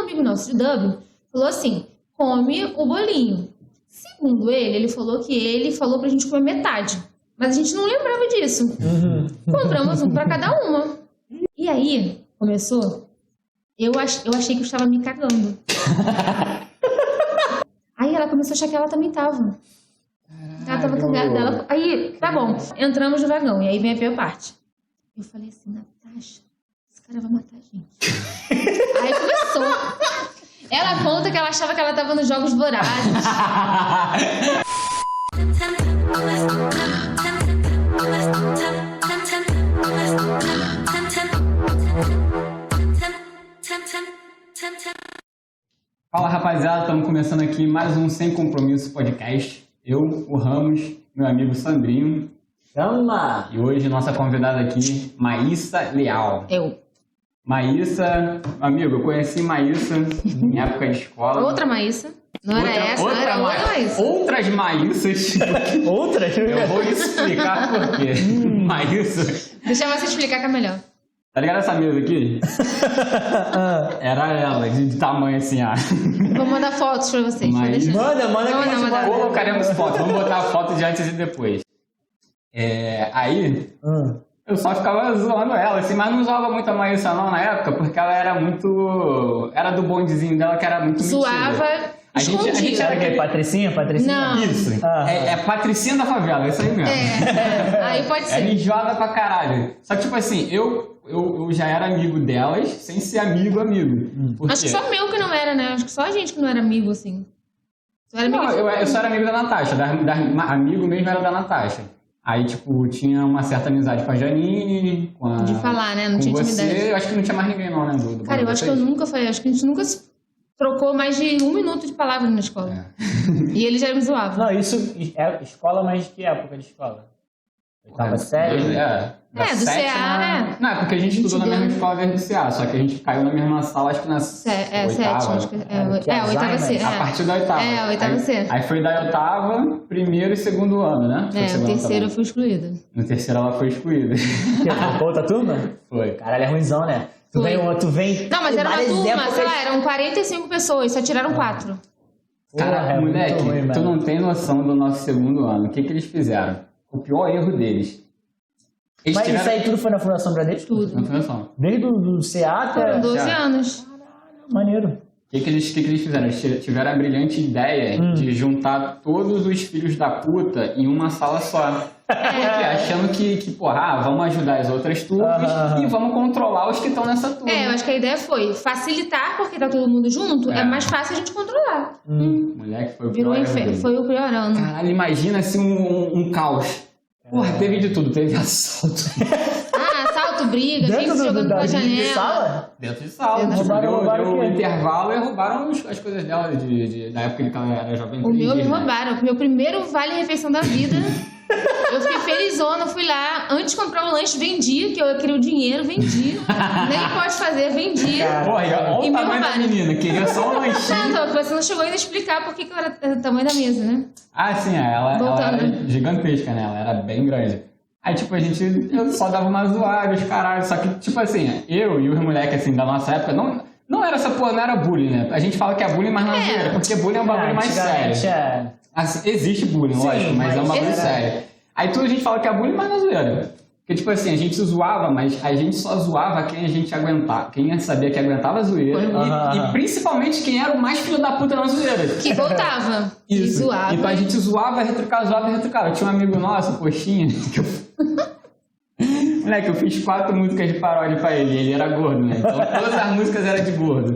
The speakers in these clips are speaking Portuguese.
amigo nosso de Dublin falou assim, come o bolinho. Segundo ele falou que ele falou pra gente comer metade. Mas a gente não lembrava disso. Compramos um pra cada uma. E aí, começou... Eu achei que eu estava me cagando. Aí ela começou a achar que ela também tava. Ela tava cagada dela. Aí, tá bom, entramos no vagão. E aí vem a pior parte. Eu falei assim, Natasha, esse cara vai matar a gente. Aí começou. Ela conta que ela achava que ela tava nos Jogos Vorazes. Fala, rapaziada, estamos começando aqui mais um Sem Compromisso podcast. Eu, o Ramos, meu amigo Sandrinho. Chama! E hoje nossa convidada aqui, Maíssa Leal. Maíssa, amigo, eu conheci Maíssa em época de escola. Outra Maíssa. Não era essa, não era outra Maíssa. Outras Maíssas. Outras? Eu vou explicar por quê. Maíssa. Deixa você explicar que é melhor. Tá ligado essa mesa aqui? Era ela, de tamanho assim, ó. Vou mandar fotos pra vocês. Mas... Manda. Colocaremos foto. Vamos botar a foto de antes e depois. Aí, eu só ficava zoando ela, assim, mas não zoava muito a Maíssa não na época, porque ela era muito... Era do bondezinho dela que era muito zoava metida. A escondido. gente Era o quê? Patricinha? Não. Isso. É Patricinha da favela, é isso aí mesmo. Aí pode ser. É enjoada pra caralho. Só que, tipo assim, eu já era amigo delas, sem ser amigo. Acho que só meu que não era, né? Acho que só a gente que não era amigo, assim. Eu só era amigo da Natasha. Amigo mesmo era da Natasha. Aí, tipo, tinha uma certa amizade com a Janine, com a... De falar, né? Não tinha intimidade. Eu acho que não tinha mais ninguém não, né? Cara, eu acho que eu nunca falei. Acho que a gente nunca trocou mais de 1 minuto de palavra na escola. E ele já me zoava. Não, isso é escola, mas de que época de escola? Oitava série? Do CA, né? Não, é porque a gente estudou na mesma escola desde o CA, só que a gente caiu na mesma sala, acho que na sétima. Acho que oitava C. A partir da oitava. Oitava C. Aí foi da oitava, primeiro e segundo ano, né? O terceiro eu fui excluída. No terceiro ela foi excluída. Que outra turma? Foi. Caralho, é ruimzão, né? Tu vem... Não, mas era uma turma, sei lá, eram 45 pessoas, só tiraram 4. Cara, moleque, tu não tem noção do nosso segundo ano. O que eles fizeram? O pior erro deles. Mas isso aí tudo foi na Fundação Bradesco? Tudo. Na Fundação. Desde do CA até... Foram 12 anos. Maneiro. O que eles fizeram? Eles tiveram a brilhante ideia de juntar todos os filhos da puta em uma sala só. Porque achando que porra, vamos ajudar as outras turmas e vamos controlar os que estão nessa turma. Eu acho que a ideia foi facilitar, porque tá todo mundo junto, é mais fácil a gente controlar. Moleque, foi o Virou pior inferno, foi o pior ano. Caralho, imagina assim um caos. Porra, teve de tudo, teve assalto. Assalto, briga, gente se jogando pela janela. Sala? Dentro de sala. Deu um intervalo e roubaram as coisas dela da época que ela era jovem. O meu me roubaram. Meu primeiro vale-refeição da vida. Eu fiquei felizona, fui lá, antes de comprar o lanche, vendi, que eu queria o dinheiro, vendi. Nem pode fazer, vendi. Porra, olha o tamanho da menina, queria só um lanchinho. Não, você não chegou ainda a explicar por que era o tamanho da mesa, né? Ah, sim, ela era gigantesca, né? Ela era bem grande. Aí, tipo, eu só dava uma zoada, os caralho. Só que, tipo assim, eu e os moleques, assim, da nossa época, não era essa porra, não era bullying, né? A gente fala que é bullying, mas não é zoeira, porque bullying é um bagulho mais sério. Assim, existe bullying, lógico, mas é um bagulho sério. Aí tudo a gente fala que é bullying, mas não é zoeira. Porque, tipo assim, a gente zoava, mas a gente só zoava quem a gente aguentava. Quem sabia que aguentava a zoeira. E principalmente quem era o mais filho da puta na zoeira. Que voltava. Isso. E zoava. Então a gente zoava, retrucava. Eu tinha um amigo nosso, Coxinha, moleque, eu fiz 4 músicas de paródia pra ele. Ele era gordo, né? Então todas as músicas eram de gordo.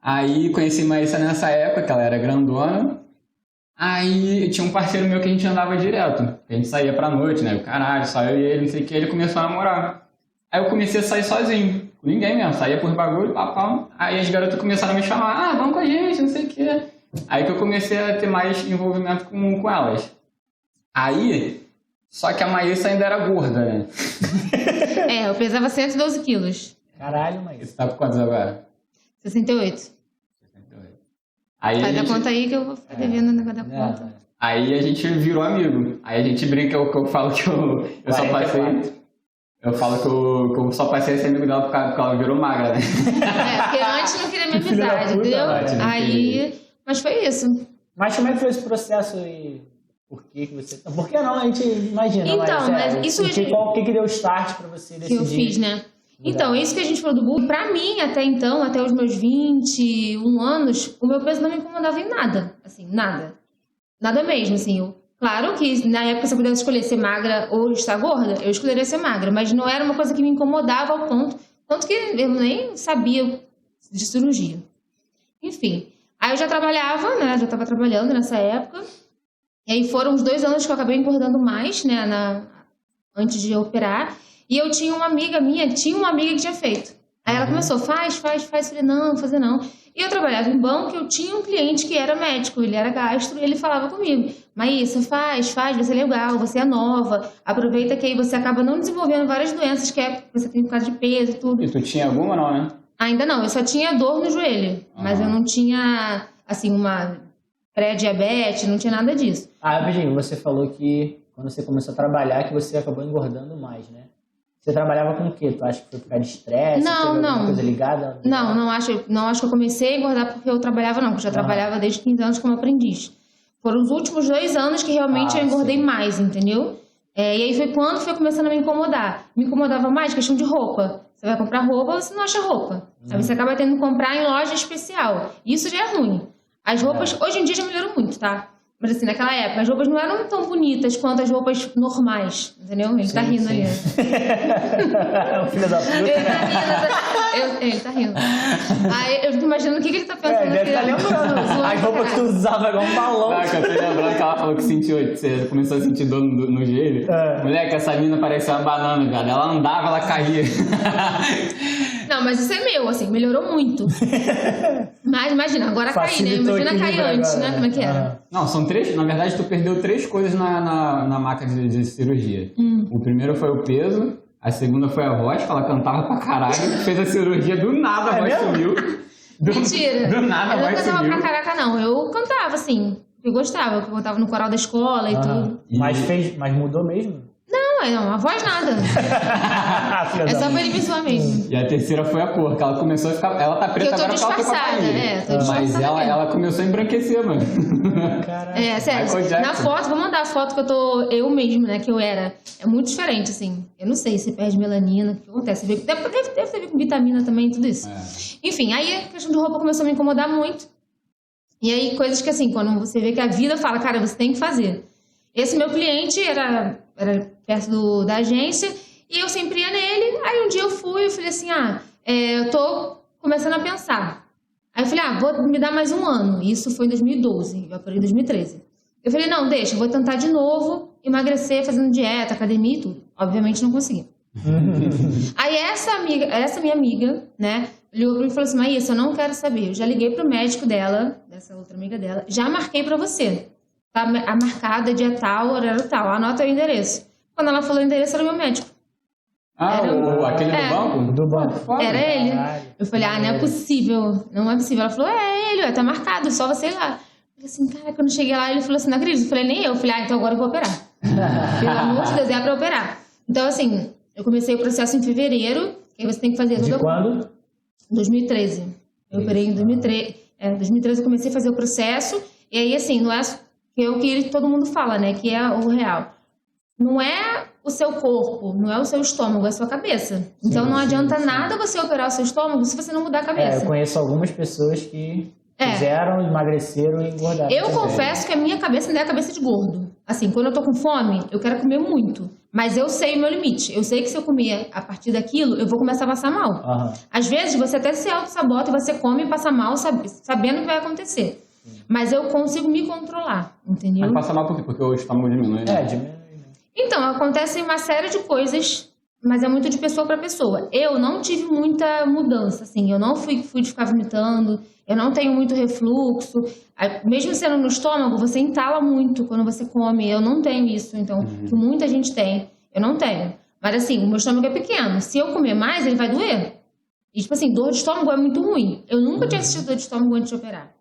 Aí conheci Maíssa nessa época, que ela era grandona. Aí tinha um parceiro meu que a gente andava direto. A gente saía pra noite, né? O caralho, só eu e ele, não sei o que, ele começou a namorar. Aí eu comecei a sair sozinho, com ninguém mesmo, saía por bagulho, papau. Aí as garotas começaram a me chamar, vamos com a gente, não sei o que. Aí que eu comecei a ter mais envolvimento com elas. Aí, só que a Maíssa ainda era gorda, né? Eu pesava 112 quilos. Caralho, Maíssa. Você tá com quantos agora? 68. Aí Faz a conta aí que eu vou ficar devendo o negócio da conta. Aí a gente virou amigo. Aí a gente brinca, eu falo que eu só passei... Eu falo que eu só passei a ser amigo dela porque ela virou magra, né? Porque antes não queria me filho da atividade, puta, entendeu? Nath. Aí, mas foi isso. Mas como é que foi esse processo e por que você... Por que não? A gente imagina, Então, mas isso o que deu start pra você que decidir? eu fiz, né? Então, isso que a gente falou do bullying, pra mim, até então, até os meus 21 anos, o meu peso não me incomodava em nada. Assim, nada. Nada mesmo, assim. Claro que na época, se eu pudesse escolher ser magra ou estar gorda, eu escolheria ser magra. Mas não era uma coisa que me incomodava ao ponto... Tanto que eu nem sabia de cirurgia. Enfim. Aí eu já trabalhava, né? Já estava trabalhando nessa época. E aí foram os 2 anos que eu acabei engordando mais, né? Antes de operar. E eu tinha uma amiga minha, que tinha feito. Aí ela começou, faz. Eu falei, não, vou fazer não. E eu trabalhava em banco, eu tinha um cliente que era médico, ele era gastro, e ele falava comigo, Maísa, faz, vai ser legal, você é nova, aproveita que aí você acaba não desenvolvendo várias doenças, que é você tem por causa de peso e tudo. E tu tinha alguma não, né? Ainda não, eu só tinha dor no joelho, mas eu não tinha, assim, uma pré-diabetes, não tinha nada disso. Rapidinho, você falou que quando você começou a trabalhar, que você acabou engordando mais, né? Você trabalhava com o quê? Tu acha que foi por causa de estresse? Não. Alguma coisa ligada? Não acho que eu comecei a engordar porque eu trabalhava, não, porque eu já trabalhava desde 15 anos como aprendiz. Foram os últimos 2 anos que realmente eu engordei mais, entendeu? E aí foi quando foi começando a me incomodar. Me incomodava mais questão de roupa. Você vai comprar roupa, você não acha roupa. Aí você acaba tendo que comprar em loja especial. Isso já é ruim. As roupas, hoje em dia já melhorou muito, tá? Mas assim, naquela época, as roupas não eram tão bonitas quanto as roupas normais, entendeu? Ele tá rindo ali. O filho da puta. Ele tá rindo. Aí eu fico imaginando o que ele tá pensando. Deve estar lembrando. As roupas que tu usava igual um balão. Eu tô lembrando que ela falou que você começou a sentir dor no joelho. Moleque, essa mina parecia uma banana, cara. Ela andava, ela caía. Não, mas isso é meu, assim, melhorou muito. Mas imagina, agora cair, né? Imagina cair antes, né? Como é que era? Não, são 3, na verdade tu perdeu 3 coisas na maca de cirurgia. O primeiro foi o peso, a segunda foi a voz, que ela cantava pra caralho, fez a cirurgia, do nada a voz sumiu. Mentira. Do nada a eu não voz cantava sumiu. pra caraca, não. Eu cantava, assim, eu gostava, eu cantava no coral da escola e tudo. Mas mudou mesmo? Não, a voz nada. É só pra ele pessoa mesmo. E a terceira foi a cor, que ela começou a ficar... Ela tá preta Que eu tô agora porque ela disfarçada, tô com a Mas ela começou a embranquecer, mano. Caraca. Sério. Na foto, vou mandar a foto que eu mesmo, né, que eu era. É muito diferente, assim. Eu não sei se perde melanina, o que acontece. Deve ter a ver com vitamina também, tudo isso. Enfim, aí a questão de roupa começou a me incomodar muito. E aí, coisas que assim, quando você vê que a vida fala, cara, você tem que fazer. Esse meu cliente era perto da agência e eu sempre ia nele. Aí um dia eu falei assim, eu tô começando a pensar. Aí eu falei, vou me dar mais um ano. Isso foi em 2012, eu operei em 2013. Eu falei, não, deixa, eu vou tentar de novo emagrecer, fazendo dieta, academia e tudo. Obviamente não consegui. Aí essa minha amiga, né, ligou pra mim e falou assim, Maísa, eu não quero saber. Eu já liguei pro médico dela, dessa outra amiga dela, já marquei pra você. Tá marcada, dia tal, horário tal, anota o endereço. Quando ela falou o endereço, era o meu médico. Aquele do banco? Do banco. Era ele. Caralho. Eu falei, não é possível, não é possível. Ela falou, é ele, tá marcado, só você ir lá. Eu falei assim, cara, quando eu cheguei lá, ele falou assim, não acredito. Eu falei, nem eu. Eu falei, então agora eu vou operar. Pelo amor de Deus, é pra operar. Então, assim, eu comecei o processo em fevereiro, que aí você tem que fazer... De quando? 2013. Eu operei em 2013. 2013 eu comecei a fazer o processo, e aí, assim, não é... que é o que todo mundo fala, né? Que é o real. Não é o seu corpo, não é o seu estômago, é a sua cabeça. Então não adianta nada você operar o seu estômago se você não mudar a cabeça. Eu conheço algumas pessoas que fizeram, emagreceram e engordaram. Eu confesso que a minha cabeça ainda é a cabeça de gordo. Assim, quando eu tô com fome, eu quero comer muito. Mas eu sei o meu limite. Eu sei que se eu comer a partir daquilo, eu vou começar a passar mal. Às vezes você até se auto-sabota e você come e passa mal sabendo o que vai acontecer. Mas eu consigo me controlar, entendeu? Mas passa mal por quê? Porque o estômago diminui. Diminui. Então, acontece uma série de coisas, mas é muito de pessoa para pessoa. Eu não tive muita mudança, assim. Eu não fui de ficar vomitando, eu não tenho muito refluxo. Mesmo sendo no estômago, você entala muito quando você come. Eu não tenho isso, então, que muita gente tem. Eu não tenho. Mas assim, o meu estômago é pequeno. Se eu comer mais, ele vai doer. E tipo assim, dor de estômago é muito ruim. Eu nunca tinha assistido dor de estômago antes de operar.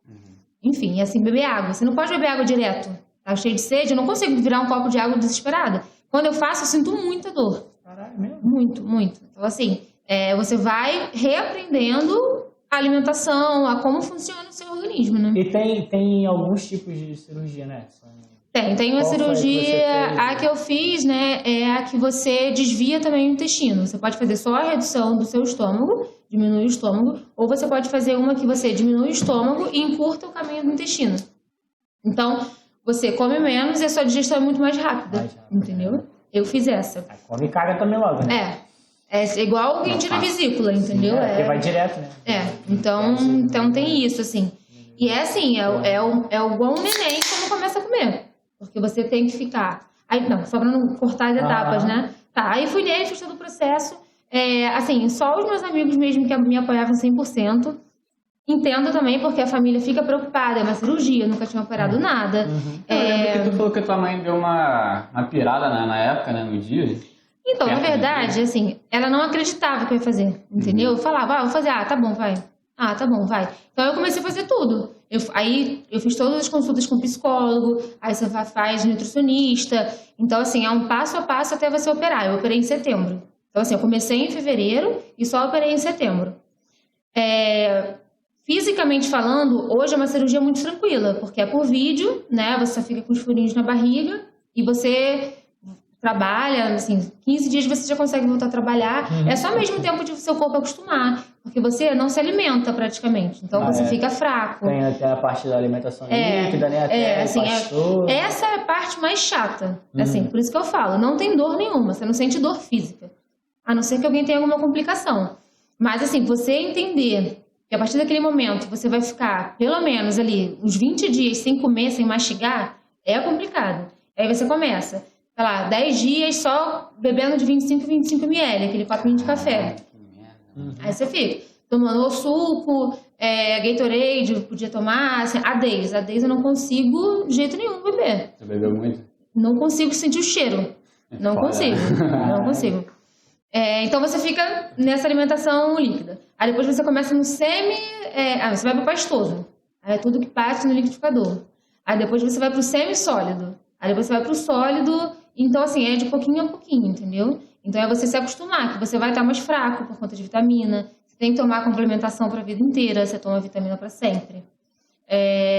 Enfim, assim, beber água. Você não pode beber água direto. Tá cheio de sede, eu não consigo virar um copo de água desesperada. Quando eu faço, eu sinto muita dor. Caralho, mesmo? Muito, muito. Então, assim, você vai reaprendendo a alimentação, a como funciona o seu organismo, né? E tem alguns tipos de cirurgia, né? Tem uma Qual foi a que você cirurgia, fez? a que eu fiz, né, é a que você desvia também o intestino. Você pode fazer só a redução do seu estômago, diminui o estômago, ou você pode fazer uma que você diminui o estômago e encurta o caminho do intestino. Então, você come menos e a sua digestão é muito mais rápida, entendeu? Eu fiz essa. Come e caga também logo, né? É igual alguém tira vesícula, entendeu? Porque vai direto, né? Então tem isso, assim. E é assim, é o bom neném quando começa a comer. Porque você tem que ficar... Aí, não, só pra não cortar as etapas, né? Tá, aí fui nele, fiz todo o processo. Assim, só os meus amigos mesmo que me apoiavam 100%. Entendo também porque a família fica preocupada. É uma cirurgia, nunca tinha operado nada. Eu lembro que tu falou que tua mãe deu uma pirada na época, né? No dia. Então, na verdade, assim, ela não acreditava que eu ia fazer, entendeu? Eu falava, vou fazer, tá bom, vai. Tá bom, vai. Então eu comecei a fazer tudo. Aí eu fiz todas as consultas com psicólogo, aí você faz nutricionista. Então, assim, é um passo a passo até você operar. Eu operei em setembro. Então, assim, eu comecei em fevereiro e só operei em setembro. Fisicamente falando, hoje é uma cirurgia muito tranquila, porque é por vídeo, né? Você só fica com os furinhos na barriga e você trabalha, assim, 15 dias você já consegue voltar a trabalhar. É só mesmo tempo de seu corpo acostumar, porque você não se alimenta praticamente, então você fica fraco. Tem até a parte da alimentação líquida, né? Até assim, essa é a parte mais chata, assim, por isso que eu falo, não tem dor nenhuma, você não sente dor física, a não ser que alguém tenha alguma complicação. Mas assim, você entender que a partir daquele momento você vai ficar pelo menos ali uns 20 dias sem comer, sem mastigar, é complicado. Aí você começa, sei lá, 10 dias só bebendo de 25 ml, aquele copinho de café. Aí você fica tomando o suco, Gatorade, podia tomar, assim, a Days eu não consigo de jeito nenhum beber. Você bebeu muito? Não consigo sentir o cheiro. Não consigo. Então você fica nessa alimentação líquida. Aí depois você começa no você vai pro pastoso. Aí é tudo que passa no liquidificador. Aí depois você vai pro semi-sólido. Aí depois você vai pro sólido. Então, assim, é de pouquinho a pouquinho, entendeu? Então é você se acostumar, que você vai estar mais fraco por conta de vitamina. Você tem que tomar complementação para a vida inteira. Você toma vitamina para sempre.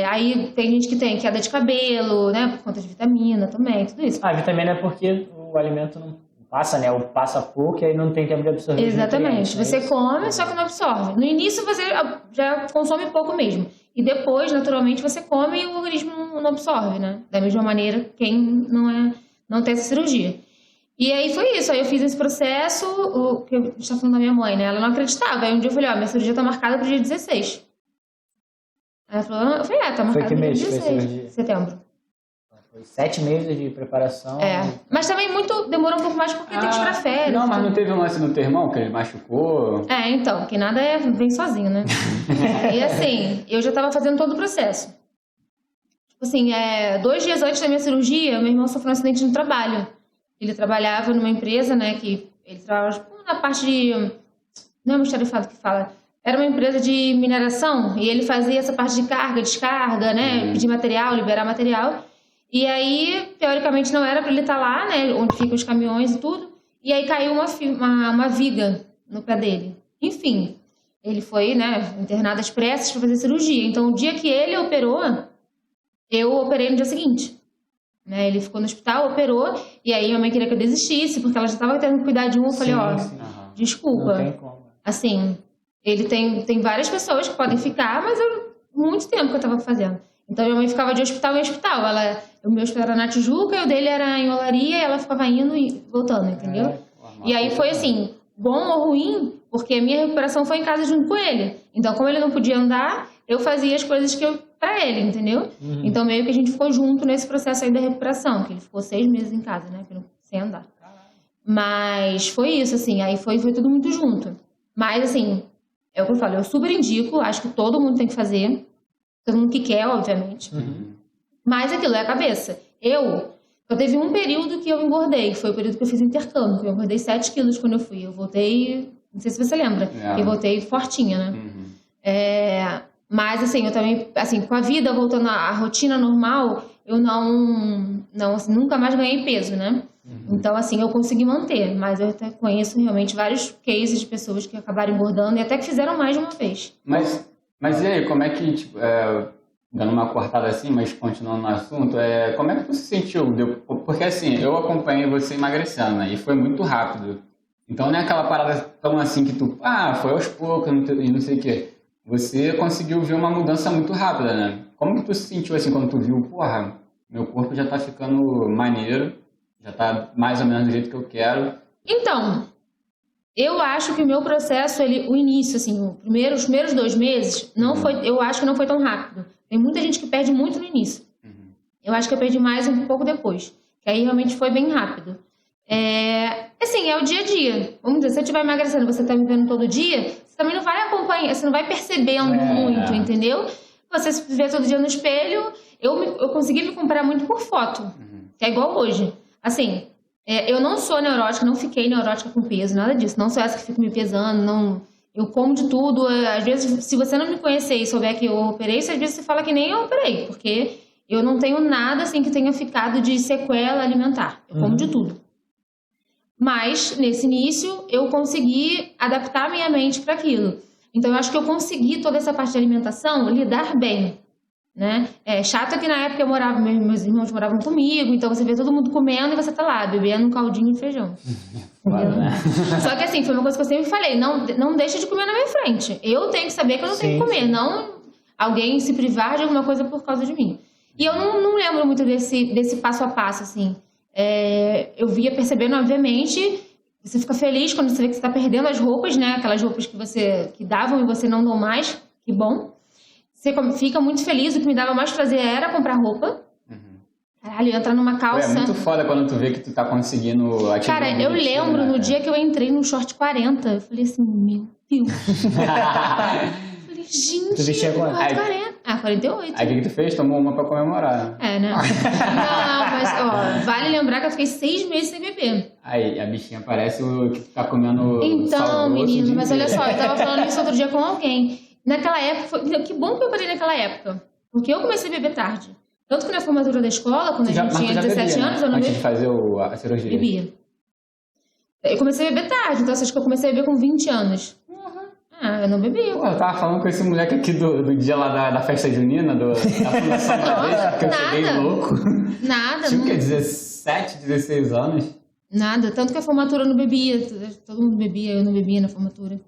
Aí tem gente que tem queda de cabelo, né? Por conta de vitamina também, tudo isso. A vitamina é porque o alimento não passa, né? Passa pouco e aí não tem tempo de absorver. Exatamente. Você come, só que não absorve. No início você já consome pouco mesmo. E depois, naturalmente, você come e o organismo não absorve, né? Da mesma maneira, quem não tem essa cirurgia. E aí foi isso. Aí eu fiz esse processo, o que a gente tá falando da minha mãe, né? Ela não acreditava. Aí um dia eu falei, minha cirurgia tá marcada pro dia 16. Aí ela falou, tá marcada pro dia 16 de setembro. 7 meses de preparação. Mas também demorou um pouco mais porque tem que tirar férias. Não, mas não teve um lance no teu irmão que ele machucou? Então, que nada vem sozinho, né? E assim, eu já tava fazendo todo o processo. Tipo assim, 2 dias antes da minha cirurgia, meu irmão sofreu um acidente no trabalho. Ele trabalhava numa empresa, né, que ele trabalhava na parte de... Não é uma xerifado que fala. Era uma empresa de mineração e ele fazia essa parte de carga, descarga, né? Pedir material, liberar material. E aí, teoricamente, não era para ele estar lá, né? Onde ficam os caminhões e tudo. E aí caiu uma viga no pé dele. Enfim, ele foi, né, internado às pressas para fazer cirurgia. Então, o dia que ele operou, eu operei no dia seguinte. Né? Ele ficou no hospital, operou. E aí, minha mãe queria que eu desistisse, porque ela já estava tendo que cuidar de um. Eu falei, desculpa. Não tem como. Assim, ele tem várias pessoas que podem ficar, mas muito tempo que eu estava fazendo. Então, minha mãe ficava de hospital em hospital. O meu hospital era na Tijuca, e o dele era em Olaria, e ela ficava indo e voltando, entendeu? E aí foi assim, bom ou ruim, porque a minha recuperação foi em casa junto com ele. Então, como ele não podia andar, eu fazia as coisas pra ele, entendeu? Então, meio que a gente ficou junto nesse processo aí da recuperação, que ele ficou 6 meses em casa, né? Sem andar. Mas foi isso, assim, aí foi tudo muito junto. Mas, assim, é o que eu falo, eu super indico, acho que todo mundo tem que fazer. Todo mundo que quer, obviamente. Mas aquilo é a cabeça. Eu teve um período que eu engordei, foi o período que eu fiz intercâmbio. Eu engordei 7 quilos quando eu fui. Eu voltei, não sei se você lembra, eu voltei fortinha, né? Mas, assim, eu também, assim, com a vida voltando à rotina normal, eu assim, nunca mais ganhei peso, né? Então, assim, eu consegui manter, mas eu até conheço realmente vários cases de pessoas que acabaram engordando e até que fizeram mais de uma vez. Mas e aí, como é que, tipo, dando uma cortada assim, mas continuando no assunto, como é que tu se sentiu? Porque assim, eu acompanhei você emagrecendo, né? E foi muito rápido. Então não é aquela parada tão assim que tu, foi aos poucos e não sei o quê. Você conseguiu ver uma mudança muito rápida, né? Como que tu se sentiu assim quando tu viu, porra, meu corpo já tá ficando maneiro, já tá mais ou menos do jeito que eu quero? Então, eu acho que o meu processo, o início, assim, os primeiros 2 meses, eu acho que não foi tão rápido. Tem muita gente que perde muito no início. Eu acho que eu perdi mais um pouco depois, que aí realmente foi bem rápido. Assim, é o dia a dia. Vamos dizer, se eu estiver emagrecendo, você tá me vendo todo dia, você também não vai acompanhar, você não vai percebendo muito, entendeu? Você se vê todo dia no espelho, eu consegui me comparar muito por foto, que é igual hoje. Assim, eu não sou neurótica, não fiquei neurótica com peso, nada disso. Não sou essa que fico me pesando, não. Eu como de tudo. Às vezes, se você não me conhecer e souber que eu operei, às vezes você fala que nem eu operei, porque eu não tenho nada assim que tenha ficado de sequela alimentar. Eu como de tudo. Mas, nesse início, eu consegui adaptar a minha mente para aquilo. Então, eu acho que eu consegui toda essa parte de alimentação lidar bem, né? Chato que na época meus irmãos moravam comigo, então você vê todo mundo comendo e você tá lá, bebendo um caldinho de feijão. Só que assim, foi uma coisa que eu sempre falei, não deixa de comer na minha frente. Eu tenho que saber que eu não tenho que comer, não alguém se privar de alguma coisa por causa de mim. E eu não lembro muito desse passo a passo, assim. Eu via percebendo, obviamente, você fica feliz quando você vê que você tá perdendo as roupas, né? Aquelas roupas que davam e você não dão mais, que bom. Você fica muito feliz, o que me dava mais prazer era comprar roupa. Caralho, entrar numa calça... É muito foda quando tu vê que tu tá conseguindo... Cara, eu lembro no dia que eu entrei no short 40, eu falei assim, meu Deus. Falei, gente, tu vestia quanto? 40. 48. Aí o que tu fez? Tomou uma pra comemorar. Né? Não, mas ó, vale lembrar que eu fiquei 6 meses sem beber. Aí a bichinha parece o que tu tá comendo... Então, menino, mas olha só, eu tava falando isso outro dia com alguém. Naquela época, que bom que eu parei naquela época. Porque eu comecei a beber tarde. Tanto que na formatura da escola, quando a gente tinha 17 anos, eu não bebia. Antes de fazer a cirurgia. Bebia. Eu comecei a beber tarde, então acho que eu comecei a beber com 20 anos. Eu não bebia. Pô, eu tava falando com esse moleque aqui do dia lá da festa junina, da Fundação Bradesco, porque eu cheguei louco. Nada. Tinha o quê? 17, 16 anos? Nada. Tanto que a formatura eu não bebia. Todo mundo bebia, eu não bebia na formatura.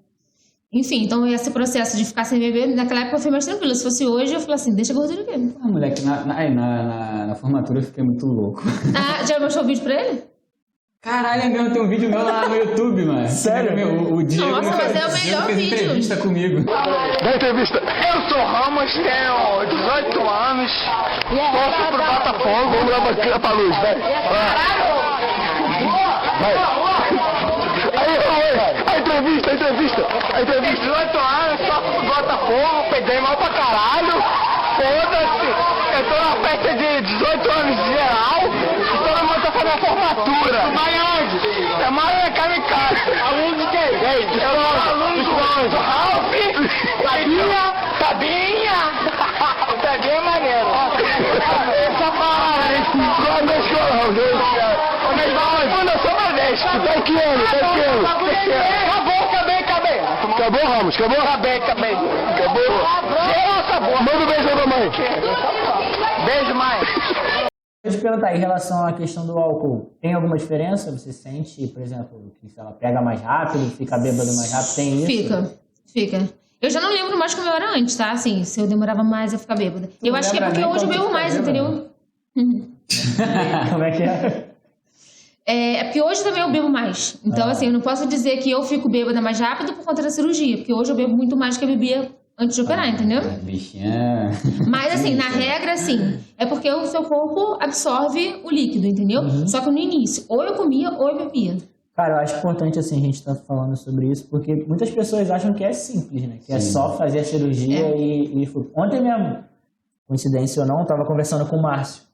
Enfim, então esse processo de ficar sem beber, naquela época foi mais tranquilo. Se fosse hoje, eu falei assim, deixa a gordura aqui. Moleque, na formatura eu fiquei muito louco. Já mostrou o vídeo pra ele? Caralho, é mesmo, tem um vídeo meu lá no YouTube, mano. Sério? O Diego Nossa, mas é o melhor fez vídeo. Entrevista comigo. Da entrevista. Eu sou Ramos, tenho 18 anos, torço pro Botafogo. Vamos lá pra luz, vai. Vai. Aí, a entrevista. 18 anos, torço pro Botafogo, peguei mal pra caralho. Foda-se. Eu tô na festa de 18 anos de geral e todo mundo tá fazendo a formatura. Vai onde? É Maria Kamikaze. Aluno de quem? Eu sou aluno do Ralf, Sabinha é maneiro. Essa parada, qual é a minha escola, Ralf? Fundação Bradesco. Tá que ano? Acabou, Ramos? Acabou? Acabei. Acabou. Manda um beijo pra mãe. Beijo, mãe. Deixa eu te perguntar, em relação à questão do álcool, tem alguma diferença? Você sente, por exemplo, que ela pega mais rápido, fica bêbado mais rápido? Tem isso? Fica. Eu já não lembro mais como eu era antes, tá? Assim, se eu demorava mais, eu ficava bêbada. Eu acho que é porque hoje eu bebo mais, entendeu? Como é que é? É porque hoje também eu bebo mais. Então, assim, eu não posso dizer que eu fico bêbada mais rápido por conta da cirurgia. Porque hoje eu bebo muito mais do que eu bebia antes de operar, entendeu? Bichinha. Mas, assim, na regra, sim. É porque o seu corpo absorve o líquido, entendeu? Só que no início, ou eu comia ou eu bebia. Cara, eu acho importante, assim, a gente estar falando sobre isso, porque muitas pessoas acham que é simples, né? Que é só fazer a cirurgia e... Ontem mesmo, coincidência ou não, eu tava conversando com o Márcio.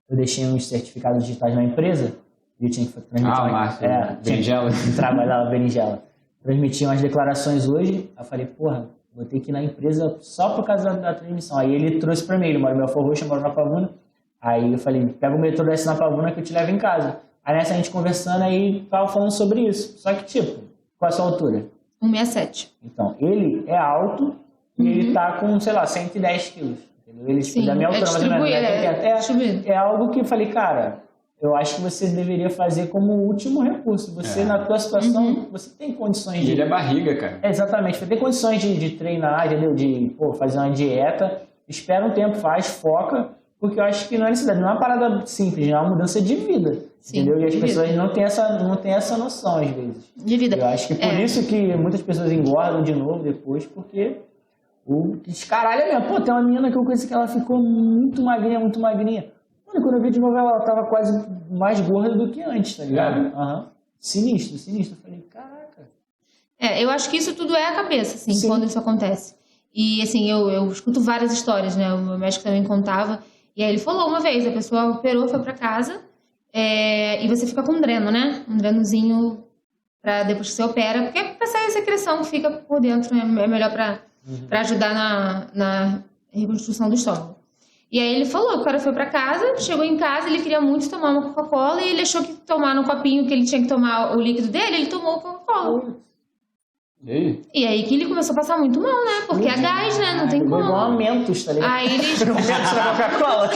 Eu deixei uns certificados digitais na empresa e eu tinha que transmitir... Márcio, Berinjela. Trabalhava Berinjela. Transmitir umas declarações hoje, eu falei, porra, Vou ter que ir na empresa só por causa da transmissão. Aí ele trouxe pra mim, ele mora em Belfort Roxo, eu moro na Pavuna. Aí eu falei, pega o metrô, desce na Pavuna que eu te levo em casa. Aí nessa a gente conversando, aí tava falando sobre isso. Só que, tipo, qual é a sua altura? 1,67. Então, ele é alto e ele tá com, sei lá, 110 quilos. Entendeu? Ele, tipo, Sim, da minha altura, mais ou menos, distribuído. é algo que eu falei, cara, eu acho que você deveria fazer como último recurso. Você, na tua situação, você tem condições E de... ele é barriga, cara. Exatamente, você tem condições de treinar, entendeu? De fazer uma dieta, espera um tempo, faz, foca, porque eu acho que não é necessidade, não é uma parada simples, é uma mudança de vida, Sim, entendeu? E as de pessoas vida. não têm essa noção, às vezes. De vida. Eu acho que por isso que muitas pessoas engordam de novo depois, porque o descaralho mesmo. Pô, tem uma menina que eu conheci que ela ficou muito magrinha, muito magrinha. Mano, quando eu vi de novo ela tava quase mais gorda do que antes, tá ligado? Aham. Sinistro, sinistro. Eu falei, caraca. Eu acho que isso tudo é a cabeça, assim, Sim. quando isso acontece. E, assim, eu escuto várias histórias, né? O meu médico também contava. E aí ele falou uma vez, a pessoa operou, foi pra casa, e você fica com um dreno, né? Um drenozinho pra depois que você opera, porque é pra sair a secreção que fica por dentro, né? É melhor pra ajudar na reconstrução do estômago. E aí ele falou que o cara foi pra casa, chegou em casa, ele queria muito tomar uma Coca-Cola e ele achou que tomar no copinho que ele tinha que tomar o líquido dele, ele tomou Coca-Cola. E aí que ele começou a passar muito mal, né? Porque é gás, né? Não tem Igual como. aumentos, tá ligado? Aí eles... Aumentos da Coca-Cola.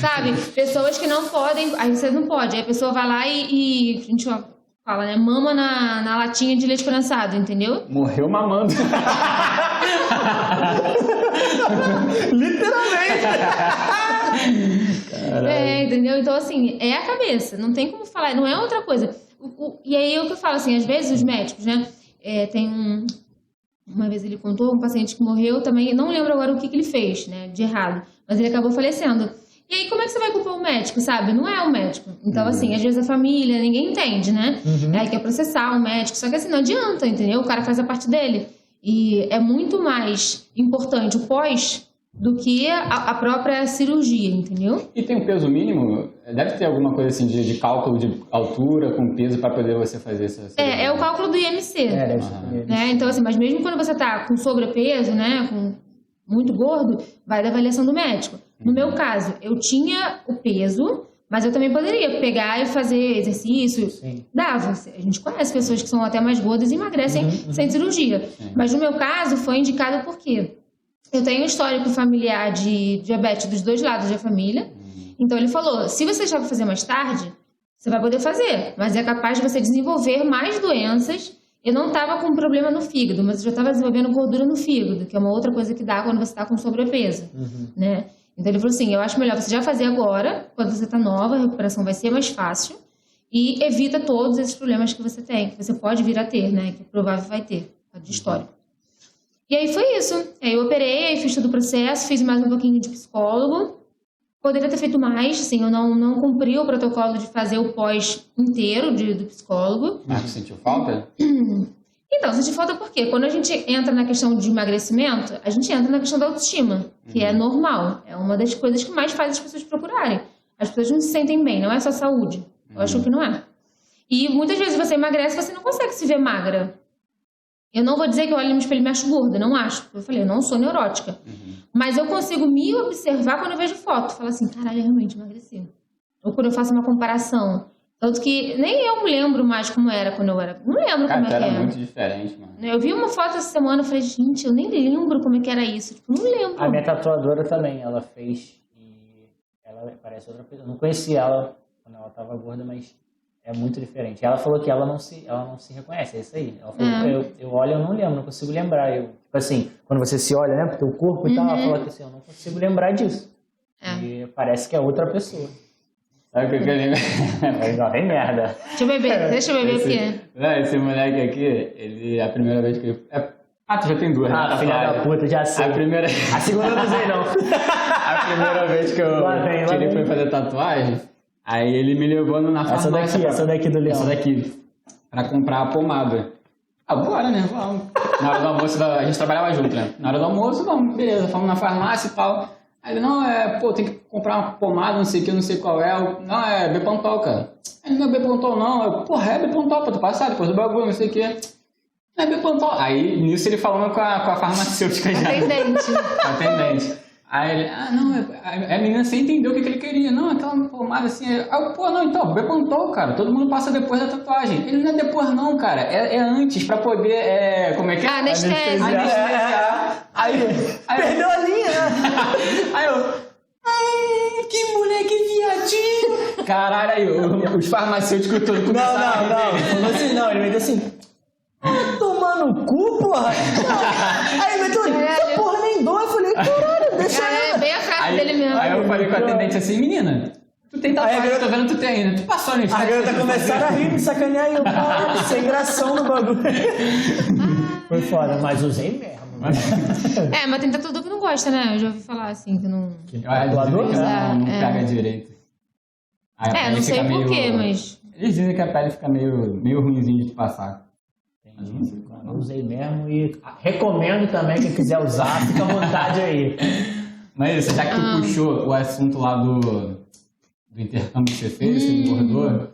Sabe? Pessoas que não podem... Aí você não pode. Aí a pessoa vai lá e a gente fala, né? Mama na latinha de leite condensado, entendeu? Morreu mamando. Literalmente. Entendeu? Então, assim, é a cabeça. Não tem como falar. Não é outra coisa. E aí é o que eu falo, assim, às vezes os médicos, né? Tem uma vez ele contou um paciente que morreu também, não lembro agora o que ele fez, né? De errado. Mas ele acabou falecendo. E aí, como é que você vai culpar o médico, sabe? Não é o médico. Então, assim, às vezes a família, ninguém entende, né? Aí quer processar o médico. Só que assim, não adianta, entendeu? O cara faz a parte dele. E é muito mais importante o pós do que a própria cirurgia, entendeu? E tem um peso mínimo? Deve ter alguma coisa assim de cálculo de altura com peso para poder você fazer essa cirurgia. É o cálculo do IMC. Deve ser. Né? Então, assim, mas mesmo quando você tá com sobrepeso, né? Com muito gordo, vai da avaliação do médico. No meu caso, eu tinha o peso, mas eu também poderia pegar e fazer exercício. Sim. Dava. A gente conhece pessoas que são até mais gordas e emagrecem sem cirurgia. Mas no meu caso, foi indicado por quê? Eu tenho um histórico familiar de diabetes dos dois lados da família. Então ele falou, se você já vai fazer mais tarde, você vai poder fazer. Mas é capaz de você desenvolver mais doenças. Eu não estava com problema no fígado, mas eu já estava desenvolvendo gordura no fígado, que é uma outra coisa que dá quando você está com sobrepeso. Né? Então ele falou assim, eu acho melhor você já fazer agora, quando você está nova, a recuperação vai ser mais fácil. E evita todos esses problemas que você tem, que você pode vir a ter, né? Que provável vai ter, de histórico. E aí foi isso. Aí eu operei, aí fiz todo o processo, fiz mais um pouquinho de psicólogo. Poderia ter feito mais, assim, eu não cumpri o protocolo de fazer o pós inteiro do psicólogo. Mas tu sentiu falta? Então, senti falta por quê? Quando a gente entra na questão de emagrecimento, a gente entra na questão da autoestima, que é normal. É uma das coisas que mais faz as pessoas procurarem. As pessoas não se sentem bem, não é só saúde. Eu acho que não é. E muitas vezes você emagrece e você não consegue se ver magra. Eu não vou dizer que eu olho no espelho e me acho gorda, não acho. Eu falei, eu não sou neurótica. Mas eu consigo me observar quando eu vejo foto. Falo assim, caralho, eu realmente emagreci. Ou quando eu faço uma comparação. Tanto que nem eu me lembro mais como era quando eu era. Não lembro Cara, como é que era era. muito diferente, mano. Eu vi uma foto essa semana e falei, gente, eu nem lembro como é que era isso. Tipo, não lembro. A minha tatuadora também, ela fez e ela parece outra pessoa. Eu não conhecia ela quando ela tava gorda, mas é muito diferente. Ela falou que ela não se reconhece, é isso aí. Ela falou que eu olho, eu não lembro, não consigo lembrar. Tipo assim, quando você se olha, né, pro teu corpo e tal, ela falou que assim, eu não consigo lembrar disso. E parece que é outra pessoa. Sabe o que eu lembro? Não, tem merda. Deixa eu beber aqui. Esse moleque aqui, ele, a primeira vez que ele... tu já tem duas, né? Filha da puta, já sei. A segunda eu não sei, não. A primeira vez que ele foi fazer tatuagem, aí ele me levou na farmácia. Essa daqui do Leão. Essa daqui, pra comprar a pomada. Bora, né? Vamos. Na hora do almoço, a gente trabalhava junto, né? Na hora do almoço, vamos, beleza, fomos na farmácia e tal. Aí ele, não, tem que comprar uma pomada, não sei o que, não sei qual é. Não, é Bepantol, cara. Ele, não é Bepantol, não. Porra, é Bepantol, pra tu passar depois do bagulho, não sei o que. Não é Bepantol. Aí, nisso, ele falando com a farmacêutica já. Atendente. Atendente. Aí ele, não, a menina sem entender o que ele queria. Não, aquela pomada assim. Aí eu, pô, não, então, Bepantol, cara, todo mundo passa depois da tatuagem. Ele não é depois não, cara, é antes, pra poder, como é que é? Anestesia. Anestesiar. Aí Perdeu a linha, né? Aí eu, que moleque viadinho. Caralho, aí os farmacêuticos todos começaram a rir dele. Falou assim, não, ele meteu assim, tomar no cu, porra. Aí ele meteu, essa porra nem dói. Eu falei, caralho, deixa É eu. bem a cara dele mesmo. Aí eu falei com a atendente assim, menina, tu tem tatuagem, Aí a eu tô vendo que tu tem ainda. Tu passou nisso. A garota começaram a rir, me sacanear e eu, caralho, sem gração no bagulho. Foi foda, mas usei mesmo. Mas tem tatuador que não gosta, né? Eu já ouvi falar assim, que não... Tatuador? Não É. pega direito. Aí a pele não sei fica porquê, mas... Eles dizem que a pele fica meio ruimzinha de passar. Eu usei mesmo e recomendo também, quem quiser usar, fica à vontade aí. Mas já que tu puxou o assunto lá do intercâmbio que você fez, você engordou,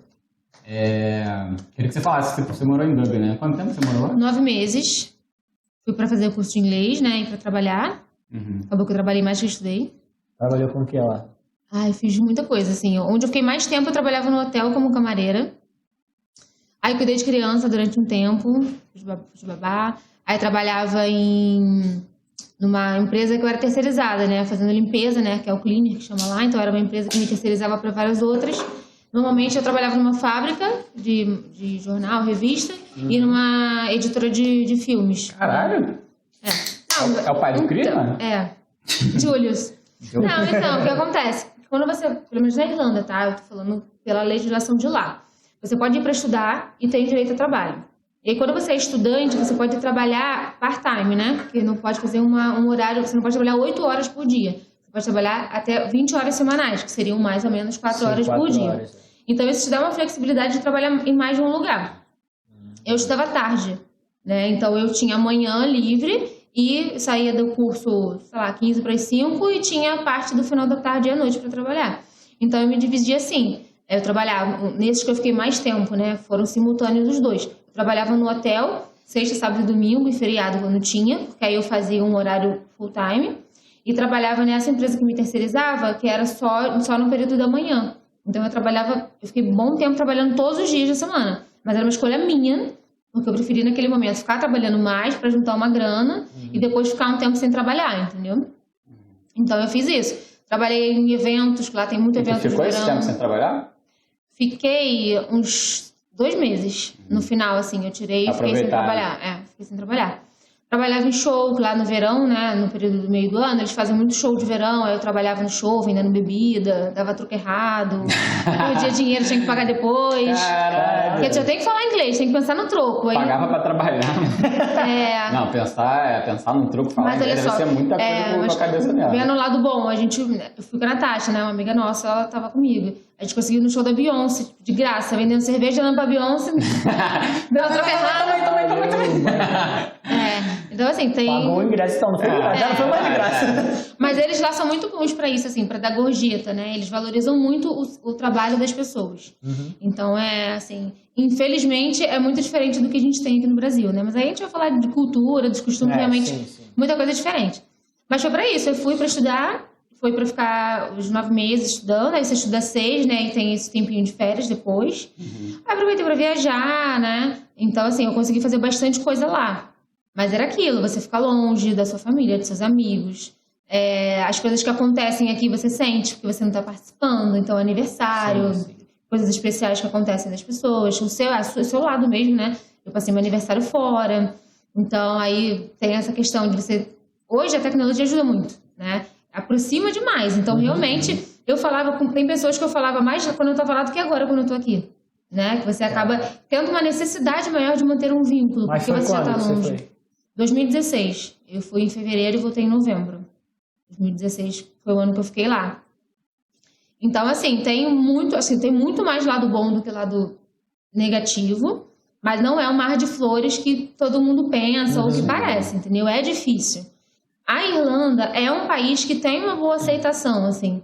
queria que você falasse, você morou em Dublin, né? Quanto tempo você morou lá? 9 meses. Fui pra fazer o curso de inglês, né? E pra trabalhar. Acabou que eu trabalhei mais que eu estudei. Trabalhou com o que lá? Eu fiz muita coisa, assim. Onde eu fiquei mais tempo, eu trabalhava no hotel como camareira. Aí cuidei de criança durante um tempo, fiz babá. Aí trabalhava numa empresa que eu era terceirizada, né? Fazendo limpeza, né? Que é o cleaner que chama lá. Então era uma empresa que me terceirizava para várias outras. Normalmente eu trabalhava numa fábrica de jornal, revista, e numa editora de filmes. Caralho! É o pai do Cris, mano? Julius. Não, então, o que acontece? Quando você, pelo menos na Irlanda, tá? Eu tô falando pela legislação de lá. Você pode ir para estudar e tem direito a trabalho. E aí, quando você é estudante, você pode trabalhar part-time, né? Porque não pode fazer um horário, você não pode trabalhar 8 horas por dia. Você pode trabalhar até 20 horas semanais, que seriam mais ou menos 4 horas por dia. Então, isso te dá uma flexibilidade de trabalhar em mais de um lugar. Eu estudava tarde, né? Então, eu tinha manhã livre e saía do curso, sei lá, 15 para as 5 e tinha parte do final da tarde e à noite para trabalhar. Então, eu me dividia assim. Eu trabalhava, nesses que eu fiquei mais tempo, né? Foram simultâneos os dois. Eu trabalhava no hotel, sexta, sábado e domingo, e feriado quando tinha, porque aí eu fazia um horário full-time. E trabalhava nessa empresa que me terceirizava, que era só no período da manhã. Então eu fiquei bom tempo trabalhando todos os dias da semana. Mas era uma escolha minha, porque eu preferi naquele momento ficar trabalhando mais para juntar uma grana e depois ficar um tempo sem trabalhar, entendeu? Então eu fiz isso. Trabalhei em eventos, que lá tem muito evento de verão. Ficou esse tempo sem trabalhar? Fiquei uns 2 meses. No final, assim, eu tirei e fiquei sem trabalhar. Fiquei sem trabalhar. Trabalhava em show lá no verão, né? No período do meio do ano, eles fazem muito show de verão. Aí eu trabalhava no show, vendendo bebida, dava truque errado, perdia dinheiro, tinha que pagar depois. Caralho! Porque eu tenho que falar inglês, tem que pensar no troco. Aí Pagava pra trabalhar. Não, pensar no troco, falar inglês deve ser muita coisa com a cabeça dela. Vendo o lado bom, eu fui com a Natasha, né? Uma amiga nossa, ela tava comigo. A gente conseguiu ir no show da Beyoncé, de graça, vendendo cerveja, dando pra Beyoncé. Dando troco errado. Então, assim, tem... Pagou o ingresso, então, não foi já não foi mais de graça. Mas eles lá são muito bons pra isso, assim, pra dar gorjeta, né? Eles valorizam muito o trabalho das pessoas. Então, assim, infelizmente, é muito diferente do que a gente tem aqui no Brasil, né? Mas aí a gente vai falar de cultura, dos costumes, realmente, sim. muita coisa diferente. Mas foi pra isso, eu fui pra estudar, foi pra ficar os 9 meses estudando, aí você estuda 6, né? E tem esse tempinho de férias depois. Aí aproveitei pra viajar, né? Então, assim, eu consegui fazer bastante coisa lá. Mas era aquilo, você fica longe da sua família, dos seus amigos. As coisas que acontecem aqui você sente, porque você não está participando. Então, aniversário, coisas especiais que acontecem das pessoas. O seu lado mesmo, né? Eu passei meu aniversário fora. Então, aí tem essa questão de você... Hoje a tecnologia ajuda muito, né? Aproxima demais. Então, realmente, eu falava com... Tem pessoas que eu falava mais quando eu estava lá do que agora, quando eu estou aqui. Né? Que você acaba tendo uma necessidade maior de manter um vínculo, Mas porque você já está longe. Você foi? 2016. Eu fui em fevereiro e voltei em novembro. 2016 foi o ano que eu fiquei lá. Então, assim, tem muito mais lado bom do que lado negativo, mas não é um mar de flores que todo mundo pensa ou que parece, entendeu? É difícil. A Irlanda é um país que tem uma boa aceitação, assim.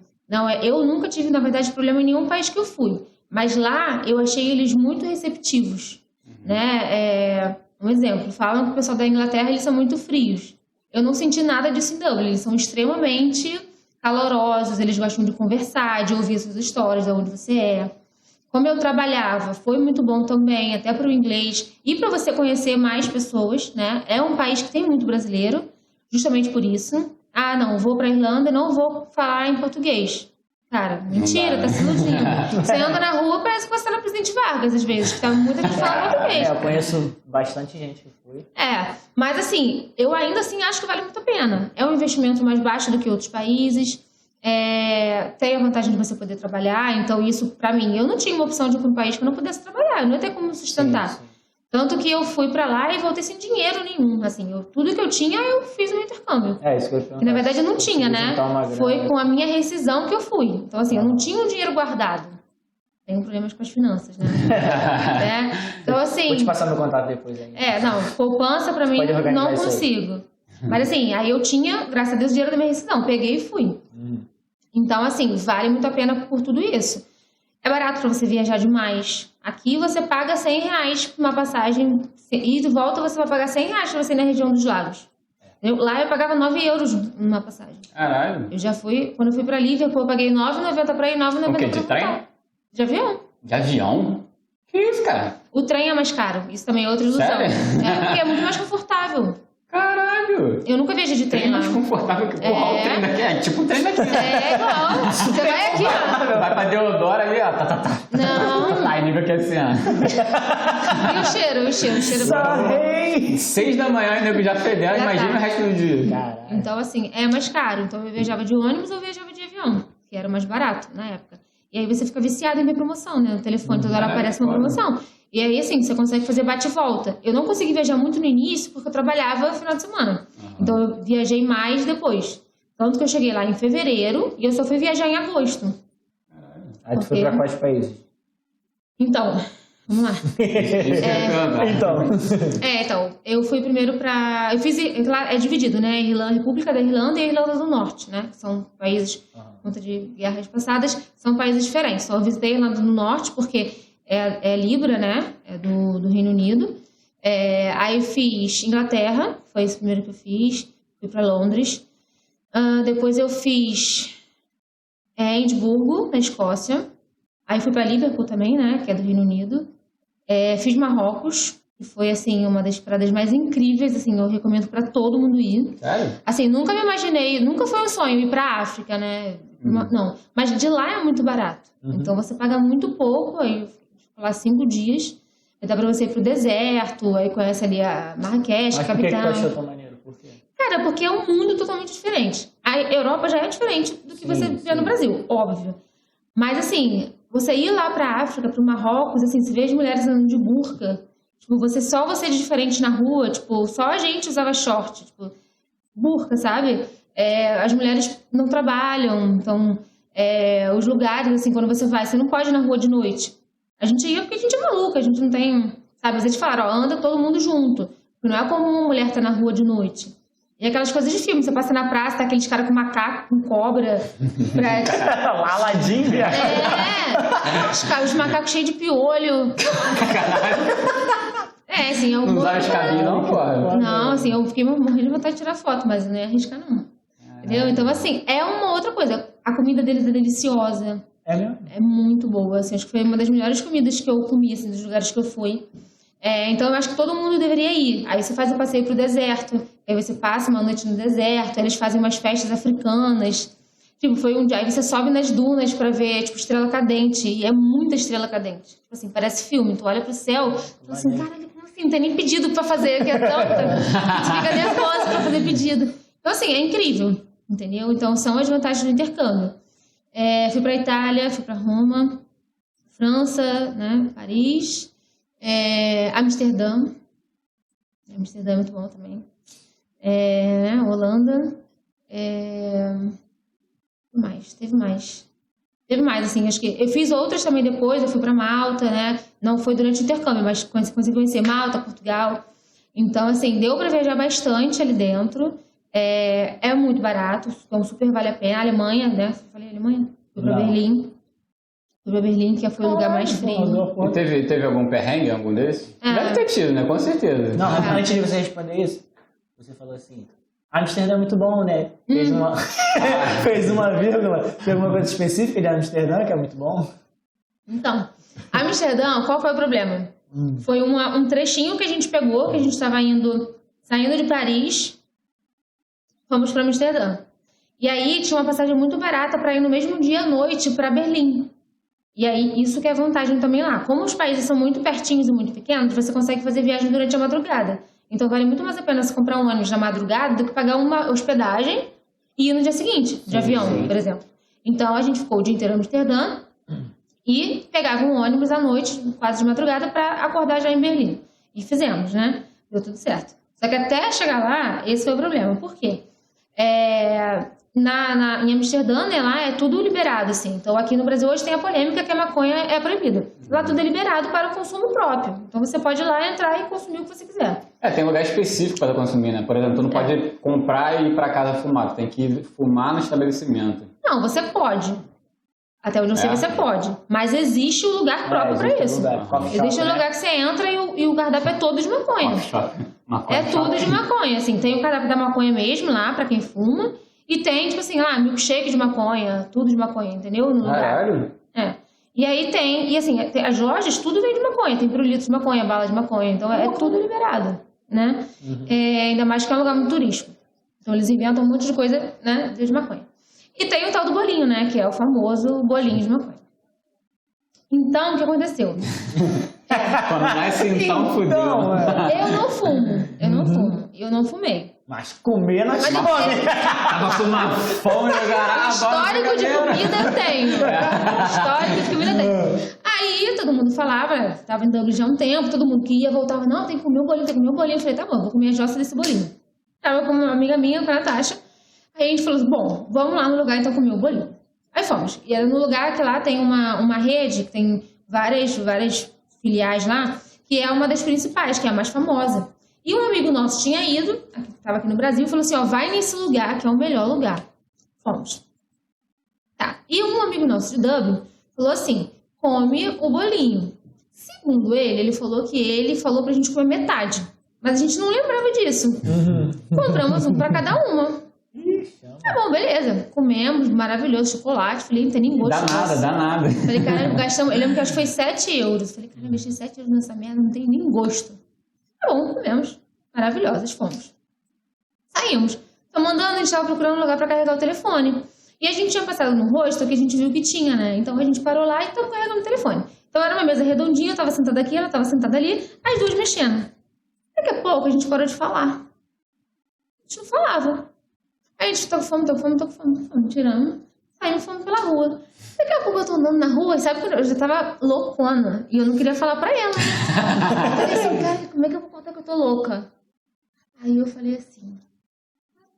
Eu nunca tive, na verdade, problema em nenhum país que eu fui. Mas lá, eu achei eles muito receptivos, né? Um exemplo, falam que o pessoal da Inglaterra, eles são muito frios. Eu não senti nada disso em Dublin. Eles são extremamente calorosos, eles gostam de conversar, de ouvir suas histórias, de onde você é. Como eu trabalhava, foi muito bom também, até para o inglês. E para você conhecer mais pessoas, né? É um país que tem muito brasileiro, justamente por isso. Ah, não, vou para a Irlanda e não vou falar em português. Cara, mentira, tá se iludindo. Você anda na rua, parece que você tá na Presidente Vargas, às vezes, que tá muito aqui falando português. Eu conheço bastante gente que foi. Mas assim, eu ainda assim acho que vale muito a pena. É um investimento mais baixo do que outros países. Tem a vantagem de você poder trabalhar, então isso, pra mim, eu não tinha uma opção de ir pra um país que eu não pudesse trabalhar, eu não ia ter como sustentar. Sim. Tanto que eu fui pra lá e voltei sem dinheiro nenhum, assim, tudo que eu tinha, eu fiz no intercâmbio. Isso que eu ia perguntar. Que na verdade eu não tinha, né? Foi com a minha rescisão que eu fui. Então assim, eu não tinha um dinheiro guardado. Tenho problemas com as finanças, né? Então assim... Vou te passar meu contato depois aí. Não, poupança pra mim não consigo. Mas assim, aí eu tinha, graças a Deus, o dinheiro da minha rescisão. Peguei e fui. Então assim, vale muito a pena por tudo isso. É barato pra você viajar demais. Aqui você paga R$100 por uma passagem. E de volta você vai pagar R$100 pra você ir na região dos lagos. Lá eu pagava 9 euros numa passagem. Caralho. Eu já fui, quando eu fui pra Liverpool, eu paguei 9,90 pra ir, 9,90 pra voltar. O quê, de trem? De avião. De avião? Que isso, cara? O trem é mais caro. Isso também é outra ilusão. Sério? Porque é muito mais confortável. Caralho. Eu nunca viajei de trem lá. Mais confortável que o trem daqui. É tipo um trem daqui. É igual. Você vai aqui, ó. Vai pra Deodoro ali, ó. Não. Lá, nível que é assim, ó. E o cheiro? O cheiro é bom. 6 da manhã e nego já fedendo, imagina o resto do dia. Caralho. Então, assim, é mais caro. Então, eu viajava de ônibus ou viajava de avião, que era mais barato na época. E aí você fica viciado em ver promoção, né? No telefone, toda hora aparece uma promoção. E aí, assim, você consegue fazer bate e volta. Eu não consegui viajar muito no início, porque eu trabalhava no final de semana. Então, eu viajei mais depois. Tanto que eu cheguei lá em fevereiro e eu só fui viajar em agosto. Aí tu foi pra quais países? Então, vamos lá. Então, Eu fui primeiro pra... Eu fiz... É dividido, né? República da Irlanda e a Irlanda do Norte, né? São países, por conta de guerras passadas, são países diferentes. Só eu visitei a Irlanda do Norte porque é Libra, né? É do Reino Unido. Aí eu fiz Inglaterra, foi esse primeiro que eu fiz. Fui pra Londres. Depois eu fiz Edimburgo, na Escócia. Aí fui pra Liverpool também, né? Que é do Reino Unido. Fiz Marrocos, que foi, assim, uma das paradas mais incríveis, assim, eu recomendo pra todo mundo ir. Sério? Assim, nunca me imaginei, nunca foi um sonho ir pra África, né? Não, mas de lá é muito barato. Então você paga muito pouco, aí eu fico lá 5 dias, aí dá pra você ir pro deserto, aí conhece ali a Marrakech, a capital. Mas por que tu achou tão maneiro? Por quê? Cara, porque é um mundo totalmente diferente. A Europa já é diferente do que você vê no Brasil, óbvio. Mas, assim, você ir lá pra África, pro Marrocos, assim, você vê as mulheres andando de burca. Tipo, só você de diferente na rua, tipo, só a gente usava short, tipo, burca, sabe? As mulheres não trabalham, então, os lugares, assim, quando você vai, você não pode ir na rua de noite. A gente ia porque a gente é maluca, a gente não tem, sabe? Mas eles falaram, ó, anda todo mundo junto. Porque não é como uma mulher tá na rua de noite. E aquelas coisas de filme, você passa na praça, tá aqueles caras com macaco, com cobra. Aladim, velho. Os macacos cheios de piolho. Assim, eu... Não usava as cabines, não, pô? Não, assim, eu fiquei morrendo de vontade de tirar foto, mas eu não ia arriscar, não. Entendeu? Então, assim, é uma outra coisa. A comida deles é deliciosa. É mesmo? É muito boa, assim, acho que foi uma das melhores comidas que eu comi, assim, dos lugares que eu fui. Então, eu acho que todo mundo deveria ir. Aí você faz o passeio pro deserto, aí você passa uma noite no deserto, aí eles fazem umas festas africanas. Tipo, foi um dia, aí você sobe nas dunas pra ver, tipo, estrela cadente, e é muita estrela cadente. Tipo assim, parece filme, tu olha pro céu, tu fala assim, caralho, como assim? Não tem nem pedido pra fazer, que é tanta. Tu fica nervosa pra fazer pedido. Então, assim, é incrível, entendeu? Então, são as vantagens do intercâmbio. Fui pra Itália, fui pra Roma, França, né, Paris... Amsterdã é muito bom também. Holanda. Teve mais, assim, acho que eu fiz outras também depois, eu fui pra Malta, né? Não foi durante o intercâmbio, mas consegui conhecer Malta, Portugal. Então, assim, deu pra viajar bastante ali dentro. É muito barato, então super vale a pena. A Alemanha, né? Eu falei Alemanha? Fui pra Berlim. Fui pra Berlim, que foi o lugar mais frio. E teve algum perrengue, algum desses? Deve ter tido, né? Com certeza. Não, antes de você responder isso, você falou assim, Amsterdã é muito bom, né? Fez uma vírgula. Tem alguma coisa específica de Amsterdã que é muito bom? Então, Amsterdã, qual foi o problema? Foi um trechinho que a gente pegou, que a gente estava saindo de Paris, fomos para Amsterdã. E aí tinha uma passagem muito barata para ir no mesmo dia à noite para Berlim. E aí, isso que é vantagem também lá. Como os países são muito pertinhos e muito pequenos, você consegue fazer viagem durante a madrugada. Então, vale muito mais a pena você comprar um ônibus na madrugada do que pagar uma hospedagem e ir no dia seguinte, de avião, por exemplo. Então, a gente ficou o dia inteiro em Amsterdã e pegava um ônibus à noite, quase de madrugada, para acordar já em Berlim. E fizemos, né? Deu tudo certo. Só que até chegar lá, esse foi o problema. Por quê? Em Amsterdã, né, lá é tudo liberado, assim. Então, aqui no Brasil hoje tem a polêmica que a maconha é proibida. Lá tudo é liberado para o consumo próprio. Então, você pode ir lá, entrar e consumir o que você quiser. Tem lugar específico para consumir, né? Por exemplo, tu não pode comprar e ir para casa fumar. Tu tem que ir fumar no estabelecimento. Não, você pode. Até onde eu sei, você pode. Mas existe um lugar próprio para isso. Existe um lugar que você entra e o cardápio é todo de maconha. É tudo de maconha, assim. Tem o cardápio da maconha mesmo lá, para quem fuma. E tem, tipo assim, milkshake de maconha, tudo de maconha, entendeu? No lugar. Caralho? E aí tem, as lojas, tudo vem de maconha. Tem pirulito de maconha, bala de maconha. Então é tudo liberado, né? Ainda mais que é um lugar muito turístico. Então eles inventam um monte de coisa, né, de maconha. E tem o tal do bolinho, né, que é o famoso bolinho de maconha. Então, o que aconteceu? Quando nasce então, fudeu. Eu não fumo. Eu não fumei. Mas comer nós come. Tava com uma fome, caralho. Histórico de comida eu tenho. Histórico de comida eu tenho. Aí todo mundo falava, tava em Dublin já há um tempo, todo mundo que ia, voltava, não, tem que comer o bolinho, tem que comer o bolinho. Eu falei, tá bom, vou comer a jossa desse bolinho. Tava com uma amiga minha, com a Natasha. Aí a gente falou, bom, vamos lá no lugar então comer o bolinho. Aí fomos. E era no lugar que lá tem uma rede, que tem várias filiais lá, que é uma das principais, que é a mais famosa. E um amigo nosso tinha ido, que estava aqui no Brasil, falou assim, vai nesse lugar, que é o melhor lugar. Fomos. Tá. E um amigo nosso de Dublin falou assim, come o bolinho. Segundo ele falou que ele falou pra gente comer metade. Mas a gente não lembrava disso. Compramos um pra cada uma. Tá bom, beleza. Comemos, maravilhoso, chocolate. Falei, não tem nem gosto. Dá nada. Falei, cara, gastamos... Eu lembro que acho que foi 7 euros. Falei, cara, eu gastei 7 euros nessa merda, não tem nem gosto. Tá bom, comemos. Maravilhosas, fomos. Saímos. Estamos andando, a gente estava procurando um lugar para carregar o telefone. E a gente tinha passado no rosto que a gente viu que tinha, né? Então a gente parou lá e estamos carregando o telefone. Então era uma mesa redondinha, eu estava sentada aqui, ela estava sentada ali, as duas mexendo. Daqui a pouco a gente parou de falar. A gente não falava. Aí a gente tô com fome, tiramos. Saímos, fomos pela rua. Daqui a pouco eu tô andando na rua, e sabe que eu já tava loucona. E eu não queria falar pra ela. Eu falei assim, cara, como é que eu vou contar que eu tô louca? Aí eu falei assim,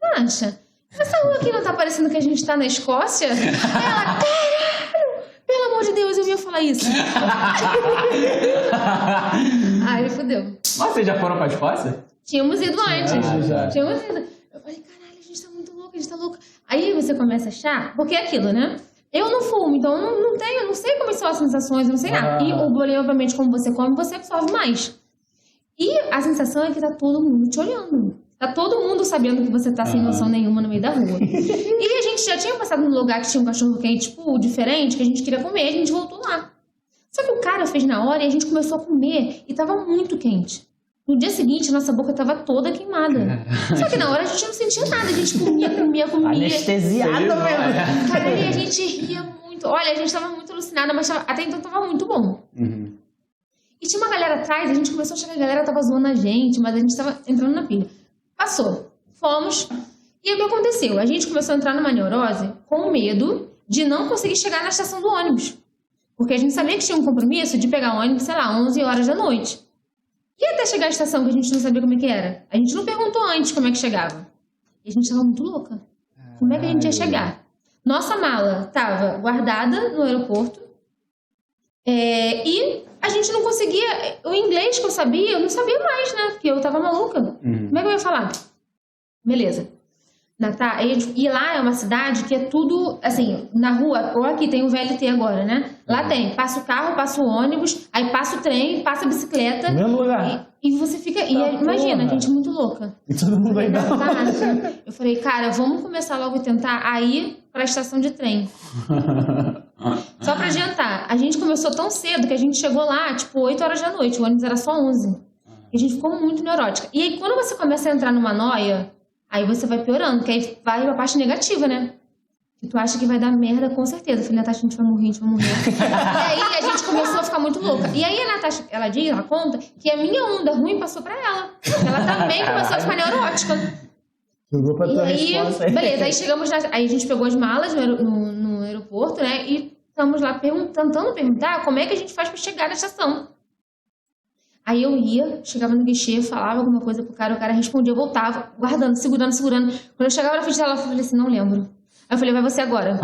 Natasha, essa rua aqui não tá parecendo que a gente tá na Escócia? Ela, caralho, pelo amor de Deus, eu ia falar isso. Aí fudeu. Mas vocês já foram pra Escócia? Tínhamos ido antes. Já. Tínhamos ido. Eu falei, caralho, a gente tá muito louca, a gente tá louca. Aí você começa a achar, porque é aquilo, né? Eu não fumo, então eu não sei como são as sensações, eu não sei nada. E o bolinho, obviamente, como você come, você absorve mais. E a sensação é que tá todo mundo te olhando. Tá todo mundo sabendo que você tá sem noção nenhuma no meio da rua. E a gente já tinha passado num lugar que tinha um cachorro quente, tipo, diferente, que a gente queria comer, a gente voltou lá. Só que o cara fez na hora e a gente começou a comer e tava muito quente. No dia seguinte, nossa boca tava toda queimada. Só que na hora a gente não sentia nada. A gente comia. Anestesiada mesmo. Cara, e a gente ria muito. Olha, a gente tava muito alucinada, mas até então tava muito bom. E tinha uma galera atrás, a gente começou a achar que a galera tava zoando a gente, mas a gente tava entrando na pilha. Passou. Fomos. E o que aconteceu? A gente começou a entrar numa neurose com medo de não conseguir chegar na estação do ônibus. Porque a gente sabia que tinha um compromisso de pegar o ônibus, sei lá, 11 horas da noite. E até chegar à estação, que a gente não sabia como é que era. A gente não perguntou antes como é que chegava. E a gente tava muito louca. Como é que a gente ia chegar? Nossa mala tava guardada no aeroporto. E a gente não conseguia... O inglês que eu sabia, eu não sabia mais, né? Porque eu tava maluca. Como é que eu ia falar? Beleza. E lá é uma cidade que é tudo, assim, na rua, ou aqui tem o VLT agora, né? Lá tem, passa o carro, passa o ônibus, aí passa o trem, passa a bicicleta. No mesmo lugar. E você fica... imagina, gente muito louca. E todo mundo vai dar. Eu falei, cara, vamos começar logo a tentar ir pra estação de trem. Só pra adiantar, a gente começou tão cedo que a gente chegou lá, tipo, 8 horas da noite, o ônibus era só 11. E a gente ficou muito neurótica. E aí, quando você começa a entrar numa noia... Aí você vai piorando, porque aí vai pra parte negativa, né? Que tu acha que vai dar merda, com certeza. Eu falei, Natasha, a gente vai morrer, E aí a gente começou a ficar muito louca. E aí a Natasha, ela conta que a minha onda ruim passou pra ela. Ela também começou a ficar neurótica. Jogou pra tua resposta aí. Beleza, aí chegamos aí a gente pegou as malas no aeroporto, né? E estamos lá tentando perguntar como é que a gente faz pra chegar na estação. Aí eu ia, chegava no guichê, falava alguma coisa pro cara, o cara respondia, eu voltava, guardando, segurando. Quando eu chegava na frente dela, eu falei assim, não lembro. Aí eu falei, vai você agora.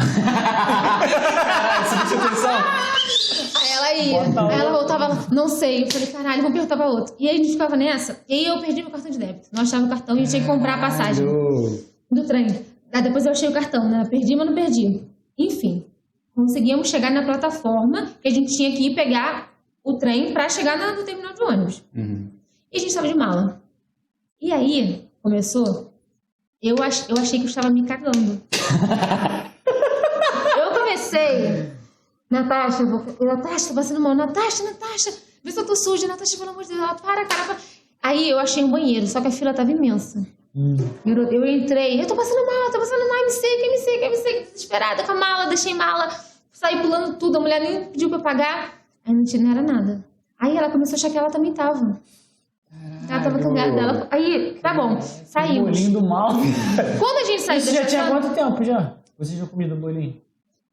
Aí ela ia, aí ela voltava, não sei. Eu falei, caralho, vamos perguntar pra outro. E aí a gente ficava nessa, e aí eu perdi meu cartão de débito. Não achava o cartão e eu tinha que comprar a passagem do trem. Aí depois eu achei o cartão, né? Perdi, mas não perdi. Enfim, conseguíamos chegar na plataforma que a gente tinha que ir pegar o trem pra chegar no terminal de ônibus. E a gente tava de mala. E aí, começou... Eu achei que eu estava me cagando. Eu comecei... Natasha, tô passando mal. Natasha, vê se eu tô suja. Natasha, pelo amor de Deus, ela para. Aí eu achei um banheiro, só que a fila tava imensa. Eu entrei, eu tô passando mal, me seca, desesperada com a mala, deixei mala, saí pulando tudo, a mulher nem pediu pra eu pagar. Aí não era nada. Aí ela começou a achar que ela também tava. Ela tava cagada. Aí, tá bom, saímos. Bolinho do mal. Quando a gente saiu Você já tinha quanto tempo já? Você já comeu o bolinho?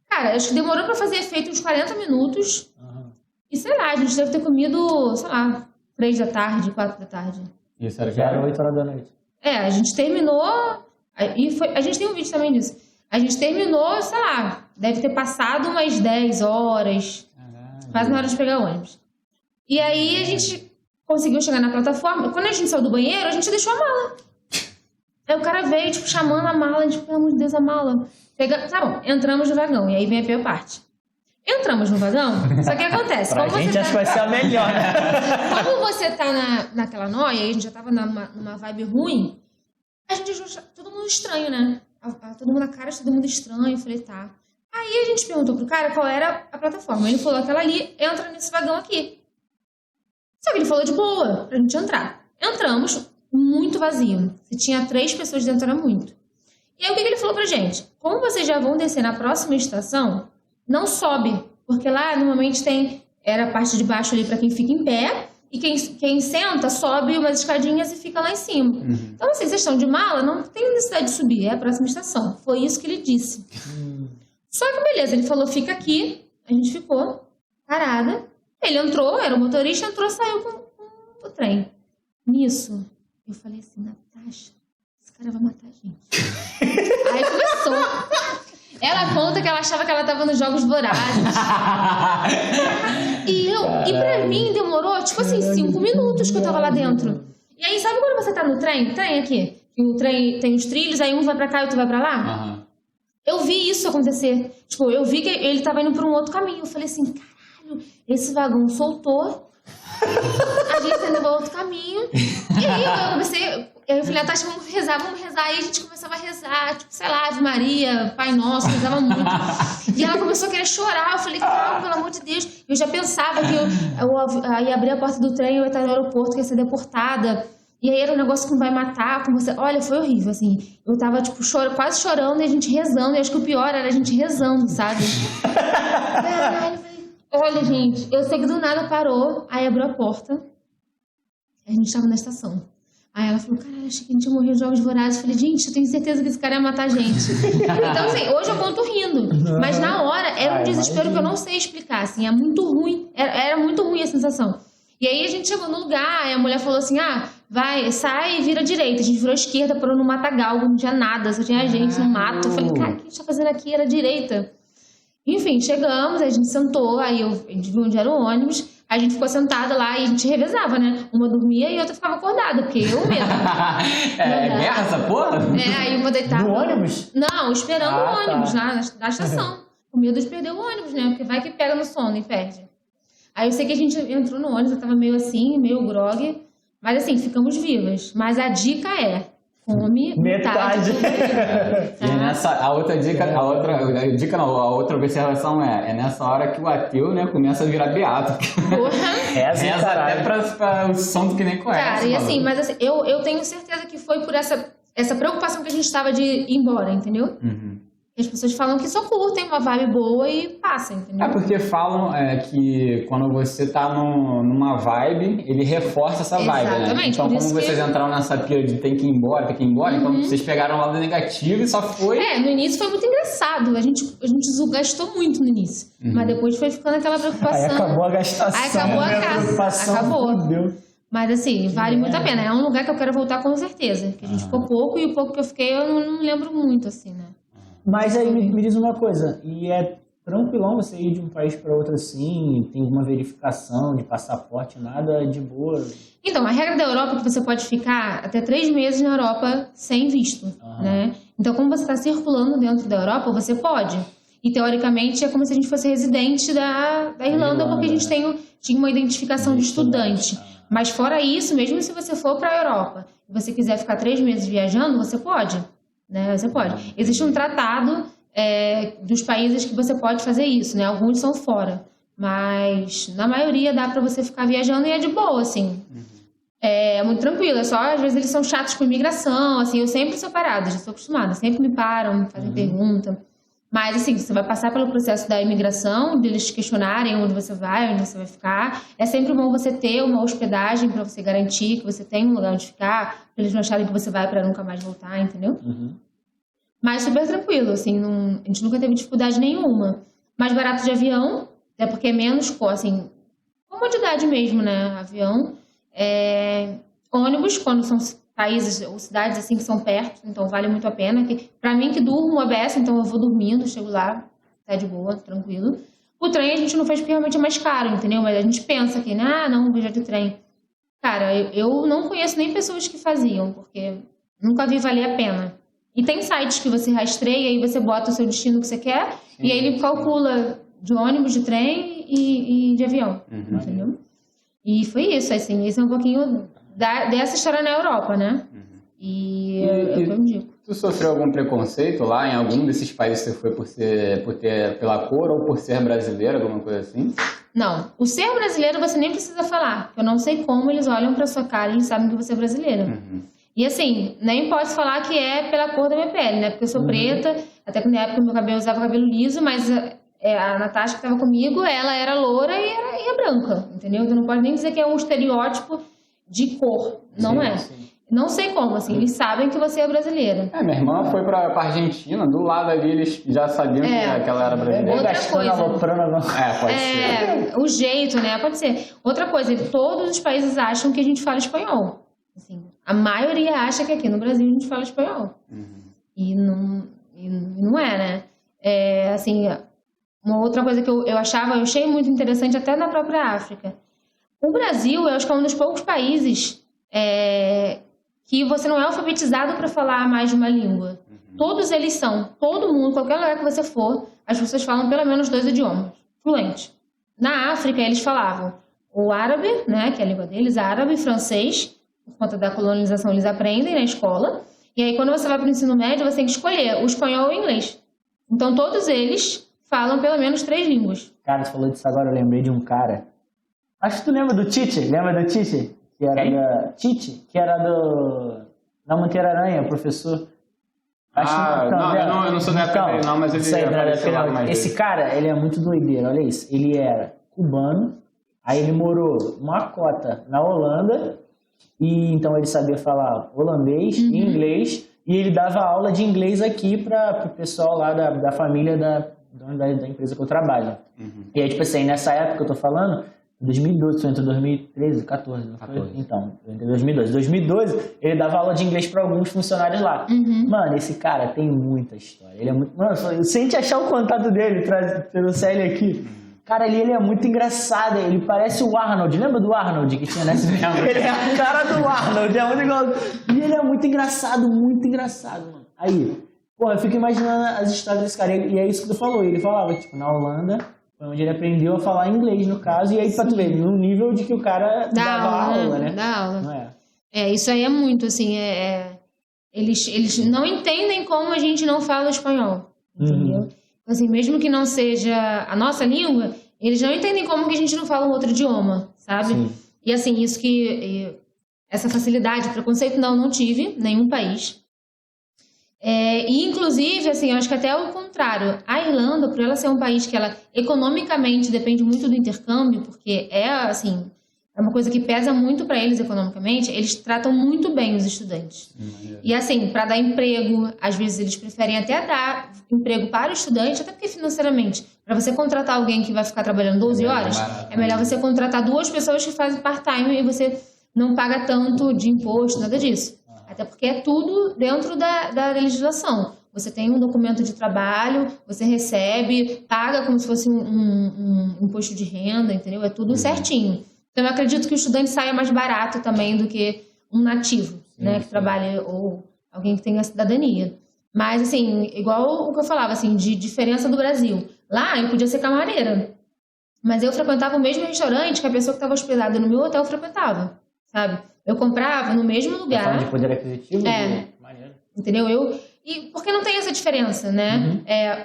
Cara, acho que demorou pra fazer efeito uns 40 minutos. E sei lá, a gente deve ter comido, sei lá, 3 da tarde, 4 da tarde. Isso era Já era 8 horas da noite. A gente terminou... a gente tem um vídeo também disso. A gente terminou, sei lá, deve ter passado umas 10 horas... Quase na hora de pegar o ônibus. E aí a gente conseguiu chegar na plataforma. Quando a gente saiu do banheiro, a gente deixou a mala. Aí o cara veio, tipo, chamando a mala. A gente, pelo amor de Deus, a mala. Tá bom, entramos no vagão. E aí vem a pior parte. Entramos no vagão, só que acontece. Pra gente acho que vai ser a melhor, né? Como você tá naquela noia, e a gente já tava numa vibe ruim, a gente achou todo mundo estranho, né? Todo mundo na cara de todo mundo estranho. Eu falei, tá. Aí a gente perguntou pro cara qual era a plataforma. Ele falou, aquela ali, entra nesse vagão aqui. Só que ele falou de boa, pra gente entrar. Entramos, muito vazio. Se tinha 3 pessoas dentro, era muito. E aí o que ele falou pra gente? Como vocês já vão descer na próxima estação, não sobe. Porque lá, normalmente, era a parte de baixo ali pra quem fica em pé. E quem senta, sobe umas escadinhas e fica lá em cima. Então, assim, vocês estão de mala, não tem necessidade de subir. É a próxima estação. Foi isso que ele disse. Só que beleza, ele falou, fica aqui. A gente ficou parada. Ele entrou, era o motorista, entrou, saiu com o trem. Nisso, eu falei assim, Natasha, esse cara vai matar a gente. Aí começou. Ela conta que ela achava que ela tava nos Jogos Vorazes. E pra mim demorou, tipo assim, 5 minutos que eu tava lá dentro. E aí, sabe quando você tá no trem? Trem aqui. O trem tem os trilhos, aí um vai pra cá e outro vai pra lá. Eu vi isso acontecer. Tipo, eu vi que ele tava indo pra um outro caminho. Eu falei assim, caralho, esse vagão soltou. A gente tá indo pra outro caminho. E aí eu comecei... Eu falei, Natasha, vamos rezar. Aí a gente começava a rezar, tipo, sei lá, Ave Maria, Pai Nosso, rezava muito. E ela começou a querer chorar. Eu falei, calma, pelo amor de Deus. Eu já pensava que eu ia abrir a porta do trem, eu ia estar no aeroporto, que ia ser deportada. E aí era um negócio que não vai matar, como você... Olha, foi horrível, assim. Eu tava, tipo, quase chorando e a gente rezando. E acho que o pior era a gente rezando, sabe? Caralho, olha, gente, eu sei que do nada parou. Aí abriu a porta. A gente tava na estação. Aí ela falou, caralho, achei que a gente ia morrer nos Jogos Vorazes. Eu falei, gente, eu tenho certeza que esse cara ia matar a gente. Então, assim, hoje eu conto rindo. Mas na hora era um desespero que eu não sei explicar, assim. É muito ruim. Era muito ruim a sensação. E aí a gente chegou no lugar, e a mulher falou assim, vai, sai e vira direita. A gente virou esquerda, parou no matagal, não tinha nada, só tinha gente no mato. Eu falei, cara, o que a gente tá fazendo aqui? Era direita. Enfim, chegamos, aí a gente sentou, aí a gente viu onde era o ônibus. A gente ficou sentada lá e a gente revezava, né? Uma dormia e a outra ficava acordada, porque eu mesmo. Guerra essa porra? Aí uma deitava. No ônibus? Não, esperando o ônibus tá. lá na estação. Com medo de perder o ônibus, né? Porque vai que pega no sono e perde. Aí eu sei que a gente entrou no ônibus, eu tava meio assim, meio grogue. Mas assim, ficamos vivas. Mas a dica é: come metade. E a outra observação é nessa hora que o ateu, né, começa a virar beato. Reza até pra o som que nem conhece. Cara, e assim, mas assim, eu tenho certeza que foi por essa preocupação que a gente tava de ir embora, entendeu? As pessoas falam que só curtem uma vibe boa e passa, entendeu? É porque falam que quando você tá numa vibe, ele reforça essa vibe, né? Exatamente, Então, como vocês entraram nessa pira de tem que ir embora, então vocês pegaram o lado negativo e só foi... No início foi muito engraçado, a gente gastou muito no início, mas depois foi ficando aquela preocupação. Aí acabou a gastação. Aí acabou a casa, acabou. Fudeu. Mas assim, vale muito a pena, é um lugar que eu quero voltar com certeza, que a gente ficou pouco e o pouco que eu fiquei eu não lembro muito, assim, né? Mas aí me diz uma coisa, e é tranquilão você ir de um país para outro assim? Tem alguma verificação de passaporte, nada de boa? Então, a regra da Europa é que você pode ficar até 3 meses na Europa sem visto, né? Então, como você está circulando dentro da Europa, você pode. E, teoricamente, é como se a gente fosse residente da Irlanda, porque a gente tinha uma identificação de estudante. Mas, fora isso, mesmo se você for para a Europa e você quiser ficar 3 meses viajando, você pode. Né? Você pode. Existe um tratado dos países que você pode fazer isso, né? Alguns são fora, mas na maioria dá pra você ficar viajando e é de boa, assim. É muito tranquilo, é só às vezes eles são chatos com imigração, assim, eu sempre sou parada, já sou acostumada, sempre me param, me fazem pergunta. Mas assim, você vai passar pelo processo da imigração, deles te questionarem onde você vai ficar. É sempre bom você ter uma hospedagem para você garantir que você tem um lugar onde ficar, para eles não acharem que você vai para nunca mais voltar, entendeu? Mas super tranquilo, assim, a gente nunca teve dificuldade nenhuma. Mais barato de avião, até porque é menos, assim, comodidade mesmo, né? Avião. Ônibus, quando são países ou cidades assim que são perto, então vale muito a pena. Pra mim que durmo ABS, então eu vou dormindo, chego lá, tá de boa, tranquilo. O trem a gente não fez porque realmente é mais caro, entendeu? Mas a gente pensa que, não, viajar de trem. Cara, eu não conheço nem pessoas que faziam, porque nunca vi valer a pena. E tem sites que você rastreia e você bota o seu destino que você quer, e aí ele calcula de ônibus, de trem e de avião, entendeu? E foi isso, assim, esse é um pouquinho dessa história na Europa, né? E eu indico. Tu sofreu algum preconceito lá em algum desses países que você foi pela cor ou por ser brasileiro, alguma coisa assim? Não, o ser brasileiro você nem precisa falar. Eu não sei como eles olham pra sua cara e eles sabem que você é brasileira. E assim, nem posso falar que é pela cor da minha pele, né? Porque eu sou preta, até que na época meu cabelo usava cabelo liso, mas a Natasha que tava comigo, ela era loura e é branca, entendeu? Então não pode nem dizer que é um estereótipo de cor, não é. Sim. Não sei como, assim, eles sabem que você é brasileira. Minha irmã foi pra Argentina, do lado ali eles já sabiam que ela era brasileira. Outra coisa. Pode ser. O jeito, né? Pode ser. Outra coisa, todos os países acham que a gente fala espanhol. Assim, a maioria acha que aqui no Brasil a gente fala espanhol. E não é, né? Assim, uma outra coisa que eu achei muito interessante até na própria África. O Brasil, eu acho que é um dos poucos países que você não é alfabetizado para falar mais de uma língua. Todos eles são. Todo mundo, qualquer lugar que você for, as pessoas falam pelo menos 2 idiomas fluentes. Na África, eles falavam o árabe, né, que é a língua deles, árabe e francês. Por conta da colonização, eles aprendem na escola. E aí, quando você vai para o ensino médio, você tem que escolher o espanhol ou o inglês. Então, todos eles falam pelo menos 3 línguas. Cara, você falou disso agora, eu lembrei de um cara. Acho que tu lembra do Tite? Lembra do Tite? Que era Tite, que era da Monteiro Aranha, professor. Eu não sou da época dele, não, mas ele apareceu lá mais esse vezes. cara, ele é muito doideiro, olha isso. Ele era cubano, aí ele morou uma cota na Holanda, e então ele sabia falar holandês e inglês, e ele dava aula de inglês aqui para o pessoal lá da família da empresa que eu trabalho. E aí, tipo assim, nessa época que eu tô falando, 2012, entre 2013 e 2014, não foi? Então, entre 2012. 2012, ele dava aula de inglês para alguns funcionários lá. Mano, esse cara tem muita história. Ele é muito... Mano, se a gente achar o contato dele, trouxer ele aqui, Cara, ele é muito engraçado, ele parece o Arnold. Lembra do Arnold que tinha nessa? Ele é a cara do Arnold, é muito igual. E ele é muito engraçado, mano. Aí, pô, eu fico imaginando as histórias desse cara. E é isso que tu falou. Ele falava, tipo, na Holanda, foi onde ele aprendeu a falar inglês, no caso. E aí, pra tu ver, no nível de que o cara dava aula, né? Dá aula. Não é? Isso aí é muito, assim, eles não entendem como a gente não fala espanhol, entendeu? Assim, mesmo que não seja a nossa língua, eles não entendem como que a gente não fala um outro idioma, sabe? Sim. E assim, essa facilidade, preconceito, não tive, nenhum país. E inclusive, assim, eu acho que até o contrário, a Irlanda, por ela ser um país que ela economicamente depende muito do intercâmbio, porque assim, é uma coisa que pesa muito para eles economicamente, eles tratam muito bem os estudantes. E assim, para dar emprego, às vezes eles preferem até dar emprego para o estudante, até porque financeiramente, para você contratar alguém que vai ficar trabalhando 12 horas, é melhor você contratar 2 pessoas que fazem part-time e você não paga tanto de imposto, nada disso. Até porque é tudo dentro da legislação. Você tem um documento de trabalho, você recebe, paga como se fosse um imposto de renda, entendeu? É tudo certinho. Então, eu acredito que o estudante saia mais barato também do que um nativo, né? Que trabalha, ou alguém que tenha cidadania. Mas, assim, igual o que eu falava, assim, de diferença do Brasil. Lá, eu podia ser camareira. Mas eu frequentava o mesmo restaurante que a pessoa que estava hospedada no meu hotel frequentava, sabe? Eu comprava no mesmo lugar. De poder aquisitivo? Maneiro. Entendeu? E porque não tem essa diferença, né?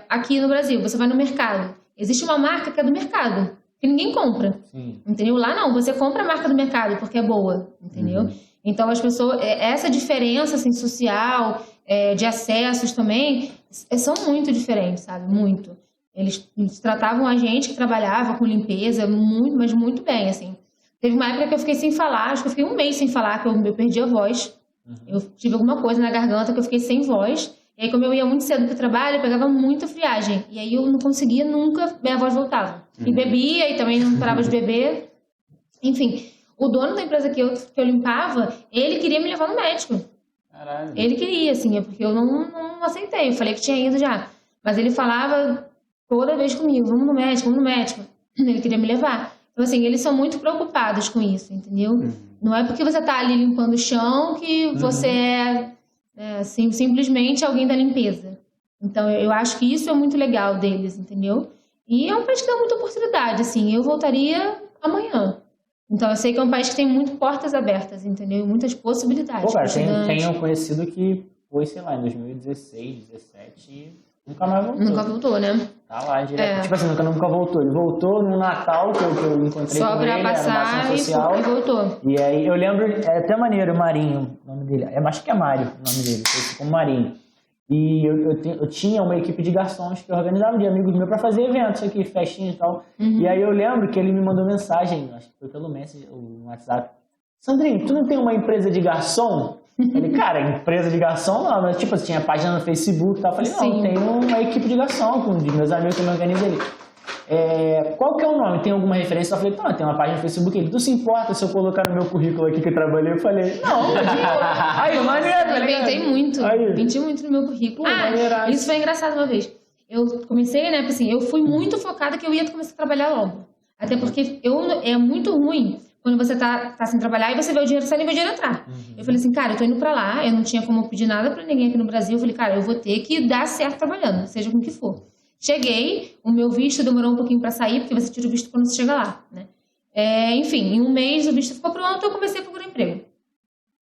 Aqui no Brasil, você vai no mercado. Existe uma marca que é do mercado, que ninguém compra. Sim. Entendeu? Lá não, você compra a marca do mercado porque é boa, entendeu? Então as pessoas, essa diferença assim, social, de acessos também, são muito diferentes, sabe? Muito. Eles tratavam a gente que trabalhava com limpeza muito, mas muito bem, assim. Teve uma época que eu fiquei sem falar, acho que eu fiquei um mês sem falar, que eu perdi a voz. Eu tive alguma coisa na garganta que eu fiquei sem voz. E aí, como eu ia muito cedo pro trabalho, eu pegava muita friagem. E aí eu não conseguia nunca, minha voz voltava. E bebia, e também não parava de beber. Enfim, o dono da empresa que eu limpava, ele queria me levar no médico. Caralho. Ele queria, assim, porque eu não aceitei. Eu falei que tinha ido já. Mas ele falava toda vez comigo, vamos no médico, vamos no médico. Ele queria me levar. Então, assim, eles são muito preocupados com isso, entendeu? Não é porque você tá ali limpando o chão que você assim, simplesmente alguém da limpeza. Então, eu acho que isso é muito legal deles, entendeu? E é um país que dá muita oportunidade, assim. Eu voltaria amanhã. Então, eu sei que é um país que tem muito portas abertas, entendeu? Muitas possibilidades. Pô, cara, tem um conhecido que foi, sei lá, em 2016, 2017 e nunca mais voltou. Nunca voltou, né? Tá lá direto. Tipo assim, nunca voltou. Ele voltou no Natal, que eu encontrei só com ele, era uma ação social. E voltou. E aí, eu lembro, é até maneiro, Marinho, o nome dele. Acho que é Mário o nome dele, foi como Marinho. E eu tinha uma equipe de garçons que eu organizava, de amigos meus, pra fazer eventos aqui, festinha e tal. E aí eu lembro que ele me mandou mensagem, acho que foi pelo Messenger, o WhatsApp. Sandrinho, tu não tem uma empresa de garçom? Ele, cara, empresa de garçom não, mas tipo, tinha página no Facebook e tal. Eu falei, não, tem uma equipe de garçom, com meus amigos que eu me organizo ali. Qual que é o nome? Tem alguma referência? Eu falei, não, tem uma página no Facebook. Ele, tu se importa se eu colocar no meu currículo aqui que eu trabalhei? Eu falei, não. Aí, maneiro. Eu inventei muito. Inventei muito no meu currículo. Isso foi engraçado uma vez. Eu comecei, né, assim, eu fui muito focada que eu ia começar a trabalhar logo. Até porque é muito ruim quando você tá sem trabalhar e você vê o dinheiro saindo e vê o dinheiro entrar. Eu falei assim, cara, eu tô indo pra lá, eu não tinha como pedir nada pra ninguém aqui no Brasil. Eu falei, cara, eu vou ter que dar certo trabalhando, seja com o que for. Cheguei, o meu visto demorou um pouquinho pra sair, porque você tira o visto quando você chega lá, né? Enfim, em um mês o visto ficou pronto, eu comecei a procurar emprego.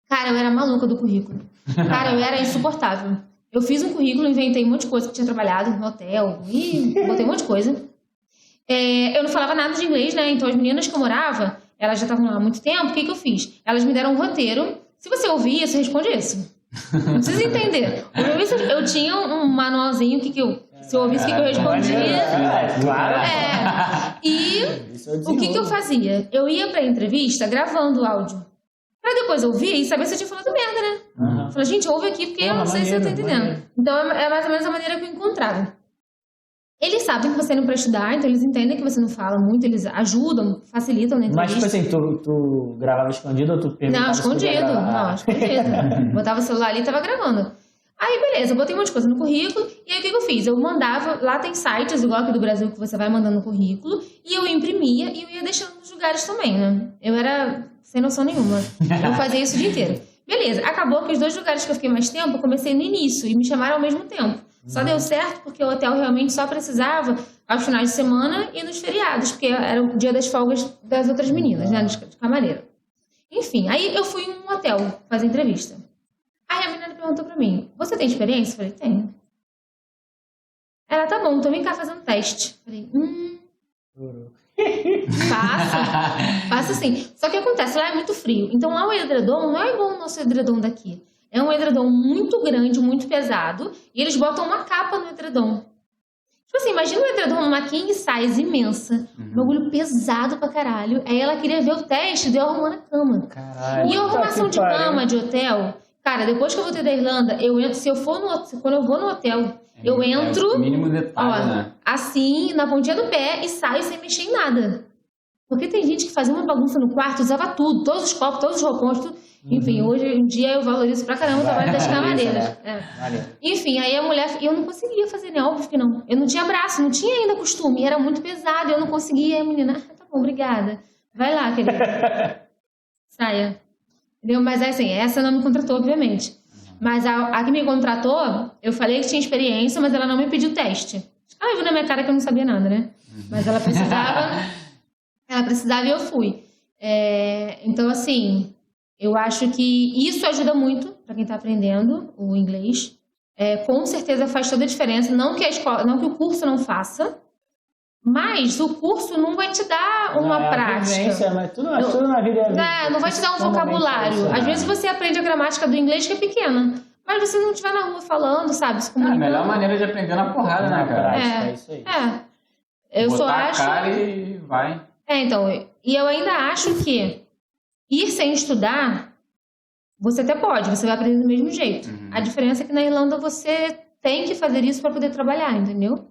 Cara, eu era maluca do currículo. Cara, eu era insuportável. Eu fiz um currículo, inventei um monte de coisa que tinha trabalhado no hotel, e botei um monte de coisa. Eu não falava nada de inglês, né? Então as meninas que eu morava, elas já estavam lá há muito tempo, o que eu fiz? Elas me deram um roteiro. Se você ouvir, você responde isso. Não precisa entender. Eu tinha um manualzinho que se eu ouvisse o que eu respondia. Claro. E o que eu fazia? Eu ia pra entrevista gravando o áudio. Pra depois ouvir e saber se eu tinha falado merda, né? Eu falei, gente, ouve aqui porque eu não sei se eu tô entendendo. Então é mais ou menos a maneira que eu encontrava. Eles sabem que você não para estudar, então eles entendem que você não fala muito, eles ajudam, facilitam na entrevista. Mas, tipo assim, tu gravava escondido ou tu perguntava? Não, escondido. Botava o celular ali e tava gravando. Aí, beleza, eu botei um monte de coisa no currículo, e aí o que eu fiz? Eu mandava, lá tem sites, igual aqui do Brasil, que você vai mandando o currículo, e eu imprimia e eu ia deixando nos lugares também, né? Eu era sem noção nenhuma. Eu fazia isso o dia inteiro. Beleza, acabou que os 2 lugares que eu fiquei mais tempo, eu comecei no início, e me chamaram ao mesmo tempo. Só deu certo porque o hotel realmente só precisava aos finais de semana e nos feriados, porque era o dia das folgas das outras meninas, né, de camareira. Enfim, aí eu fui em um hotel fazer entrevista. Aí a menina perguntou pra mim, você tem experiência? Eu falei, tenho. Ela, tá bom, então vem cá fazer um teste. Eu falei, faço sim. Só que acontece, lá é muito frio. Então lá o edredom não é igual o nosso edredom daqui. É um edredom muito grande, muito pesado, e eles botam uma capa no edredom. Tipo assim, imagina um edredom numa king size imensa, bagulho pesado pra caralho. Aí ela queria ver o teste, deu arrumando a cama. Caralho. E a arrumação de cama, de hotel, cara, depois que eu voltei da Irlanda, quando eu vou no hotel, eu entro, o mínimo detalhe, né? assim, na pontinha do pé e saio sem mexer em nada. Porque tem gente que fazia uma bagunça no quarto, usava tudo, todos os copos, todos os roupões, tudo. Enfim, hoje em dia eu valorizo pra caramba o trabalho das camareiras. Enfim, aí a mulher... Eu não conseguia fazer, né? Óbvio que não. Eu não tinha braço, não tinha ainda costume. Era muito pesado, eu não conseguia. Aí a menina, tá bom, obrigada. Vai lá, querida. Saia. Entendeu? Mas assim, essa não me contratou, obviamente. Mas a que me contratou, eu falei que tinha experiência, mas ela não me pediu teste. Ela viu na minha cara que eu não sabia nada, né? Mas ela precisava e eu fui. Então, assim... Eu acho que isso ajuda muito para quem está aprendendo o inglês. Com certeza faz toda a diferença. Não que o curso não faça, mas o curso não vai te dar uma prática. Vivência, mas tudo na vida não vai te dar um vocabulário. Às vezes você aprende a gramática do inglês que é pequena, mas você não estiver na rua falando, sabe? Se comunicando. A melhor maneira de aprender na porrada, né, cara? É isso aí. Eu botar só acho. A cara e vai. Então, e eu ainda acho que ir sem estudar, você até pode, você vai aprender do mesmo jeito. A diferença é que na Irlanda você tem que fazer isso para poder trabalhar, entendeu?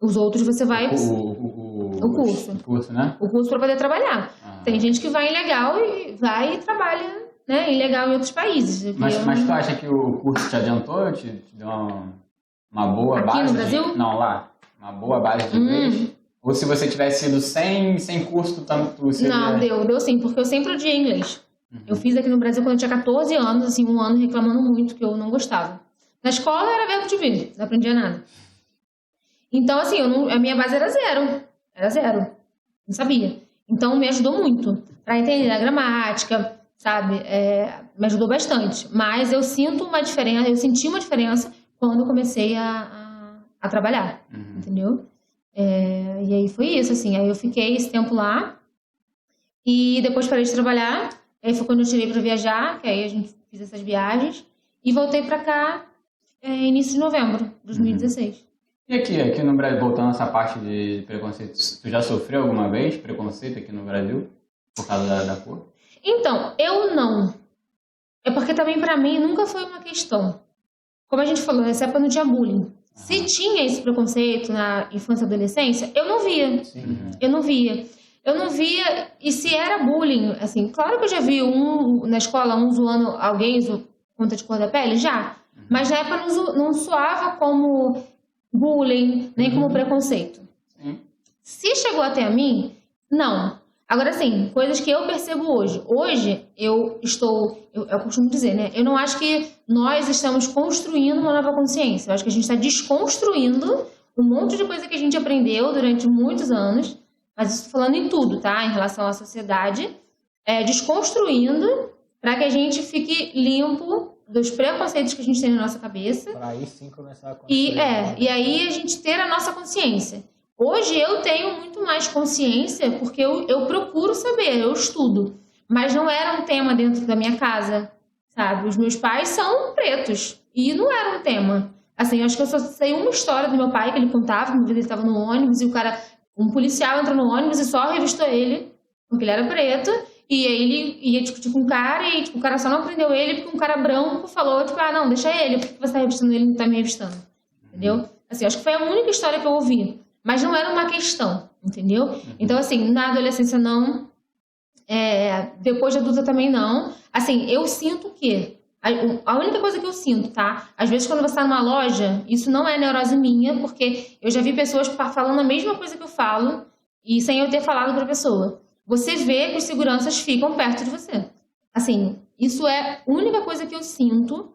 Os outros você vai... O curso. O curso, né? O curso para poder trabalhar. Tem gente que vai ilegal e vai e trabalha, né, ilegal em outros países. Mas tu acha que o curso te adiantou? Te deu uma boa Aqui base? No Brasil? Não, lá. Uma boa base de inglês? Ou se você tivesse ido sem curso, tanto seria... Não, deu sim, porque eu sempre odiei inglês. Eu fiz aqui no Brasil quando eu tinha 14 anos, assim, um ano reclamando muito, que eu não gostava. Na escola era verbo de vir, não aprendia nada. Então, assim, a minha base era zero. Era zero. Não sabia. Então, me ajudou muito para entender a gramática, sabe? Me ajudou bastante. Mas eu senti uma diferença quando eu comecei a trabalhar, entendeu? E aí foi isso, assim. Aí eu fiquei esse tempo lá e depois parei de trabalhar. Aí foi quando eu tirei para viajar, que aí a gente fez essas viagens. E voltei para cá início de novembro de 2016. E aqui no Brasil, voltando a essa parte de preconceito, tu já sofreu alguma vez preconceito aqui no Brasil? Por causa da cor? Então, eu não. É porque também para mim nunca foi uma questão. Como a gente falou, nessa época não tinha bullying. Se tinha esse preconceito na infância e adolescência, eu não via. Eu não via, e se era bullying, assim, claro que eu já vi na escola um zoando alguém por conta de cor da pele, já. Mas na época não soava como bullying, nem como preconceito. Se chegou até a mim, não. Agora, sim, coisas que eu percebo hoje. Hoje, eu costumo dizer, né? Eu não acho que nós estamos construindo uma nova consciência. Eu acho que a gente está desconstruindo um monte de coisa que a gente aprendeu durante muitos anos. Mas estou falando em tudo, tá? Em relação à sociedade. Desconstruindo para que a gente fique limpo dos preconceitos que a gente tem na nossa cabeça. Para aí sim começar a construir. E aí a gente ter a nossa consciência. Hoje eu tenho muito mais consciência porque eu procuro saber, eu estudo. Mas não era um tema dentro da minha casa, sabe? Os meus pais são pretos e não era um tema. Assim, eu acho que eu só sei uma história do meu pai que ele contava, que uma vez ele estava no ônibus e um policial entrou no ônibus e só revistou ele, porque ele era preto, e aí ele ia discutir com o cara e o cara só não prendeu ele porque um cara branco falou, não, deixa ele, por que você está revistando ele e não está me revistando? Entendeu? Assim, acho que foi a única história que eu ouvi. Mas não era uma questão, entendeu? Então, assim, na adolescência não, depois de adulta também não. Assim, eu sinto que A única coisa que eu sinto, tá? Às vezes quando você tá numa loja, isso não é neurose minha, porque eu já vi pessoas falando a mesma coisa que eu falo e sem eu ter falado pra pessoa. Você vê que os seguranças ficam perto de você. Assim, isso é a única coisa que eu sinto,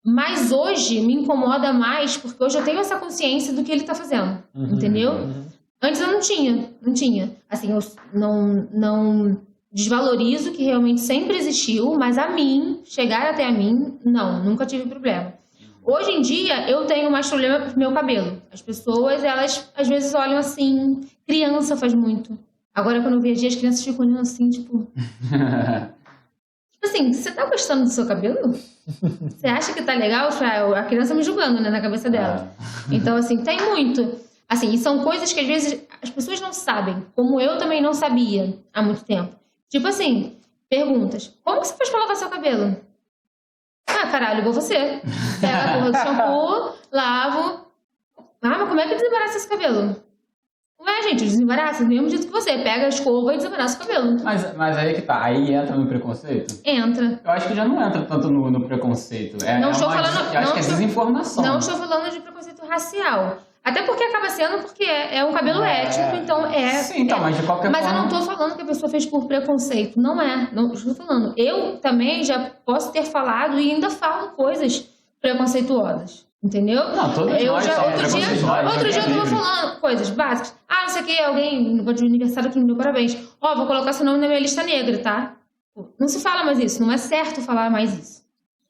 mas hoje me incomoda mais porque hoje eu tenho essa consciência do que ele tá fazendo, entendeu? Antes eu não tinha. Assim, eu não desvalorizo que realmente sempre existiu, mas chegar até a mim, não, nunca tive problema. Hoje em dia, eu tenho mais problema com o meu cabelo. As pessoas, elas às vezes olham assim, criança faz muito. Agora, quando eu viajei, as crianças ficam olhando assim, tipo... Assim, você tá gostando do seu cabelo? Você acha que tá legal? A criança me julgando, né, na cabeça dela. Então, assim, tem muito. Assim, e são coisas que às vezes as pessoas não sabem, como eu também não sabia há muito tempo. Tipo assim, perguntas. Como que você faz pra lavar seu cabelo? Ah, caralho, igual você. Pega a porra do shampoo, lavo. Ah, mas como é que desembaraça esse cabelo? Ué, gente, desembaraça do mesmo jeito que você. Pega a escova e desembaraça o cabelo. Mas aí que tá. Aí entra no preconceito? Entra. Eu acho que já não entra tanto no preconceito. Não estou falando... Eu acho que é desinformação. Não estou falando de preconceito racial. Até porque acaba sendo porque é um cabelo étnico, então é... Sim, então, mas de qualquer mas forma... eu não tô falando que a pessoa fez por preconceito. Não é. Não estou falando. Eu também já posso ter falado e ainda falo coisas preconceituosas. Entendeu? Não, todos nós somos Outro dia eu tava falando coisas básicas. Ah, não sei o que, alguém, no de aniversário que me deu parabéns. Ó, vou colocar seu nome na minha lista negra, tá? Não se fala mais isso. Não é certo falar mais isso.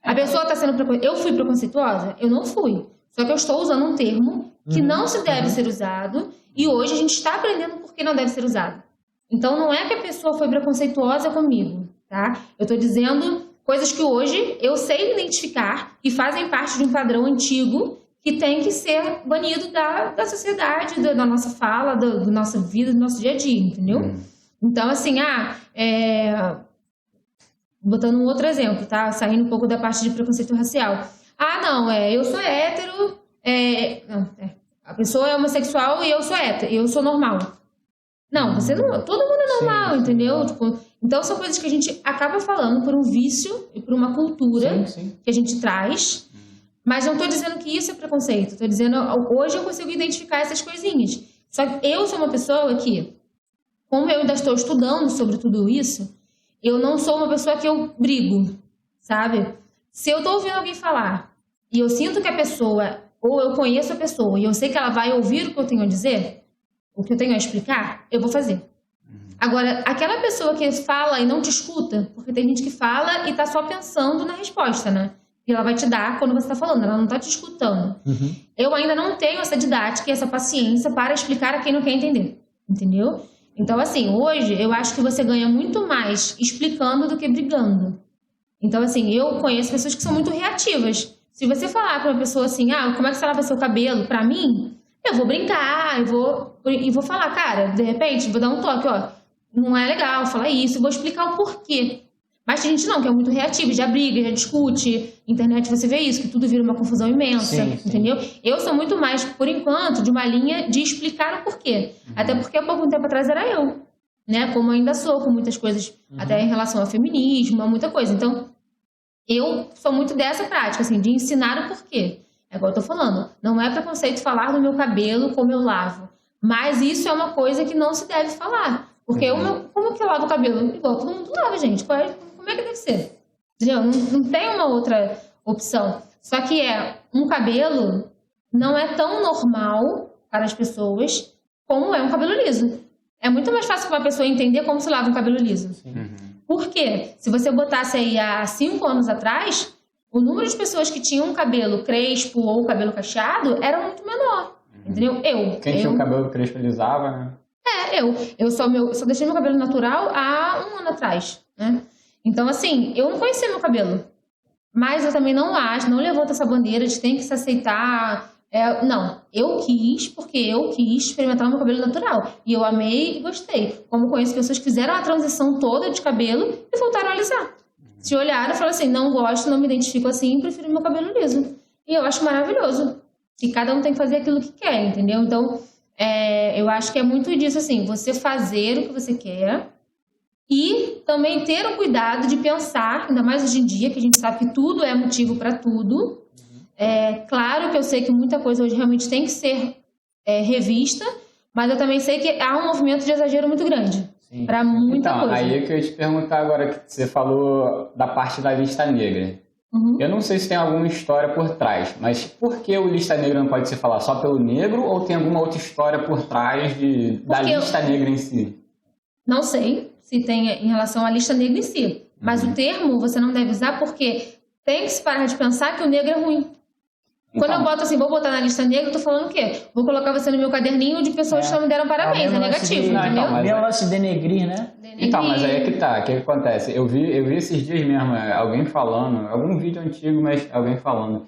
A pessoa tá sendo preconceituosa. Eu fui preconceituosa? Eu não fui. Só que eu estou usando um termo que não se deve ser usado e hoje a gente está aprendendo por que não deve ser usado. Então não é que a pessoa foi preconceituosa comigo, tá? Eu tô dizendo coisas que hoje eu sei identificar e fazem parte de um padrão antigo que tem que ser banido da sociedade, da nossa fala, da nossa vida, do nosso dia a dia, entendeu? Então, assim, botando um outro exemplo, tá? Saindo um pouco da parte de preconceito racial. Ah, não, eu sou hétero, a pessoa é homossexual e eu sou hétero, eu sou normal. Não, você não, todo mundo é normal, sim, entendeu? Tipo, então são coisas que a gente acaba falando por um vício e por uma cultura que a gente traz, mas não estou dizendo que isso é preconceito, estou dizendo, hoje eu consigo identificar essas coisinhas. Só que eu sou uma pessoa que, como eu ainda estou estudando sobre tudo isso, eu não sou uma pessoa que eu brigo, sabe? Se eu estou ouvindo alguém falar e eu sinto que a pessoa, ou eu conheço a pessoa e eu sei que ela vai ouvir o que eu tenho a dizer, o que eu tenho a explicar, eu vou fazer. Agora, aquela pessoa que fala e não te escuta, porque tem gente que fala e tá só pensando na resposta, né? E ela vai te dar quando você tá falando, ela não tá te escutando. Eu ainda não tenho essa didática e essa paciência para explicar a quem não quer entender, entendeu? Então, assim, hoje eu acho que você ganha muito mais explicando do que brigando. Então, assim, eu conheço pessoas que são muito reativas. Se você falar pra uma pessoa assim, como é que você lava seu cabelo? Pra mim, eu vou brincar, e vou falar, cara, de repente, vou dar um toque, ó, não é legal falar isso, vou explicar o porquê. Mas tem gente não, que é muito reativa, já briga, já discute, internet você vê isso, que tudo vira uma confusão imensa, entendeu? Eu sou muito mais, por enquanto, de uma linha de explicar o porquê. Até porque há pouco tempo atrás era eu, né? Como ainda sou com muitas coisas, até em relação ao feminismo, a muita coisa. Então, eu sou muito dessa prática, assim, de ensinar o porquê. É igual eu tô falando, não é preconceito falar do meu cabelo como eu lavo. Mas isso é uma coisa que não se deve falar. Porque como que eu lavo o cabelo? Igual todo mundo lava, gente. Como é que deve ser? Entendeu? Não tem uma outra opção. Só que um cabelo não é tão normal para as pessoas como é um cabelo liso. É muito mais fácil para uma pessoa entender como se lava um cabelo liso. Por quê? Se você botasse aí há 5 anos atrás, o número de pessoas que tinham cabelo crespo ou cabelo cacheado era muito menor. Entendeu? Quem tinha o cabelo crespo, ele usava, né? Eu só deixei meu cabelo natural há 1 ano atrás, né? Então, assim, eu não conhecia meu cabelo. Mas eu também não levanto essa bandeira de tem que se aceitar. Não, eu quis, porque eu quis experimentar o meu cabelo natural. E eu amei e gostei. Como conheço pessoas que fizeram a transição toda de cabelo e voltaram a alisar. Se olharam e falaram assim, não gosto, não me identifico assim, prefiro meu cabelo liso. E eu acho maravilhoso. E cada um tem que fazer aquilo que quer, entendeu? Então, eu acho que é muito disso, assim, você fazer o que você quer, E também ter o cuidado de pensar, ainda mais hoje em dia, que a gente sabe que tudo é motivo para tudo. Claro que eu sei que muita coisa hoje realmente tem que ser revista, mas eu também sei que há um movimento de exagero muito grande para muita então, coisa. Aí é que eu ia te perguntar agora, que você falou da parte da lista negra. Eu não sei se tem alguma história por trás, mas por que o lista negra não pode ser falado só pelo negro, ou tem alguma outra história por trás da lista negra em si? Não sei se tem em relação à lista negra em si, mas o termo você não deve usar porque tem que se parar de pensar que o negro é ruim. Quando eu boto assim, vou botar na lista negra, eu tô falando o quê? Vou colocar você no meu caderninho de pessoas que não me deram parabéns, é negativo, entendeu? Meu lance de denegrir, né? Então, mas aí é que tá, o que acontece? Eu vi esses dias mesmo, alguém falando, algum vídeo antigo, mas alguém falando,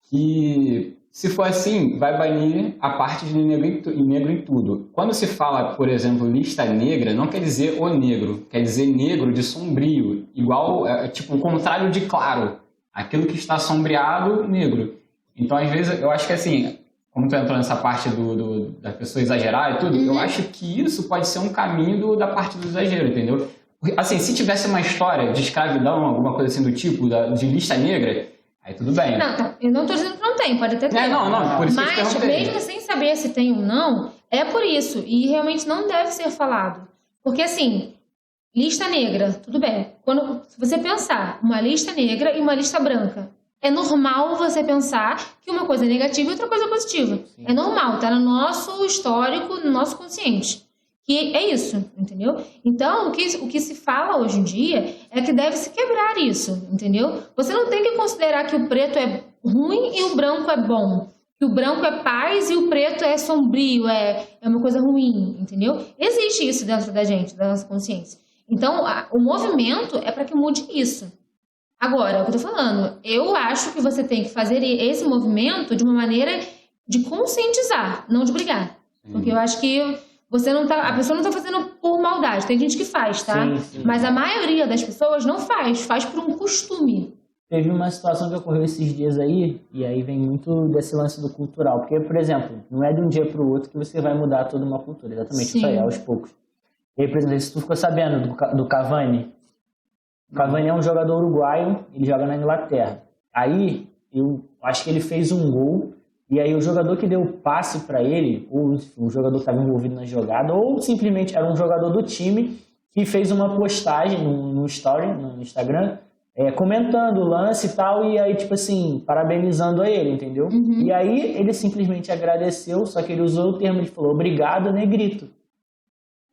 que se for assim, vai banir a parte de negro em tudo. Quando se fala, por exemplo, lista negra, não quer dizer o negro, quer dizer negro de sombrio, igual, tipo, o contrário de claro, aquilo que está sombreado, negro. Então, às vezes, eu acho que assim, como tu entrou nessa parte da pessoa exagerar e tudo, eu acho que isso pode ser um caminho da parte do exagero, entendeu? Assim, se tivesse uma história de escravidão, alguma coisa assim do tipo, de lista negra, aí tudo bem. Não, eu não tô dizendo que não tem, pode até ter. Não, por isso que eu Mas, perguntei. mesmo sem saber se tem ou não, é por isso. E realmente não deve ser falado. Porque, assim, lista negra, tudo bem. Se você pensar uma lista negra e uma lista branca, é normal você pensar que uma coisa é negativa e outra coisa é positiva. Sim. É normal, tá no nosso histórico, no nosso consciente. Que é isso, entendeu? Então, o que se fala hoje em dia é que deve se quebrar isso, entendeu? Você não tem que considerar que o preto é ruim e o branco é bom. Que o branco é paz e o preto é sombrio, é uma coisa ruim, entendeu? Existe isso dentro da gente, da nossa consciência. Então, o movimento é para que mude isso. Agora, é o que eu tô falando, eu acho que você tem que fazer esse movimento de uma maneira de conscientizar, não de brigar. Porque eu acho que a pessoa não tá fazendo por maldade, tem gente que faz, tá? Sim. Mas a maioria das pessoas não faz por um costume. Teve uma situação que ocorreu esses dias aí, e aí vem muito desse lance do cultural. Porque, por exemplo, não é de um dia para o outro que você vai mudar toda uma cultura, exatamente. Sim. Isso aí, aos poucos. E aí, por exemplo, se tu ficou sabendo do Cavani, o Cavani é um jogador uruguaio, ele joga na Inglaterra. Aí, eu acho que ele fez um gol, e aí o jogador que deu o passe para ele, ou o jogador que estava envolvido na jogada, ou simplesmente era um jogador do time que fez uma postagem no story, no Instagram, comentando o lance e tal, e aí, tipo assim, parabenizando a ele, entendeu? Uhum. E aí ele simplesmente agradeceu, só que ele usou o termo, ele falou, obrigado, negrito.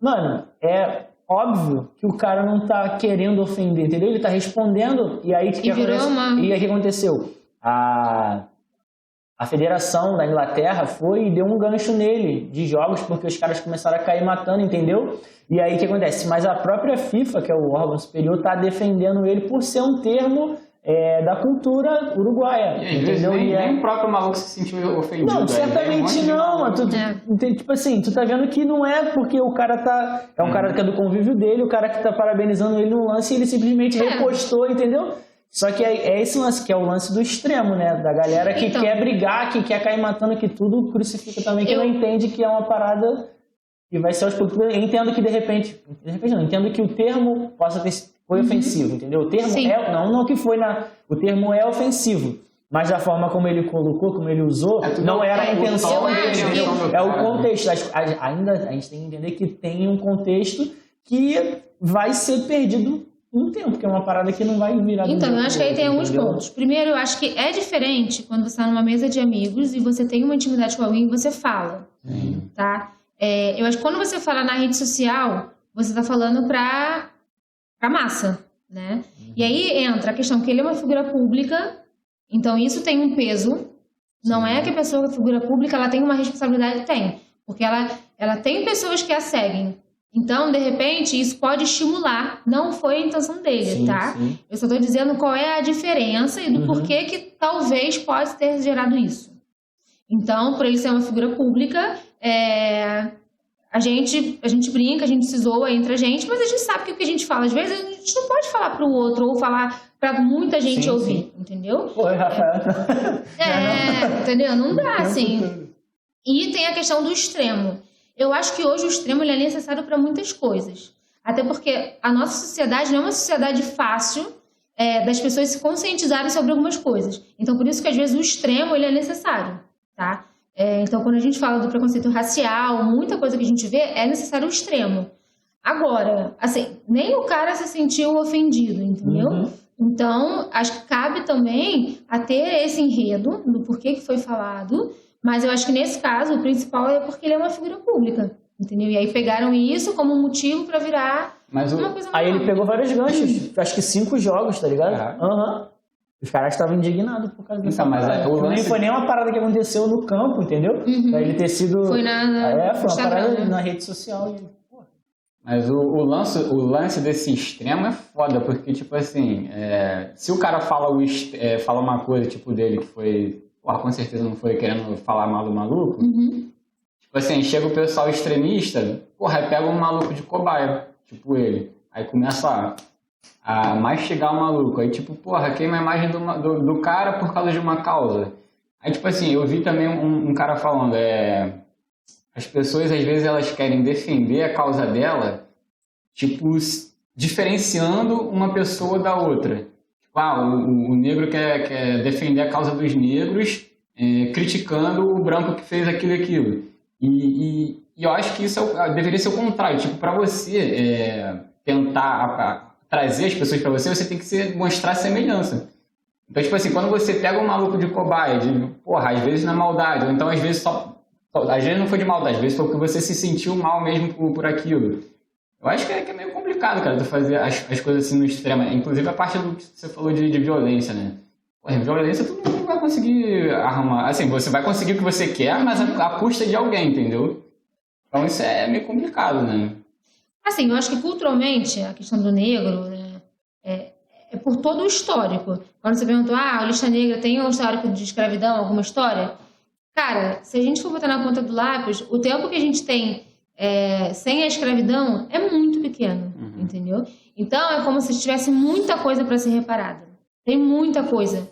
Mano, é óbvio que o cara não tá querendo ofender, entendeu? Ele tá respondendo, e aí o que aconteceu? A federação da Inglaterra foi e deu um gancho nele de jogos, porque os caras começaram a cair matando, entendeu? E aí o que acontece? Mas a própria FIFA, que é o órgão superior, tá defendendo ele por ser um termo da cultura uruguaia, entendeu? Nem o próprio maluco se sentiu ofendido. Não, certamente não, mas tipo assim, tu tá vendo que não é porque o cara tá... É um cara que é do convívio dele, o cara que tá parabenizando ele no lance e ele simplesmente repostou, entendeu? Só que é esse lance, que é o lance do extremo, né? Da galera que quer brigar, que quer cair matando, que tudo crucifica também, que não entende que é uma parada que vai ser aos poucos. Eu entendo que de repente não, entendo que o termo foi ofensivo, entendeu? O termo não que foi o termo é ofensivo, mas da forma como ele colocou, como ele usou, não era a intenção dele, entendeu? É o contexto. Ainda a gente tem que entender que tem um contexto que vai ser perdido um tempo, porque é uma parada que não vai virar... Então, eu acho que aí tem alguns pontos. Primeiro, eu acho que é diferente quando você está numa mesa de amigos e você tem uma intimidade com alguém e você fala, tá? Eu acho que quando você fala na rede social, você está falando pra massa, né? E aí entra a questão que ele é uma figura pública, então isso tem um peso. Não é que a pessoa que é figura pública, ela tem uma responsabilidade, tem. Porque ela tem pessoas que a seguem. Então, de repente, isso pode estimular. Não foi a intenção dele, tá? Sim. Eu só estou dizendo qual é a diferença e do porquê que talvez pode ter gerado isso. Então, por ele ser uma figura pública, a gente brinca, a gente se zoa entre a gente, mas a gente sabe que o que a gente fala, às vezes, a gente não pode falar para o outro ou falar para muita gente ouvir, entendeu? Oi, Rafael. Entendeu? Não dá, assim. E tem a questão do extremo. Eu acho que hoje o extremo ele é necessário para muitas coisas. Até porque a nossa sociedade não é uma sociedade fácil das pessoas se conscientizarem sobre algumas coisas. Então, por isso que às vezes o extremo ele é necessário, tá? Então, quando a gente fala do preconceito racial, muita coisa que a gente vê, é necessário o extremo. Agora, assim, nem o cara se sentiu ofendido, entendeu? Uhum. Então, acho que cabe também a ter esse enredo do porquê que foi falado, mas eu acho que nesse caso o principal é porque ele é uma figura pública, entendeu? E aí pegaram isso como motivo pra virar Mas uma coisa Aí ele normal. pegou vários ganchos, acho que 5 jogos, tá ligado? Caraca. Aham. Os caras estavam indignados por causa dessa Então, mas parada. o Nem lance- foi nem uma parada que aconteceu no campo, entendeu? Pra ele ter sido... Foi na foi uma Instagram, parada né? na rede social. E, pô, Mas o lance desse extremo é foda, porque, tipo assim, se o cara fala uma coisa, tipo, dele, que foi, porra, com certeza não foi querendo falar mal do maluco, tipo assim, chega o pessoal extremista, porra, aí pega um maluco de cobaia, tipo ele, aí começa a mastigar o maluco, aí tipo, porra, queima a imagem do cara por causa de uma causa. Aí, tipo assim, eu vi também um cara falando, as pessoas, às vezes, elas querem defender a causa dela, tipo, diferenciando uma pessoa da outra. Tipo, o negro quer defender a causa dos negros, criticando o branco que fez aquilo e aquilo. E eu acho que isso deveria ser o contrário. Tipo, para você tentar trazer as pessoas para você, você tem que mostrar semelhança. Então, tipo assim, quando você pega um maluco de cobaia, porra, às vezes na maldade, ou então às vezes às vezes não foi de maldade, às vezes foi porque você se sentiu mal mesmo por aquilo. Eu acho que é meio complicado, cara, tu fazer as coisas assim no extremo. Inclusive a parte do que você falou de violência, né? Porra, violência tu não vai conseguir arrumar. Assim, você vai conseguir o que você quer, mas à custa de alguém, entendeu? Então isso é meio complicado, né? Assim, eu acho que culturalmente a questão do negro, né, é por todo o histórico. Quando você perguntou, a lista negra tem um histórico de escravidão, alguma história? Cara, se a gente for botar na ponta do lápis, o tempo que a gente tem sem a escravidão é muito pequeno, entendeu? Então, é como se tivesse muita coisa para ser reparada. Tem muita coisa,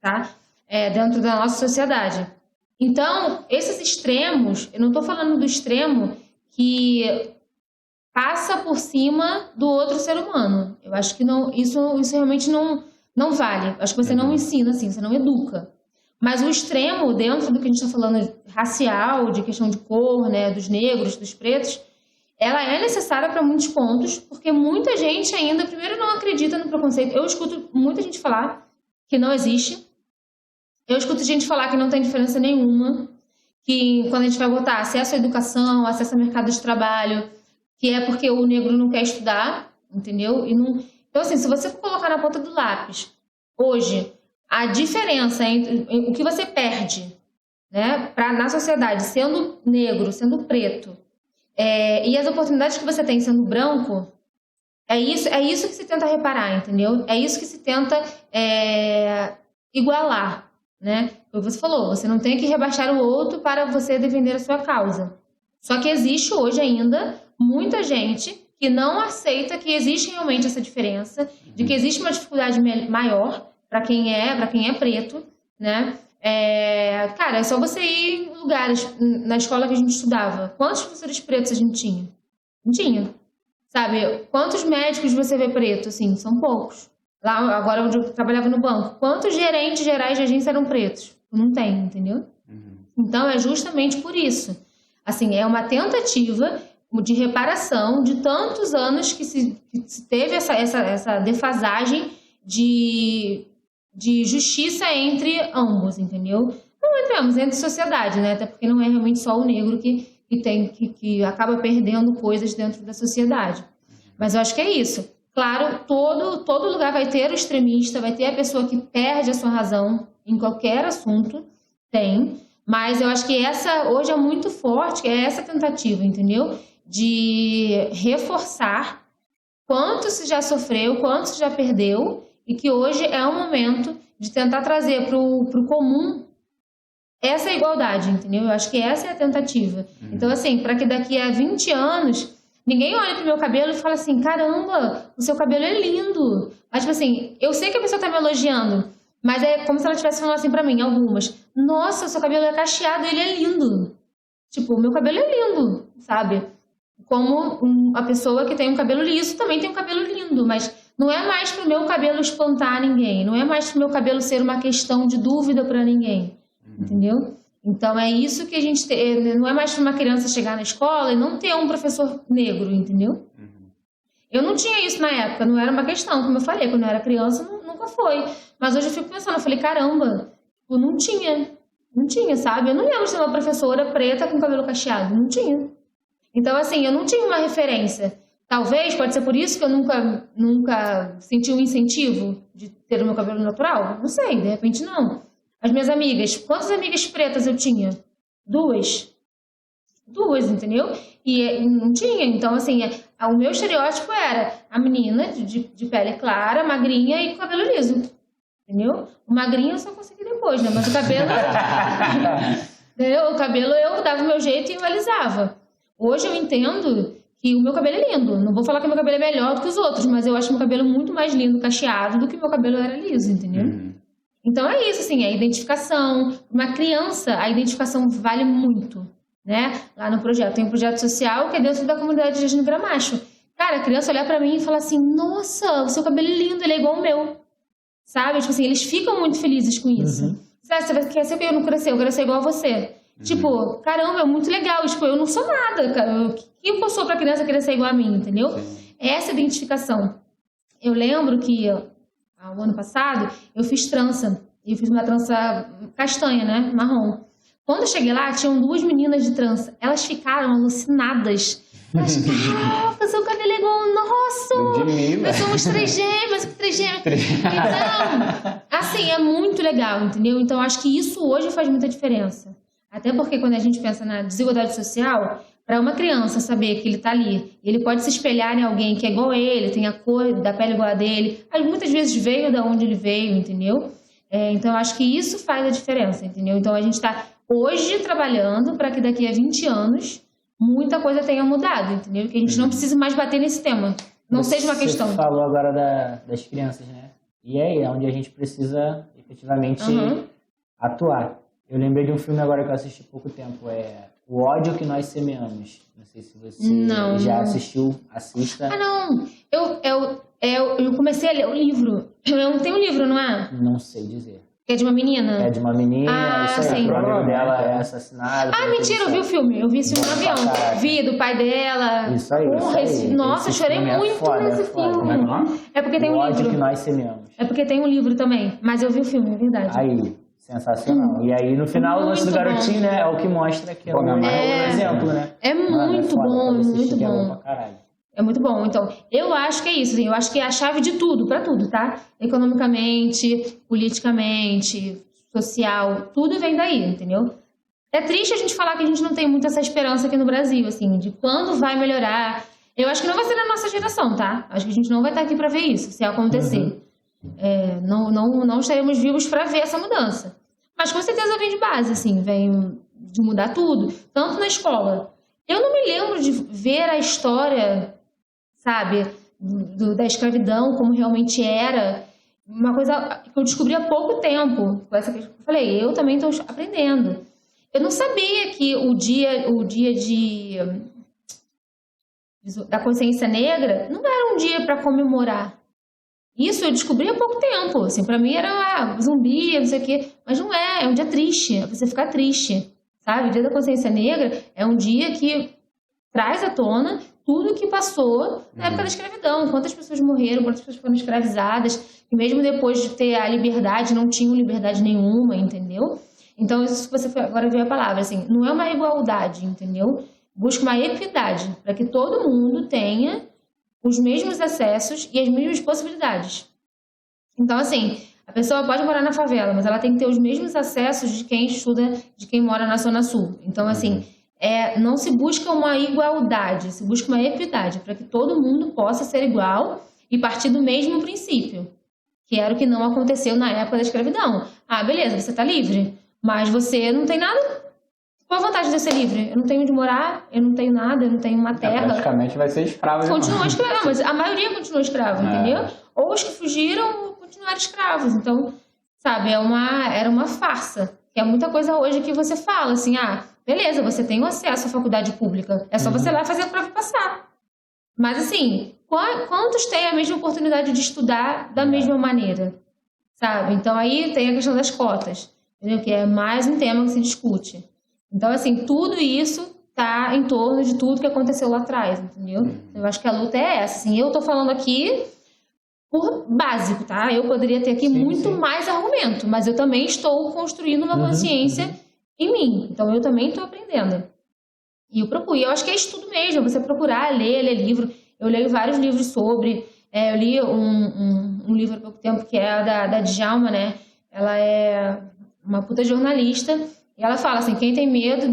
tá? Dentro da nossa sociedade. Então, esses extremos, eu não estou falando do extremo que passa por cima do outro ser humano. Eu acho que não, isso realmente não vale. Acho que você não ensina assim, você não educa. Mas o extremo, dentro do que a gente está falando racial, de questão de cor, né, dos negros, dos pretos, ela é necessária para muitos pontos, porque muita gente ainda, primeiro, não acredita no preconceito. Eu escuto muita gente falar que não existe. Eu escuto gente falar que não tem diferença nenhuma, que quando a gente vai botar acesso à educação, acesso ao mercado de trabalho, que é porque o negro não quer estudar, entendeu? Então, assim, se você for colocar na ponta do lápis, hoje, a diferença entre o que você perde, né, na sociedade, sendo negro, sendo preto, e as oportunidades que você tem sendo branco, é isso que se tenta reparar, entendeu? É isso que se tenta igualar, né? Como você falou, você não tem que rebaixar o outro para você defender a sua causa. Só que existe hoje ainda muita gente que não aceita que existe realmente essa diferença, de que existe uma dificuldade maior para quem é preto, né? Cara, é só você ir em lugares, na escola que a gente estudava. Quantos professores pretos a gente tinha? Não tinha. Sabe? Quantos médicos você vê preto? Assim, são poucos. Lá, agora onde eu trabalhava no banco, quantos gerentes gerais de agência eram pretos? Não tem, entendeu? Então, é justamente por isso. Assim, é uma tentativa de reparação de tantos anos que se teve essa defasagem de justiça entre ambos, entendeu? Não entre ambos, entre sociedade, né? Até porque não é realmente só o negro que acaba perdendo coisas dentro da sociedade. Mas eu acho que é isso. Claro, todo lugar vai ter o extremista, vai ter a pessoa que perde a sua razão em qualquer assunto, tem. Mas eu acho que essa hoje é muito forte, que é essa tentativa, entendeu? De reforçar quanto se já sofreu, quanto se já perdeu, e que hoje é o momento de tentar trazer para o comum essa igualdade, entendeu? Eu acho que essa é a tentativa. Então, assim, para que daqui a 20 anos ninguém olhe pro meu cabelo e fale assim, caramba, o seu cabelo é lindo. Mas, tipo assim, eu sei que a pessoa tá me elogiando, mas é como se ela estivesse falando assim pra mim, algumas. Nossa, o seu cabelo é cacheado, ele é lindo. Tipo, o meu cabelo é lindo, sabe? como a pessoa que tem um cabelo liso também tem um cabelo lindo, mas não é mais pro meu cabelo espantar ninguém, não é mais pro meu cabelo ser uma questão de dúvida para ninguém, entendeu? Então é isso que a gente tem, não é mais para uma criança chegar na escola e não ter um professor negro, entendeu? Eu não tinha isso na época, não era uma questão, como eu falei, quando eu era criança nunca foi. Mas hoje eu fico pensando, eu falei, caramba, não tinha, sabe? Eu não lembro de ter uma professora preta com cabelo cacheado, não tinha. Então, assim, eu não tinha uma referência. Talvez, pode ser por isso que eu nunca senti um incentivo de ter o meu cabelo natural. Não sei, de repente não. As minhas amigas, quantas amigas pretas eu tinha? 2, entendeu? E não tinha. Então, assim, o meu estereótipo era a menina de pele clara, magrinha e com cabelo liso. Entendeu? O magrinho eu só consegui depois, né? Mas o cabelo... entendeu? O cabelo eu dava o meu jeito e eu alisava. Hoje eu entendo que o meu cabelo é lindo. Não vou falar que o meu cabelo é melhor do que os outros, mas eu acho o meu cabelo muito mais lindo, cacheado, do que o meu cabelo era liso, entendeu? Então é isso, assim, a identificação. Uma criança, a identificação vale muito, né? Lá no projeto. Tem um projeto social que é dentro da comunidade de Jardim Gramacho. Cara, a criança olhar pra mim e falar assim, nossa, o seu cabelo é lindo, ele é igual o meu. Sabe? Tipo assim, eles ficam muito felizes com isso. Você quer ser o que eu não crescer? Eu quero ser igual a você. Tipo, caramba, é muito legal. Tipo, eu não sou nada, cara. O que eu sou pra criança querer ser igual a mim, entendeu? Essa identificação. Eu lembro que, o ano passado, eu fiz trança. E eu fiz uma trança castanha, né? Marrom. Quando eu cheguei lá, tinham 2 meninas de trança. Elas ficaram alucinadas. Elas ficaram, seu cabelo é igual ao nosso. Nós somos 3 gêmeas, 3 gêmeas. Então, assim, é muito legal, entendeu? Então, acho que isso hoje faz muita diferença. Até porque quando a gente pensa na desigualdade social, para uma criança saber que ele está ali, ele pode se espelhar em alguém que é igual a ele, tem a cor da pele igual a dele, muitas vezes veio da onde ele veio, entendeu? Então, acho que isso faz a diferença, entendeu? Então, a gente está hoje trabalhando para que daqui a 20 anos muita coisa tenha mudado, entendeu? Que a gente não precise mais bater nesse tema. Não seja uma questão. Você falou agora das crianças, né? E é onde a gente precisa efetivamente atuar. Eu lembrei de um filme agora que eu assisti há pouco tempo, O Ódio que Nós Semeamos. Não sei se você já assistiu, assista. Não. Eu comecei a ler o livro. Tem um livro, não é? Não sei dizer. Que é de uma menina? É de uma menina, isso aí, o amigo dela é assassinado. Mentira, eu vi o filme. Eu vi esse filme no avião. Vi, do pai dela. Isso aí, Nossa, eu chorei muito nesse filme. É porque tem um livro. O Ódio que Nós Semeamos. É porque tem um livro também. Mas eu vi o filme, é verdade. Aí, sensacional. E aí, no final, o lance do garotinho, né, é o que mostra que é um exemplo, né? É muito bom, muito bom. É muito bom. Então, eu acho que é isso. Assim, eu acho que é a chave de tudo, para tudo, tá? Economicamente, politicamente, social, tudo vem daí, entendeu? É triste a gente falar que a gente não tem muito essa esperança aqui no Brasil, assim, de quando vai melhorar. Eu acho que não vai ser na nossa geração, tá? Acho que a gente não vai estar aqui para ver isso, se acontecer. Não estaremos vivos para ver essa mudança. Mas com certeza vem de base, assim, vem de mudar tudo. Tanto na escola. Eu não me lembro de ver a história, sabe, da escravidão, como realmente era. Uma coisa que eu descobri há pouco tempo. Com essa que eu falei, eu também estou aprendendo. Eu não sabia que o dia da consciência negra não era um dia para comemorar. Isso eu descobri há pouco tempo. Assim, para mim era zumbi, não sei o quê. Mas não é um dia triste. É você ficar triste. Sabe? O Dia da Consciência Negra é um dia que traz à tona tudo que passou na época da escravidão. Quantas pessoas morreram, quantas pessoas foram escravizadas, e mesmo depois de ter a liberdade, não tinham liberdade nenhuma, entendeu? Então, isso que você agora viu a palavra, assim, não é uma igualdade, entendeu? Busca uma equidade, para que todo mundo tenha os mesmos acessos e as mesmas possibilidades. Então, assim, a pessoa pode morar na favela, mas ela tem que ter os mesmos acessos de quem estuda, de quem mora na Zona Sul. Então, assim, não se busca uma igualdade, se busca uma equidade, para que todo mundo possa ser igual e partir do mesmo princípio, que era o que não aconteceu na época da escravidão. Beleza, você está livre, mas você não tem nada. Qual a vantagem de ser livre? Eu não tenho onde morar, eu não tenho nada, eu não tenho uma terra. Praticamente vai ser escravo. Continua escravo, mas a maioria continua escravo, entendeu? Ou os que fugiram continuaram escravos. Então, sabe, era uma farsa. Que é muita coisa hoje que você fala, assim, beleza, você tem o acesso à faculdade pública. É só você ir lá fazer a prova e passar. Mas assim, quantos têm a mesma oportunidade de estudar da mesma maneira? Sabe? Então aí tem a questão das cotas, entendeu? Que é mais um tema que se discute. Então assim, tudo isso tá em torno de tudo que aconteceu lá atrás, entendeu? Eu acho que a luta é essa. Assim, eu tô falando aqui por básico, tá? Eu poderia ter aqui muito mais argumento, mas eu também estou construindo uma consciência em mim. Então eu também estou aprendendo. E eu procuro. E eu acho que é estudo mesmo, você procurar, ler livro. Eu leio vários livros sobre. Eu li um livro há pouco tempo que é da Djalma, né? Ela é uma puta jornalista. E ela fala assim, quem tem medo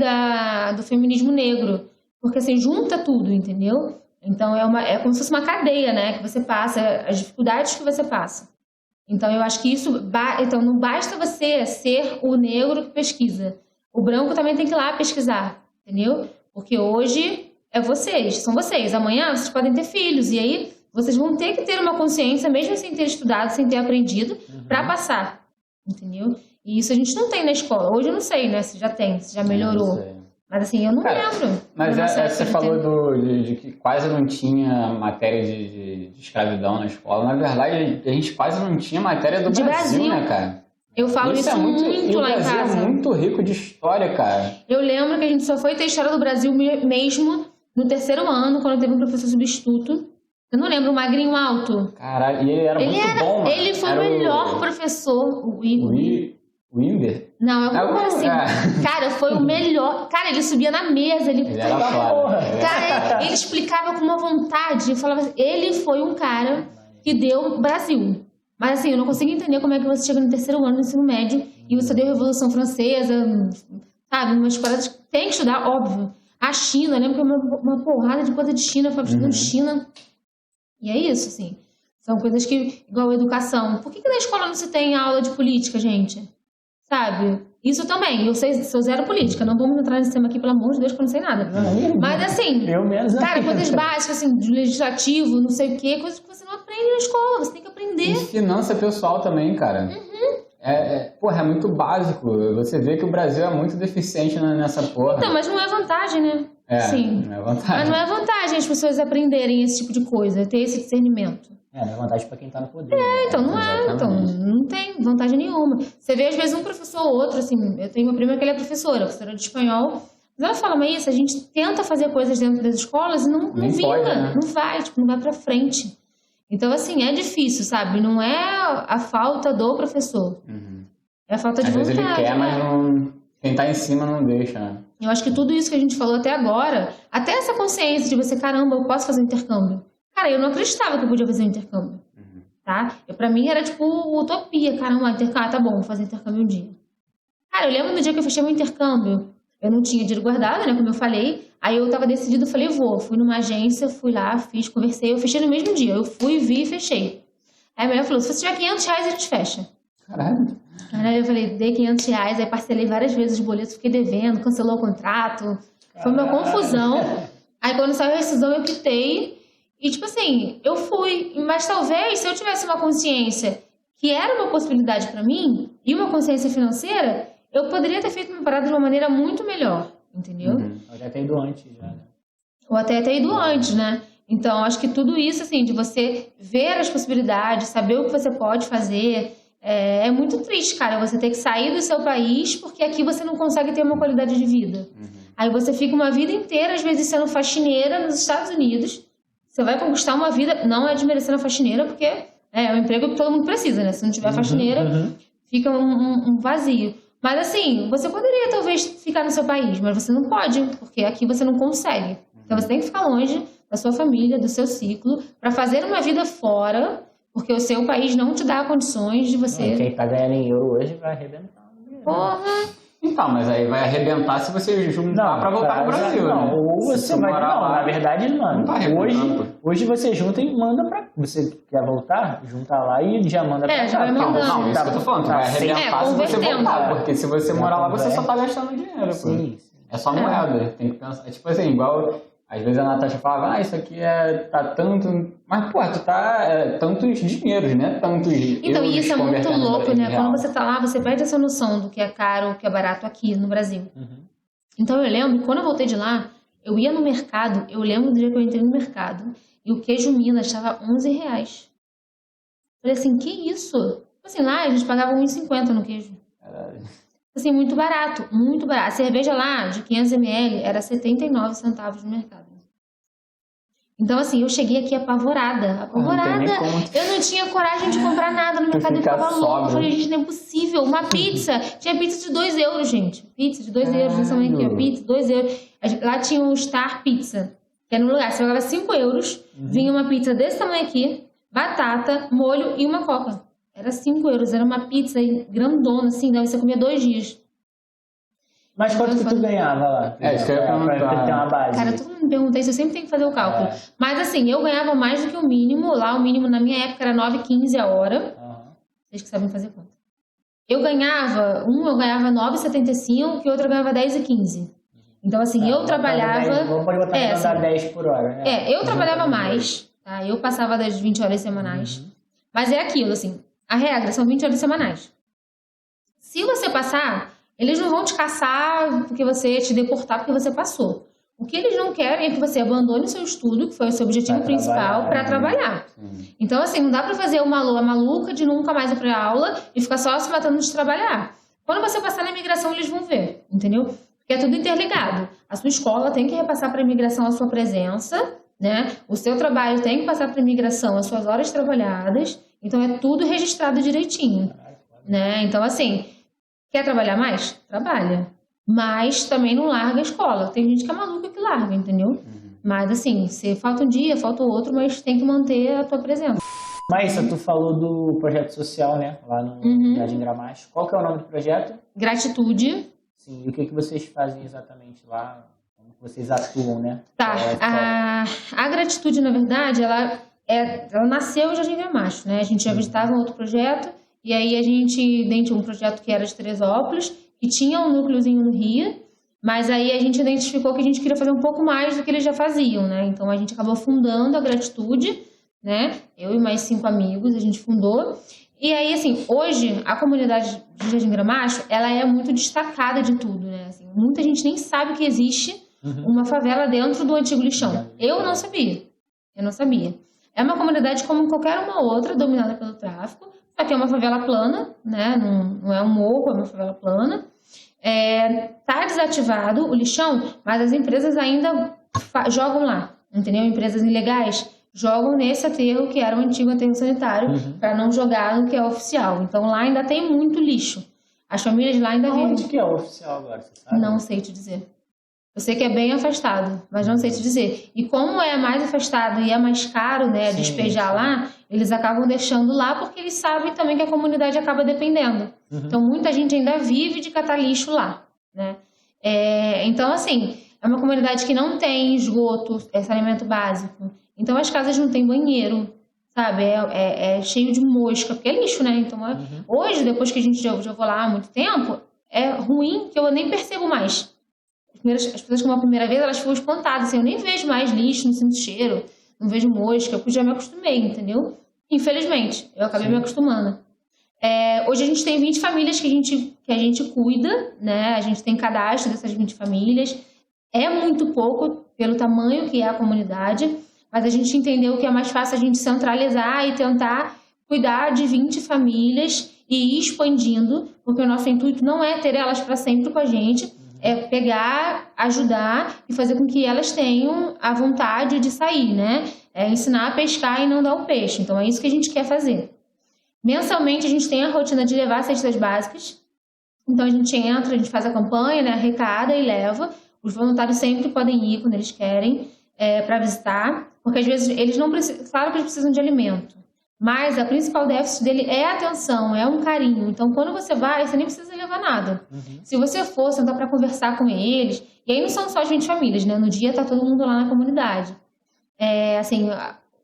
do feminismo negro. Porque assim, junta tudo, entendeu? Então é como se fosse uma cadeia, né? Que você passa, as dificuldades que você passa. Então eu acho que isso... Então não basta você ser o negro que pesquisa. O branco também tem que ir lá pesquisar, entendeu? Porque hoje são vocês. Amanhã vocês podem ter filhos. E aí vocês vão ter que ter uma consciência, mesmo sem ter estudado, sem ter aprendido, para passar, entendeu? E isso a gente não tem na escola. Hoje eu não sei, né? Se já tem, se já melhorou. Mas assim, eu não lembro. Mas você falou de que quase não tinha matéria de escravidão na escola. Na verdade, a gente quase não tinha matéria do Brasil, né, cara? Eu falo isso muito lá em casa. O Brasil é muito rico de história, cara. Eu lembro que a gente só foi ter história do Brasil mesmo no 3º ano, quando teve um professor substituto. Eu não lembro, o magrinho alto. Caralho, e ele era muito bom, mano. Ele foi o melhor professor. O Winder? Não, é alguma coisa assim. Cara, foi o melhor. Cara, ele subia na mesa. Ele era foda. Cara, ele explicava com uma vontade. Falava assim, ele foi um cara que deu Brasil. Mas assim, eu não consigo entender como é que você chega no 3º ano do ensino médio e você deu a Revolução Francesa, sabe? Umas paradas que tem que estudar, óbvio. A China, eu lembro que uma porrada de coisa de China, eu falava estudando China. E é isso, assim. São coisas que, igual a educação. Por que na escola não se tem aula de política, gente? Sabe? Isso também. Eu sou zero política. Não vamos entrar nesse tema aqui, pelo amor de Deus, que eu não sei nada. Mas assim, cara, coisas básicas, assim, do legislativo, não sei o quê, coisas que você não aprende na escola. Você tem que aprender. E finança pessoal também, cara. Porra, é muito básico. Você vê que o Brasil é muito deficiente nessa porra. Então, mas não é vantagem, né? Sim. Não é vantagem. Mas não é vantagem as pessoas aprenderem esse tipo de coisa, ter esse discernimento. Não é vantagem pra quem tá no poder. Então não é. Então não tem vantagem nenhuma. Você vê, às vezes, um professor ou outro, assim, eu tenho uma prima que ela é professora de espanhol, mas ela fala, mas isso, a gente tenta fazer coisas dentro das escolas e não vinga, pode, né? não vai pra frente. Então, assim, é difícil, sabe? Não é a falta do professor. É a falta de vontade. Às vezes ele quer, mas quem tá em cima não deixa, né? Eu acho que tudo isso que a gente falou até agora, até essa consciência de você, caramba, eu posso fazer um intercâmbio. Cara, eu não acreditava que eu podia fazer um intercâmbio, tá? Pra mim era tipo utopia, caramba, intercâmbio, tá bom, vou fazer intercâmbio um dia. Cara, eu lembro do dia que eu fechei meu intercâmbio, eu não tinha dinheiro guardado, né, como eu falei, aí eu tava decidida, eu falei, fui numa agência, fui lá, fiz, conversei, eu fechei no mesmo dia, eu fui, vi e fechei. Aí a mulher falou, se você tiver R$500, a gente fecha. Caralho. Aí eu falei, dei R$500, aí parcelei várias vezes os boletos, fiquei devendo, cancelou o contrato, foi uma confusão. Aí quando saiu a rescisão eu quitei, e tipo assim, eu fui, mas talvez se eu tivesse uma consciência que era uma possibilidade pra mim, e uma consciência financeira, eu poderia ter feito uma parada de uma maneira muito melhor, entendeu? Ou até ter ido antes já, né? Ou até ter ido antes, né? Então, acho que tudo isso, assim, de você ver as possibilidades, saber o que você pode fazer, é muito triste, cara, você ter que sair do seu país porque aqui você não consegue ter uma qualidade de vida. Aí você fica uma vida inteira, às vezes, sendo faxineira nos Estados Unidos. Você vai conquistar uma vida, não é desmerecendo a faxineira, porque é um emprego que todo mundo precisa, né? Se não tiver faxineira, fica um vazio. Mas assim, você poderia talvez ficar no seu país, mas você não pode, porque aqui você não consegue. Então você tem que ficar longe da sua família, do seu ciclo, para fazer uma vida fora, porque o seu país não te dá condições de você... Quem tá ganhando em euro hoje vai arrebentar. Porra! Então, mas aí vai arrebentar se você juntar pra voltar pro Brasil, né? Ou você vai... Não, na verdade não. Hoje você junta e manda pra... Você quer voltar? Junta lá e já manda pra cá. Já vai mandando. Não, isso que eu tô falando. Vai arrebentar se você voltar. Porque se você morar lá, você só tá gastando dinheiro. Sim. É só moeda. Tem que pensar. É tipo assim, igual... Às vezes a Natasha falava, isso aqui tá tanto... Mas, pô, tu tá tantos dinheiros, né? Tantos Então, euros isso é muito louco, né? real. Quando você tá lá, você perde essa noção do que é caro, o que é barato aqui no Brasil. Então eu lembro, quando eu voltei de lá, eu ia no mercado, eu lembro do dia que eu entrei no mercado, e o queijo Minas estava R$11. Falei assim, que isso? Assim, lá a gente pagava R$1,50 no queijo. Caralho. Assim, muito barato, muito barato. A cerveja lá, de 500 ml, era 79 centavos no mercado. Então, assim, eu cheguei aqui apavorada. Apavorada. Eu não tinha coragem de comprar nada no mercado. Eu ficava louca. Eu falei, gente, não é possível. Uma pizza. Tinha pizza de 2 euros, gente. Pizza de 2 euros. Essa mãe aqui, pizza, 2 euros. Lá tinha o Star Pizza, que era no lugar. Você pagava 5 euros, vinha uma pizza desse tamanho aqui, batata, molho e uma coca. Era 5 euros. Era uma pizza grandona, assim. Daí você comia 2 dias. Mas quanto que tu ganhava lá? Isso que eu ia perguntar. Pra ter uma base. Cara, todo mundo me pergunta isso, eu sempre tenho que fazer o cálculo. Mas assim, eu ganhava mais do que o mínimo. Lá o mínimo na minha época era 9,15 a hora. Vocês que sabem fazer conta. Eu ganhava 9,75 e outro eu ganhava 10,15. Então assim, eu trabalhava... Vamos botar 10 por hora, né? Eu trabalhava mais, tá? Eu passava das 20 horas semanais. Mas é aquilo, assim, a regra são 20 horas semanais. Se você passar... Eles não vão te caçar porque você te deportar porque você passou. O que eles não querem é que você abandone o seu estudo, que foi o seu objetivo principal, para trabalhar. Então, assim, não dá para fazer uma maluca de nunca mais ir para aula e ficar só se matando de trabalhar. Quando você passar na imigração, eles vão ver, entendeu? Porque é tudo interligado. A sua escola tem que repassar para a imigração a sua presença, né? O seu trabalho tem que passar para a imigração as suas horas trabalhadas. Então, é tudo registrado direitinho, né? Então, assim... Quer trabalhar mais? Trabalha. Mas também não larga a escola. Tem gente que é maluca que larga, entendeu? Mas assim, você falta um dia, falta o outro, mas tem que manter a tua presença. Maísa, tu falou do projeto social, né? Lá no Jardim Gramacho. Qual que é o nome do projeto? Gratitude. Sim, e o que vocês fazem exatamente lá? Como vocês atuam, né? Tá, a Gratitude, na verdade, ela nasceu em Jardim Gramacho, né? A gente já visitava um outro projeto. E aí a gente, dentro de um projeto que era de Teresópolis, que tinha um núcleozinho no Rio, mas aí a gente identificou que a gente queria fazer um pouco mais do que eles já faziam, né? Então a gente acabou fundando a Gratitude, né? Eu e mais 5 amigos, a gente fundou. E aí, assim, hoje a comunidade de Jardim Gramacho, ela é muito destacada de tudo, né? Assim, muita gente nem sabe que existe uma favela dentro do antigo lixão. Eu não sabia. É uma comunidade como qualquer uma outra, dominada pelo tráfico. Aqui é uma favela plana, né? Não é um morro, é uma favela plana. Tá desativado o lixão, mas as empresas ainda jogam lá, entendeu? Empresas ilegais jogam nesse aterro que era o antigo aterro sanitário, para não jogar no que é oficial. Então lá ainda tem muito lixo. As famílias lá ainda vivem... Onde que é o oficial agora, você sabe? Não sei te dizer. Eu sei que é bem afastado, mas não sei te dizer. E como é mais afastado e é mais caro, né, despejar lá, eles acabam deixando lá porque eles sabem também que a comunidade acaba dependendo. Então, muita gente ainda vive de catar lixo lá, né? Então, assim, é uma comunidade que não tem esgoto, saneamento básico. Então, as casas não têm banheiro, sabe? É cheio de mosca, porque é lixo, né? Então, hoje, depois que a gente já vou lá há muito tempo, é ruim que eu nem percebo mais. As pessoas que vão a primeira vez, elas ficam espantadas, assim, eu nem vejo mais lixo, não sinto cheiro, não vejo mosca, porque já me acostumei, entendeu? Infelizmente, eu acabei me acostumando. Hoje a gente tem 20 famílias que a gente cuida, né? A gente tem cadastro dessas 20 famílias. É muito pouco pelo tamanho que é a comunidade, mas a gente entendeu que é mais fácil a gente centralizar e tentar cuidar de 20 famílias e ir expandindo, porque o nosso intuito não é ter elas para sempre com a gente, é pegar, ajudar e fazer com que elas tenham a vontade de sair, né? Ensinar a pescar e não dar o peixe. Então, é isso que a gente quer fazer. Mensalmente, a gente tem a rotina de levar cestas básicas. Então, a gente entra, a gente faz a campanha, né? Arrecada e leva. Os voluntários sempre podem ir quando eles querem para visitar. Porque, às vezes, eles não precisam... Claro que eles precisam de alimento. Mas a principal déficit dele é a atenção, é um carinho. Então, quando você vai, você nem precisa levar nada. Se você for, sentar para conversar com eles... E aí não são só as 20 famílias, né? No dia tá todo mundo lá na comunidade. Assim,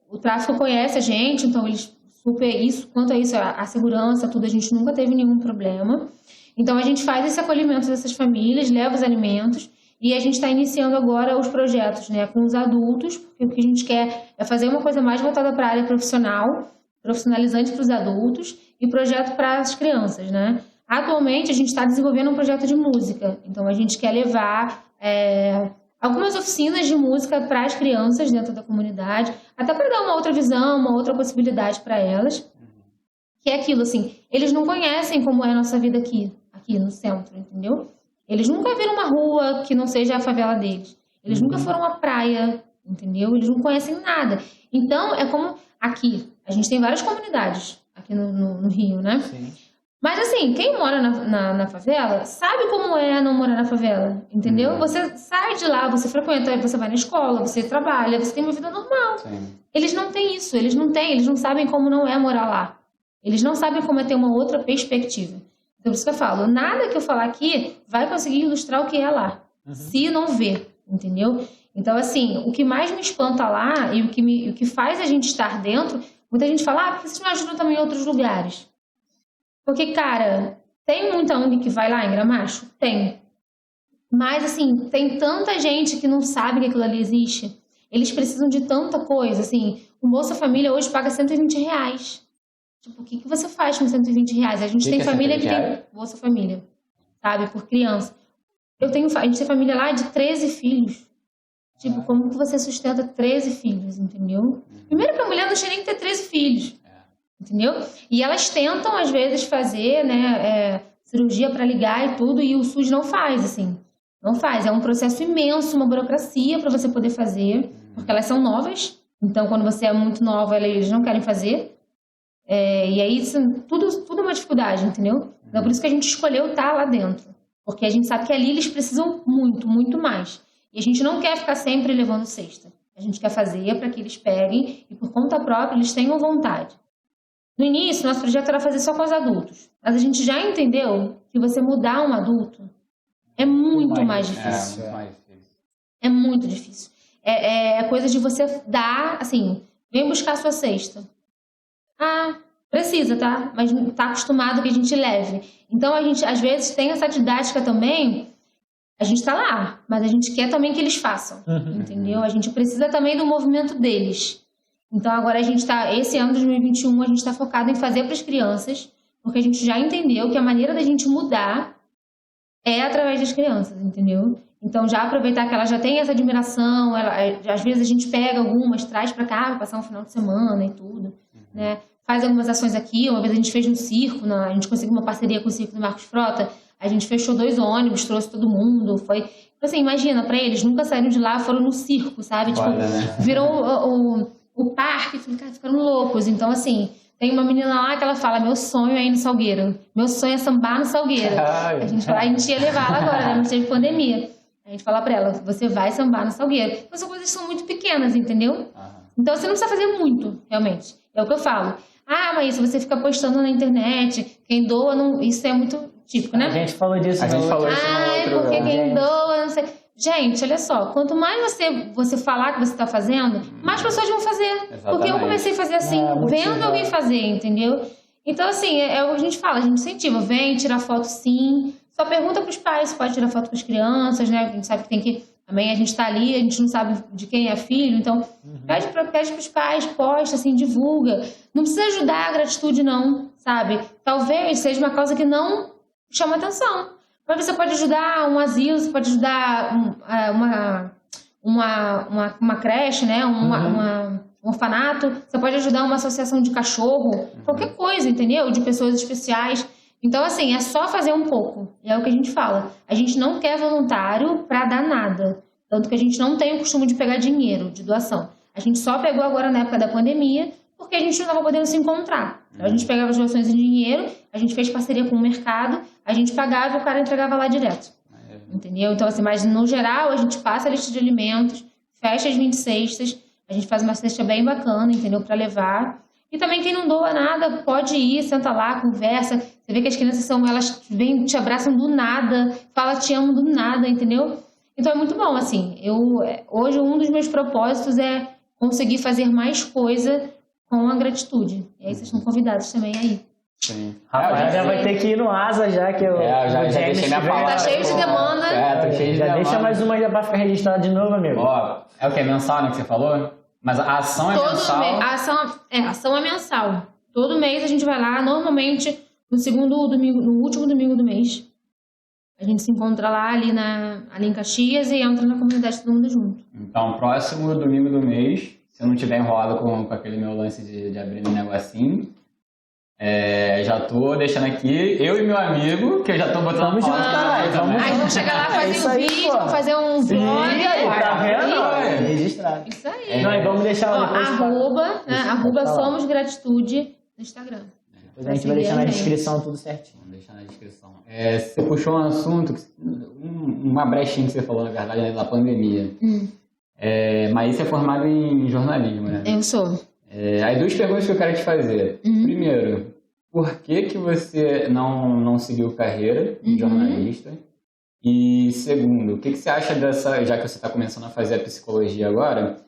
o tráfico conhece a gente, então eles quanto a isso, a segurança, tudo, a gente nunca teve nenhum problema. Então, a gente faz esse acolhimento dessas famílias, leva os alimentos... E a gente está iniciando agora os projetos, né, com os adultos, porque o que a gente quer é fazer uma coisa mais voltada para a área profissional, profissionalizante para os adultos e projeto para as crianças, né? Atualmente, a gente está desenvolvendo um projeto de música. Então, a gente quer levar algumas oficinas de música para as crianças dentro da comunidade, até para dar uma outra visão, uma outra possibilidade para elas. Que é aquilo, assim, eles não conhecem como é a nossa vida aqui no centro, entendeu? Eles nunca viram uma rua que não seja a favela deles. Eles nunca foram à praia, entendeu? Eles não conhecem nada. Então, é como aqui. A gente tem várias comunidades aqui no Rio, né? Sim. Mas, assim, quem mora na favela sabe como é não morar na favela, entendeu? Você sai de lá, você frequenta, você vai na escola, você trabalha, você tem uma vida normal. Sim. Eles não têm isso, eles não sabem como não é morar lá. Eles não sabem como é ter uma outra perspectiva. Então, por isso que eu falo, nada que eu falar aqui vai conseguir ilustrar o que é lá, se não ver, entendeu? Então, assim, o que mais me espanta lá e o que faz a gente estar dentro, muita gente fala, por que vocês não ajudam também em outros lugares? Porque, cara, tem muita ONG que vai lá em Gramacho? Tem. Mas, assim, tem tanta gente que não sabe que aquilo ali existe. Eles precisam de tanta coisa, assim, o Bolsa Família hoje paga R$120. Tipo, o que você faz com R$120? A gente tem família que tem Bolsa Família, sabe? Por criança. A gente tem família lá de 13 filhos. Tipo, como que você sustenta 13 filhos, entendeu? Primeiro que a mulher não tinha nem que ter 13 filhos, entendeu? E elas tentam, às vezes, fazer, né, cirurgia para ligar e tudo, e o SUS não faz, assim. Não faz. É um processo imenso, uma burocracia para você poder fazer, porque elas são novas. Então, quando você é muito nova, eles não querem fazer. E aí, tudo é uma dificuldade, entendeu? Então, por isso que a gente escolheu estar lá dentro. Porque a gente sabe que ali eles precisam muito, muito mais. E a gente não quer ficar sempre levando cesta. A gente quer fazer para que eles peguem e, por conta própria, eles tenham vontade. No início, nosso projeto era fazer só com os adultos. Mas a gente já entendeu que você mudar um adulto é muito mais difícil. É muito difícil. É coisa de você dar, assim, vem buscar a sua cesta. Precisa, tá? Mas tá acostumado que a gente leve. Então, a gente, às vezes, tem essa didática também. A gente tá lá, mas a gente quer também que eles façam, entendeu? A gente precisa também do movimento deles. Então, agora a gente tá, esse ano de 2021, a gente tá focado em fazer para as crianças, porque a gente já entendeu que a maneira da gente mudar é através das crianças, entendeu? Então, já aproveitar que ela já tem essa admiração, às vezes a gente pega algumas, traz para cá, pra passar um final de semana e tudo, né? Faz algumas ações aqui, uma vez a gente fez no circo, a gente conseguiu uma parceria com o circo do Marcos Frota, a gente fechou 2 ônibus, trouxe todo mundo, foi... Assim, imagina, para eles, nunca saíram de lá, foram no circo, sabe? Tipo, virou o parque, ficaram loucos. Então, assim, tem uma menina lá que ela fala, meu sonho é ir no Salgueiro, meu sonho é sambar no Salgueiro. A gente ia levar ela agora, né? Não teve pandemia. A gente fala pra ela, você vai sambar no Salgueiro. Então, são coisas que são muito pequenas, entendeu? Então, você não precisa fazer muito, realmente. É o que eu falo. Mas você fica postando na internet, quem doa, não... isso é muito típico, né? A gente falou disso. A gente falou isso no outro... porque quem doa, não sei... Gente, olha só, quanto mais você falar que você está fazendo, mais pessoas vão fazer. Exatamente. Porque eu comecei a fazer assim, vendo alguém fazer, entendeu? Então, assim, é o que a gente fala, a gente incentiva, vem tirar foto sim, só pergunta para os pais se pode tirar foto com as crianças, né? A gente sabe que tem que... Também a gente está ali, a gente não sabe de quem é filho, então pede para os pais, posta, assim, divulga. Não precisa ajudar a gratitude, não, sabe? Talvez seja uma causa que não chama atenção. Mas você pode ajudar um asilo, você pode ajudar uma creche, né? Um orfanato, você pode ajudar uma associação de cachorro, qualquer coisa, entendeu? De pessoas especiais. Então, assim, é só fazer um pouco. É o que a gente fala. A gente não quer voluntário para dar nada. Tanto que a gente não tem o costume de pegar dinheiro de doação. A gente só pegou agora na época da pandemia, porque a gente não estava podendo se encontrar. Então, a gente pegava as doações em dinheiro, a gente fez parceria com o mercado, a gente pagava e o cara entregava lá direto. Entendeu? Então, assim, mas no geral, a gente passa a lista de alimentos, fecha as 20 cestas, a gente faz uma cesta bem bacana, entendeu? Para levar. E também quem não doa nada, pode ir, senta lá, conversa. Você vê que as crianças elas vêm, te abraçam do nada, fala te amo do nada, entendeu? Então é muito bom, assim. Hoje, um dos meus propósitos é conseguir fazer mais coisa com a gratitude. E aí vocês estão convidados também aí. Sim. Rapaz, já vai ter que ir no Asa já, que eu já deixei minha palavra. Tá cheio de demanda. Tá cheio de já demanda. deixa mais uma já pra ficar registrada de novo, amigo. Ó, é o que? Mensal, né, que você falou? Mas a ação é mensal? A ação é mensal. Todo mês a gente vai lá, normalmente no segundo domingo, no último domingo do mês. A gente se encontra lá, ali em Caxias, e entra na comunidade todo mundo junto. Então, próximo domingo do mês, se eu não tiver enrolado com aquele meu lance de abrir meu negocinho, já tô deixando aqui, eu e meu amigo, que eu já tô botando Vamos junto, caralho. Aí vamos chegar lá, fazer isso um aí, vídeo, pô. vamos fazer um vlog. Tá vendo? Aí. Registrado. Isso aí. Não, e vamos deixar Ó, depois. arroba Somos Gratitude no Instagram. Depois a gente vai deixar na descrição tudo certinho. Vamos deixar na descrição. Você puxou um assunto, uma brechinha que você falou, na verdade, né, da pandemia. Mas você é formado em jornalismo, né? Eu sou. Aí 2 perguntas que eu quero te fazer. Primeiro, por que você não seguiu carreira de jornalista? E segundo, o que você acha dessa, já que você está começando a fazer a psicologia agora,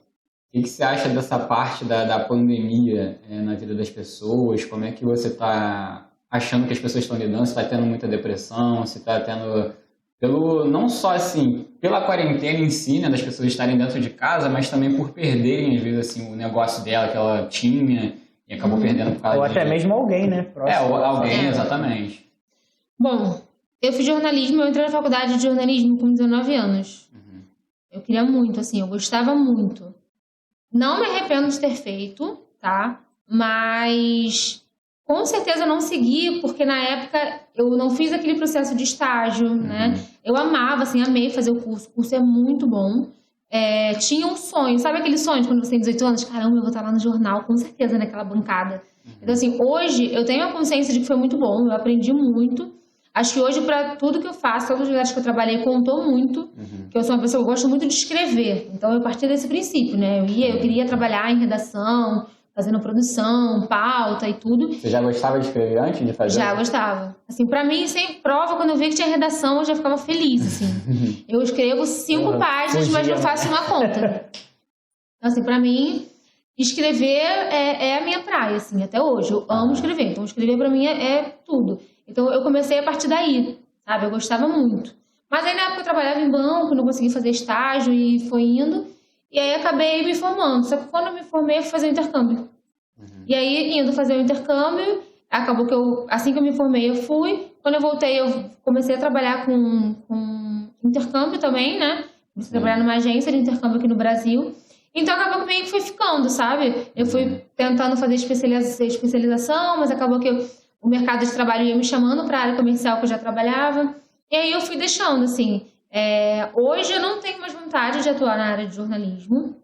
o que você acha dessa parte da pandemia na vida das pessoas? Como é que você está achando que as pessoas estão lidando? Se está tendo muita depressão, se está tendo... não só assim, pela quarentena em si, né, das pessoas estarem dentro de casa, mas também por perderem, às vezes, assim, o negócio dela que ela tinha e acabou perdendo por causa Ou até de... mesmo alguém, né? Próximo. ou alguém, exatamente. Bom, eu fiz jornalismo, eu entrei na faculdade de jornalismo com 19 anos. Eu queria muito, assim, eu gostava muito. Não me arrependo de ter feito, tá? Mas com certeza eu não segui, porque na época eu não fiz aquele processo de estágio, né? Eu amava, assim, amei fazer o curso é muito bom. Tinha um sonho, sabe aquele sonho de quando você tem 18 anos? Caramba, eu vou estar lá no jornal, com certeza, naquela bancada. Então, assim, hoje eu tenho a consciência de que foi muito bom, eu aprendi muito. Acho que hoje, para tudo que eu faço, todos os lugares que eu trabalhei, contou muito. Que eu sou uma pessoa que gosto muito de escrever. Então, eu parti desse princípio, né? Eu queria trabalhar em redação, fazendo produção, pauta e tudo. Você já gostava de escrever antes de fazer? Já gostava. Assim, pra mim, sem prova, quando eu vi que tinha redação, eu já ficava feliz, assim. Eu escrevo 5 páginas, mas não faço uma conta. Então, assim, pra mim, escrever é a minha praia, assim, até hoje. Eu amo escrever. Então, escrever pra mim é tudo. Então, eu comecei a partir daí, sabe? Eu gostava muito. Mas aí, na época, eu trabalhava em banco, não consegui fazer estágio e foi indo. E aí, acabei me formando. Só que quando eu me formei, eu fui fazer o intercâmbio. E aí, indo fazer o intercâmbio, acabou que assim que eu me formei, eu fui. Quando eu voltei, eu comecei a trabalhar com intercâmbio também, né? Comecei a trabalhar numa agência de intercâmbio aqui no Brasil. Então, acabou que meio que foi ficando, sabe? Eu fui tentando fazer especialização, mas acabou que o mercado de trabalho ia me chamando para a área comercial que eu já trabalhava. E aí, eu fui deixando, assim. Hoje, eu não tenho mais vontade de atuar na área de jornalismo.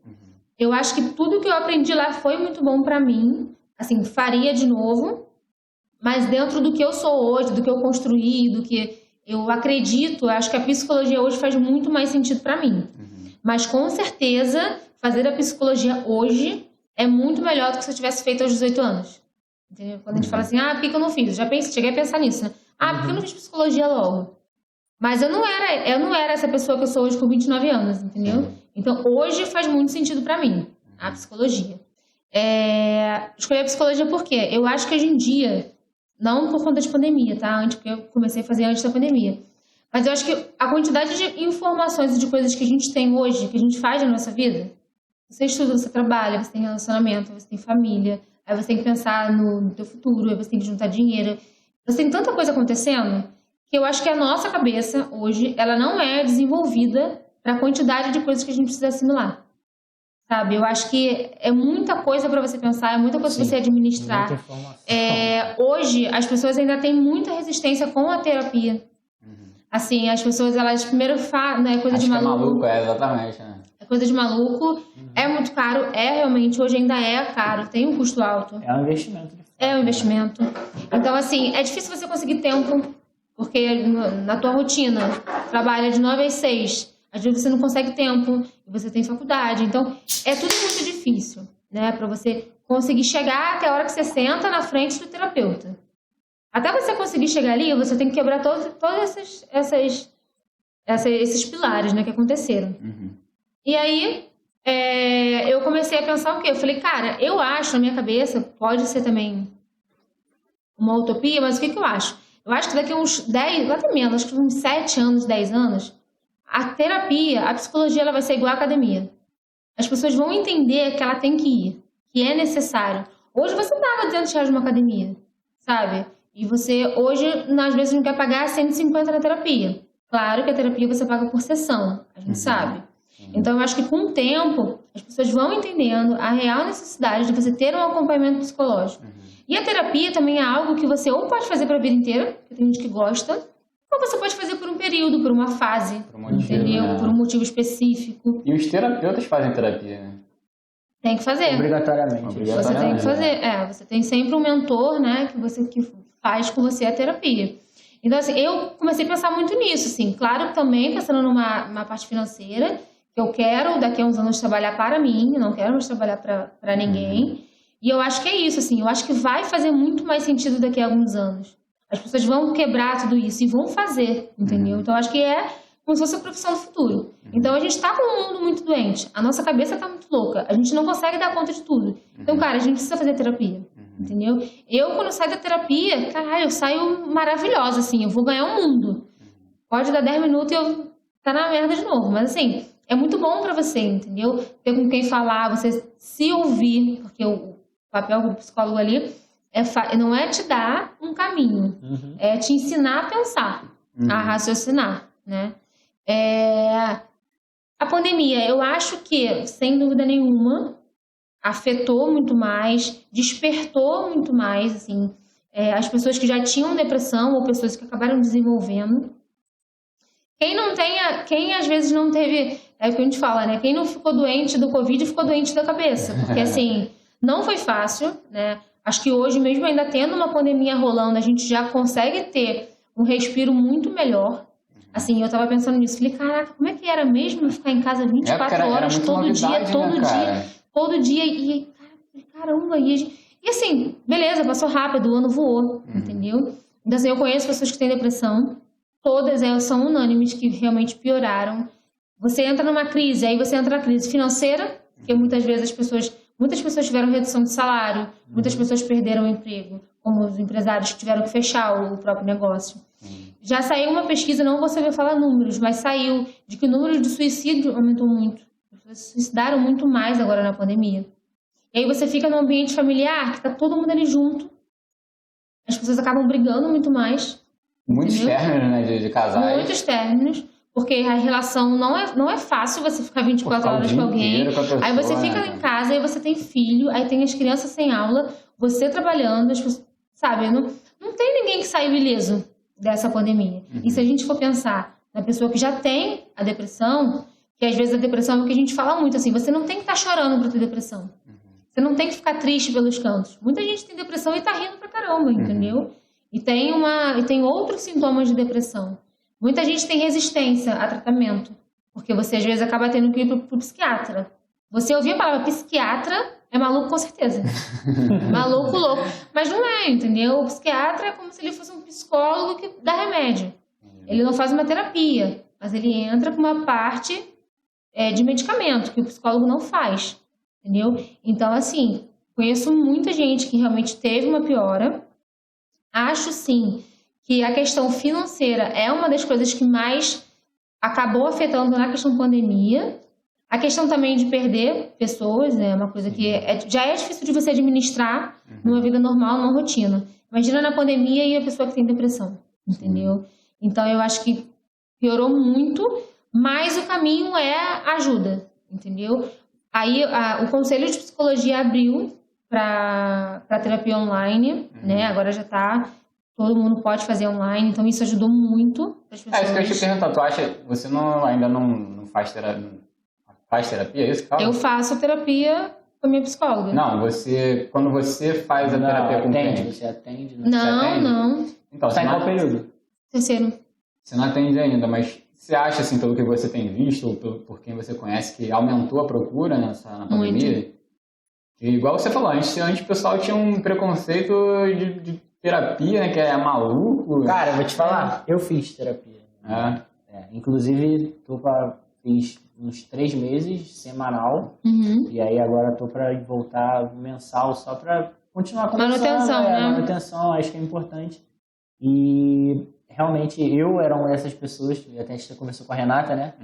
Eu acho que tudo que eu aprendi lá foi muito bom para mim. Assim, faria de novo. Mas dentro do que eu sou hoje, do que eu construí, do que eu acredito, acho que a psicologia hoje faz muito mais sentido para mim. Mas, com certeza, fazer a psicologia hoje é muito melhor do que se eu tivesse feito aos 18 anos. Entendeu? Quando a gente fala assim, por que eu não fiz? Eu cheguei a pensar nisso, né? Por que eu não fiz psicologia logo? Mas eu não era essa pessoa que eu sou hoje com 29 anos, entendeu? Então, hoje faz muito sentido pra mim, a psicologia. Escolhi a psicologia por quê? Eu acho que hoje em dia, não por conta de pandemia, tá? Porque eu comecei a fazer antes da pandemia. Mas eu acho que a quantidade de informações e de coisas que a gente tem hoje, que a gente faz na nossa vida, você estuda, você trabalha, você tem relacionamento, você tem família, aí você tem que pensar no teu futuro, aí você tem que juntar dinheiro. Você tem tanta coisa acontecendo que eu acho que a nossa cabeça, hoje, ela não é desenvolvida para a quantidade de coisas que a gente precisa assimilar. Sabe? Eu acho que é muita coisa para você pensar, é muita coisa para você administrar. Muita informação. Hoje, as pessoas ainda têm muita resistência com a terapia. Assim, as pessoas, elas primeiro falam, né, coisa Acho de que maluco. exatamente, né? É coisa de maluco. É muito caro, realmente, hoje ainda é caro, tem um custo alto. É um investimento. É um investimento. Então, assim, é difícil você conseguir tempo, porque na tua rotina, trabalha de 9 às 6, às vezes você não consegue tempo, e você tem faculdade. Então, é tudo muito difícil, né? Para você conseguir chegar até a hora que você senta na frente do terapeuta. Até você conseguir chegar ali, você tem que quebrar todos esses pilares, né, que aconteceram. E aí, eu comecei a pensar o quê? Eu falei, cara, eu acho na minha cabeça, pode ser também uma utopia, mas o que eu acho? Eu acho que daqui a uns 10, até menos, acho que uns 7 anos, 10 anos, a terapia, a psicologia, ela vai ser igual à academia. As pessoas vão entender que ela tem que ir, que é necessário. Hoje você paga R$200 numa academia, sabe? E você, hoje, às vezes, não quer pagar 150 na terapia. Claro que a terapia você paga por sessão, a gente sabe. Então, eu acho que com o tempo, as pessoas vão entendendo a real necessidade de você ter um acompanhamento psicológico. E a terapia também é algo que você ou pode fazer para a vida inteira, porque tem gente que gosta, ou você pode fazer por um período, por uma fase, Por um motivo, entendeu? né? Por um motivo específico. E os terapeutas fazem terapia, né? Tem que fazer. Obrigatoriamente. Você tem que fazer. Você tem sempre um mentor, né, que faz com você a terapia. Então, assim, eu comecei a pensar muito nisso, assim. Claro que também pensando numa parte financeira, que eu quero daqui a uns anos trabalhar para mim, não quero mais trabalhar para ninguém. E eu acho que é isso, assim. Eu acho que vai fazer muito mais sentido daqui a alguns anos. As pessoas vão quebrar tudo isso e vão fazer, entendeu? Então, eu acho que é como se fosse a profissão do futuro. Então, a gente tá com um mundo muito doente. A nossa cabeça tá muito louca. A gente não consegue dar conta de tudo. Então, cara, a gente precisa fazer terapia, entendeu? Eu, quando saio da terapia, caralho, eu saio maravilhosa, assim. Eu vou ganhar o mundo. Pode dar 10 minutos e eu tá na merda de novo. Mas, assim, é muito bom pra você, entendeu? Ter com quem falar, você se ouvir. Porque o papel do psicólogo ali não é te dar um caminho. É te ensinar a pensar, a raciocinar, né? A pandemia, eu acho que, sem dúvida nenhuma, afetou muito mais, despertou muito mais, assim, as pessoas que já tinham depressão ou pessoas que acabaram desenvolvendo. Quem às vezes não teve, é o que a gente fala, né? Quem não ficou doente do Covid ficou doente da cabeça, porque assim, não foi fácil, né? Acho que hoje, mesmo ainda tendo uma pandemia rolando, a gente já consegue ter um respiro muito melhor. Assim, eu tava pensando nisso. Falei, caraca, como é que era mesmo ficar em casa 24 horas, todo dia. E, caramba. E assim, beleza, passou rápido, o ano voou, entendeu? Então, assim, eu conheço pessoas que têm depressão. Todas elas são unânimes que realmente pioraram. Você entra numa crise, aí você entra na crise financeira, porque muitas vezes muitas pessoas tiveram redução de salário, muitas pessoas perderam o emprego, como os empresários que tiveram que fechar o próprio negócio. Já saiu uma pesquisa, não vou saber falar números, mas saiu de que o número de suicídio aumentou muito. As pessoas se suicidaram muito mais agora na pandemia. E aí você fica num ambiente familiar que tá todo mundo ali junto. As pessoas acabam brigando muito mais. Muitos términos, né, de casais. Muitos términos, porque a relação não é fácil você ficar 24 horas com alguém. Aí você fica em casa, aí você tem filho, aí tem as crianças sem aula, você trabalhando, as pessoas, sabe? Não tem ninguém que saiu ileso dessa pandemia. E se a gente for pensar na pessoa que já tem a depressão, que às vezes a depressão é o que a gente fala muito, assim, você não tem que estar chorando pra ter depressão. Você não tem que ficar triste pelos cantos. Muita gente tem depressão e tá rindo pra caramba, entendeu? E tem outros sintomas de depressão. Muita gente tem resistência a tratamento, porque você às vezes acaba tendo que ir pro psiquiatra. Você ouvir a palavra psiquiatra, é maluco com certeza. Maluco, louco. Mas não é, entendeu? O psiquiatra é como se ele fosse um psicólogo que dá remédio. Ele não faz uma terapia, mas ele entra com uma parte de medicamento, que o psicólogo não faz, entendeu? Então, assim, conheço muita gente que realmente teve uma piora. Acho, sim, que a questão financeira é uma das coisas que mais acabou afetando na questão pandemia. A questão também de perder pessoas é uma coisa que já é difícil de você administrar numa vida normal, numa rotina. Imagina na pandemia e a pessoa que tem depressão, entendeu? Então, eu acho que piorou muito, mas o caminho é ajuda, entendeu? Aí, o Conselho de Psicologia abriu para terapia online, né? Agora já tá... Todo mundo pode fazer online, então isso ajudou muito as pessoas. Isso que eu te perguntar, tu acha... Você ainda não faz terapia? Faz terapia, é isso que fala? Eu faço terapia com a minha psicóloga. Não, quando você faz a terapia com quem? Você atende? Não. Então, Tá em qual período? Terceiro. Você não atende ainda, mas você acha, assim, pelo que você tem visto, ou por quem você conhece, que aumentou a procura na pandemia? Que, igual você falou, antes o pessoal tinha um preconceito de terapia, né, que é maluco. Cara, eu vou te falar, eu fiz terapia. Inclusive, fiz uns 3 meses, semanal, e aí agora tô para voltar mensal, só para continuar conversando. Manutenção, né? Manutenção, acho que é importante. E realmente eu era uma dessas pessoas, até a gente conversou com a Renata, né?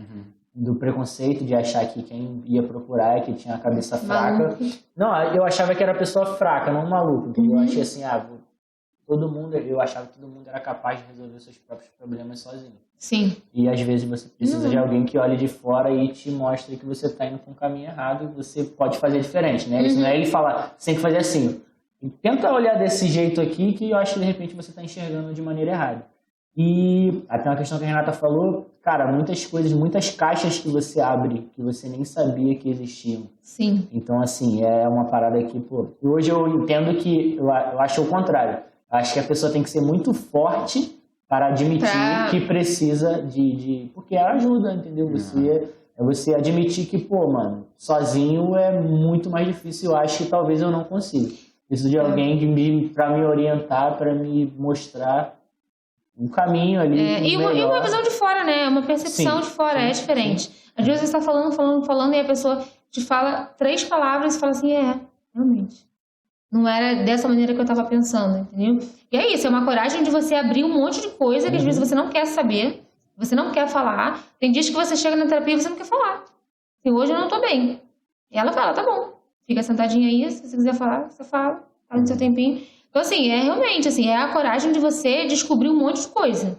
Do preconceito de achar que quem ia procurar é que tinha a cabeça fraca. Não, eu achava que era pessoa fraca, não maluco. Eu achei assim, eu achava que todo mundo era capaz de resolver seus próprios problemas sozinho. Sim. E às vezes você precisa de alguém que olhe de fora e te mostre que você está indo para um caminho errado e você pode fazer diferente, né? Isso não é ele falar, você tem que fazer assim. E tenta olhar desse jeito aqui que eu acho que de repente você está enxergando de maneira errada. E até uma questão que a Renata falou, cara, muitas coisas, muitas caixas que você abre que você nem sabia que existiam. Sim. Então, assim, é uma parada que, pô... Hoje eu entendo que eu acho o contrário. Eu acho que a pessoa tem que ser muito forte para admitir que precisa de... Porque ajuda, entendeu? Você admitir que, pô, mano, sozinho é muito mais difícil. Eu acho que talvez eu não consiga. Preciso de alguém para me orientar, para me mostrar um caminho ali. E uma visão de fora, né? Uma percepção de fora, é diferente. Às vezes você está falando e a pessoa te fala 3 palavras e fala assim, realmente. Não era dessa maneira que eu estava pensando, entendeu? E é isso, é uma coragem de você abrir um monte de coisa que às vezes você não quer saber, você não quer falar. Tem dias que você chega na terapia e você não quer falar. E hoje eu não tô bem. E ela fala, tá bom, fica sentadinha aí, se você quiser falar, você fala, fala no seu tempinho. Então, assim, realmente, assim, é a coragem de você descobrir um monte de coisa.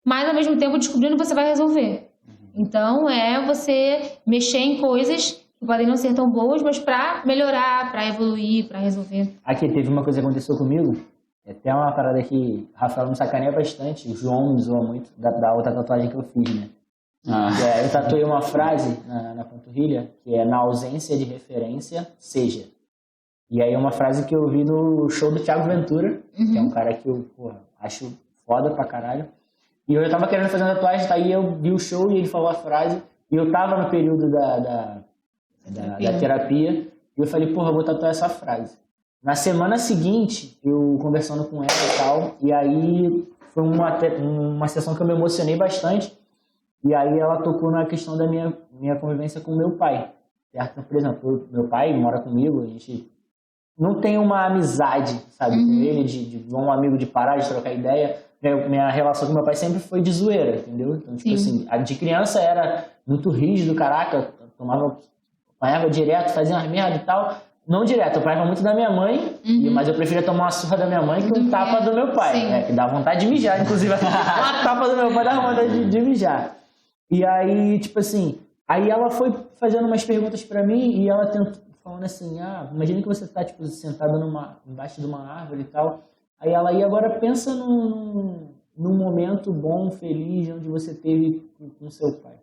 Mas, ao mesmo tempo, descobrindo, você vai resolver. Então, é você mexer em coisas que podem não ser tão boas, mas para melhorar, para evoluir, para resolver. Aqui, teve uma coisa que aconteceu comigo. É até uma parada que o Rafael me sacaneia bastante. O João me zoa muito da outra tatuagem que eu fiz, né? Eu tatuei uma frase na panturrilha, que é: na ausência de referência, seja. E aí é uma frase que eu vi no show do Thiago Ventura, que é um cara que eu acho foda pra caralho. E eu já tava querendo fazer uma tatuagem, aí eu vi o show e ele falou a frase, e eu tava no período da terapia, e eu falei, eu vou tatuar essa frase. Na semana seguinte, eu conversando com ela e tal, e aí foi uma sessão que eu me emocionei bastante, e aí ela tocou na questão da minha convivência com meu pai. Certo? Por exemplo, meu pai mora comigo, a gente não tem uma amizade, sabe, com ele, de um amigo de parar, de trocar ideia. Minha relação com meu pai sempre foi de zoeira, entendeu? Então, tipo assim, de criança era muito rígido, caraca, apanhava direto, fazia umas merda e tal. Não direto, eu apanhava muito da minha mãe, mas eu preferia tomar uma surra da minha mãe que um tapa do meu pai, que dá vontade de mijar, inclusive. Uma tapa do meu pai dá vontade de mijar. E aí, tipo assim, aí ela foi fazendo umas perguntas pra mim e ela tentou, falando assim, imagina que você tá, tipo, sentada embaixo de uma árvore e tal. Aí ela, e agora pensa num momento bom, feliz, onde você teve com seu pai.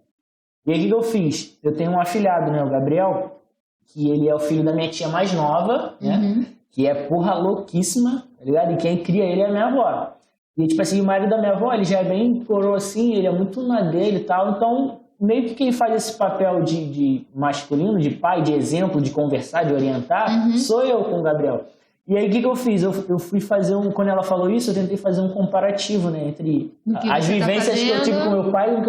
E aí o que eu fiz? Eu tenho um afilhado, né, o Gabriel, que ele é o filho da minha tia mais nova, né, que é porra louquíssima, tá ligado? E quem cria ele é a minha avó. E tipo assim, o marido da minha avó, ele já é bem coroa assim, ele é muito na dele e tal, então meio que quem faz esse papel de masculino, de pai, de exemplo, de conversar, de orientar, sou eu com o Gabriel. E aí o que eu fiz? Eu fui fazer quando ela falou isso, eu tentei fazer um comparativo, né, entre as vivências que eu tive com meu pai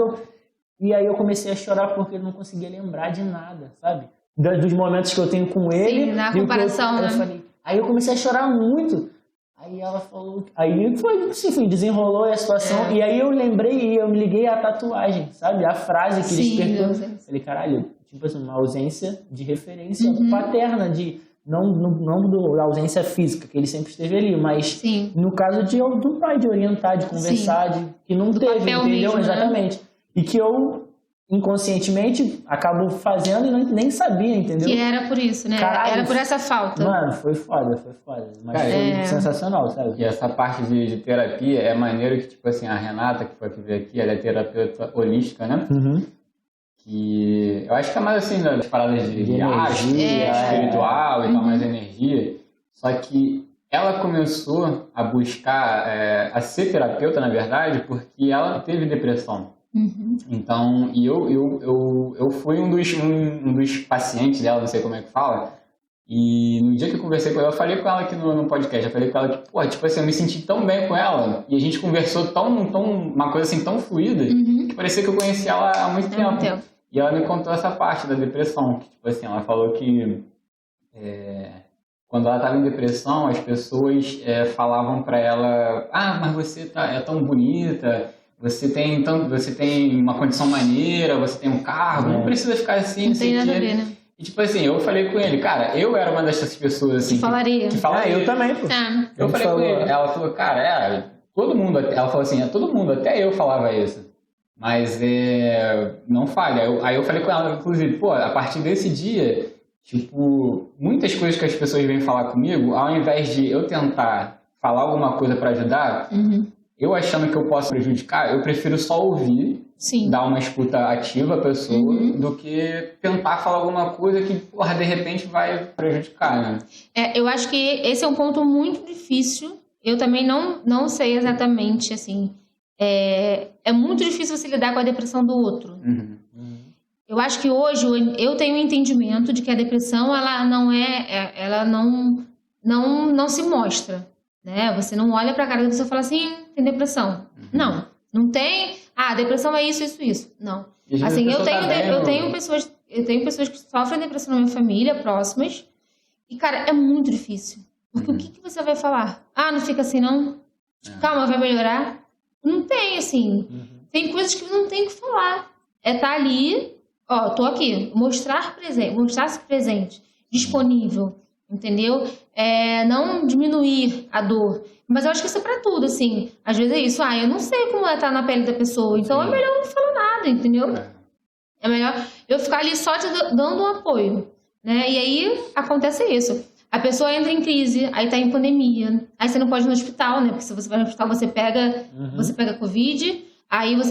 e aí eu comecei a chorar porque eu não conseguia lembrar de nada, sabe? Dos momentos que eu tenho com ele. Sim, na comparação, né? Aí eu comecei a chorar muito. Aí ela falou... Aí foi, enfim, desenrolou a situação. E aí eu lembrei e eu me liguei à tatuagem, sabe? A frase que despertou. Falei, caralho, tipo assim, uma ausência de referência paterna, não da ausência física, que ele sempre esteve ali, mas no caso do pai, de orientar, de conversar, que não teve, entendeu? Mesmo, exatamente. Né? E que eu inconscientemente acabo fazendo e nem sabia, entendeu? Que era por isso, né? Caralho, era por essa falta. Mano, foi foda. Mas foi sensacional, sabe? E essa parte de terapia é maneiro que, tipo assim, a Renata, que foi ver aqui, ela é terapeuta holística, né? Que eu acho que é mais assim, das paradas de energia, espiritual e tal, mais energia. Só que ela começou a buscar, a ser terapeuta, na verdade, porque ela teve depressão. Então, e eu fui um dos pacientes dela, não sei como é que fala, e no dia que eu conversei com ela, eu falei com ela aqui no podcast, eu falei com ela que, tipo assim, eu me senti tão bem com ela, e a gente conversou uma coisa assim tão fluida, que parecia que eu conhecia ela há muito tempo. E ela me contou essa parte da depressão, que, tipo assim, ela falou que quando ela estava em depressão, as pessoas falavam pra ela, mas você é tão bonita, você tem uma condição maneira, você tem um cargo, não precisa ficar assim, não tem nada a ver, né? E tipo assim, eu falei com ele, cara, eu era uma dessas pessoas assim. Que falaria. Que falaria. Eu também, pô. Ah, Eu falei com ele, ela falou, cara, todo mundo, ela falou assim, todo mundo, até eu falava isso. Mas não falha. Aí eu falei com ela, inclusive, pô, a partir desse dia, tipo, muitas coisas que as pessoas vêm falar comigo, ao invés de eu tentar falar alguma coisa pra ajudar, eu achando que eu posso prejudicar, eu prefiro só ouvir, sim. dar uma escuta ativa à pessoa, do que tentar falar alguma coisa que, porra, de repente vai prejudicar, né? Eu acho que esse é um ponto muito difícil. Eu também não sei exatamente, assim. É muito difícil você lidar com a depressão do outro. Eu acho que hoje eu tenho um entendimento de que a depressão, ela não se mostra, né? Você não olha pra cara da pessoa e fala assim, tem depressão. Não tem. Ah, depressão é isso, isso, isso. Não. Assim, eu tenho pessoas que sofrem depressão na minha família, próximas. E, cara, é muito difícil. Porque o que você vai falar? Ah, não fica assim, não? Calma, vai melhorar? Não tem, assim. Tem coisas que não tem o que falar. Tá ali, ó, tô aqui. Mostrar-se presente, disponível, entendeu? Não diminuir a dor. Mas eu acho que isso é pra tudo, assim. Às vezes é isso. Eu não sei como tá na pele da pessoa. Então é melhor não falar nada, entendeu? É melhor eu ficar ali só te dando um apoio, né? E aí acontece isso. A pessoa entra em crise, aí tá em pandemia. Aí você não pode ir no hospital, né? Porque se você vai no hospital, você pega Covid. Aí os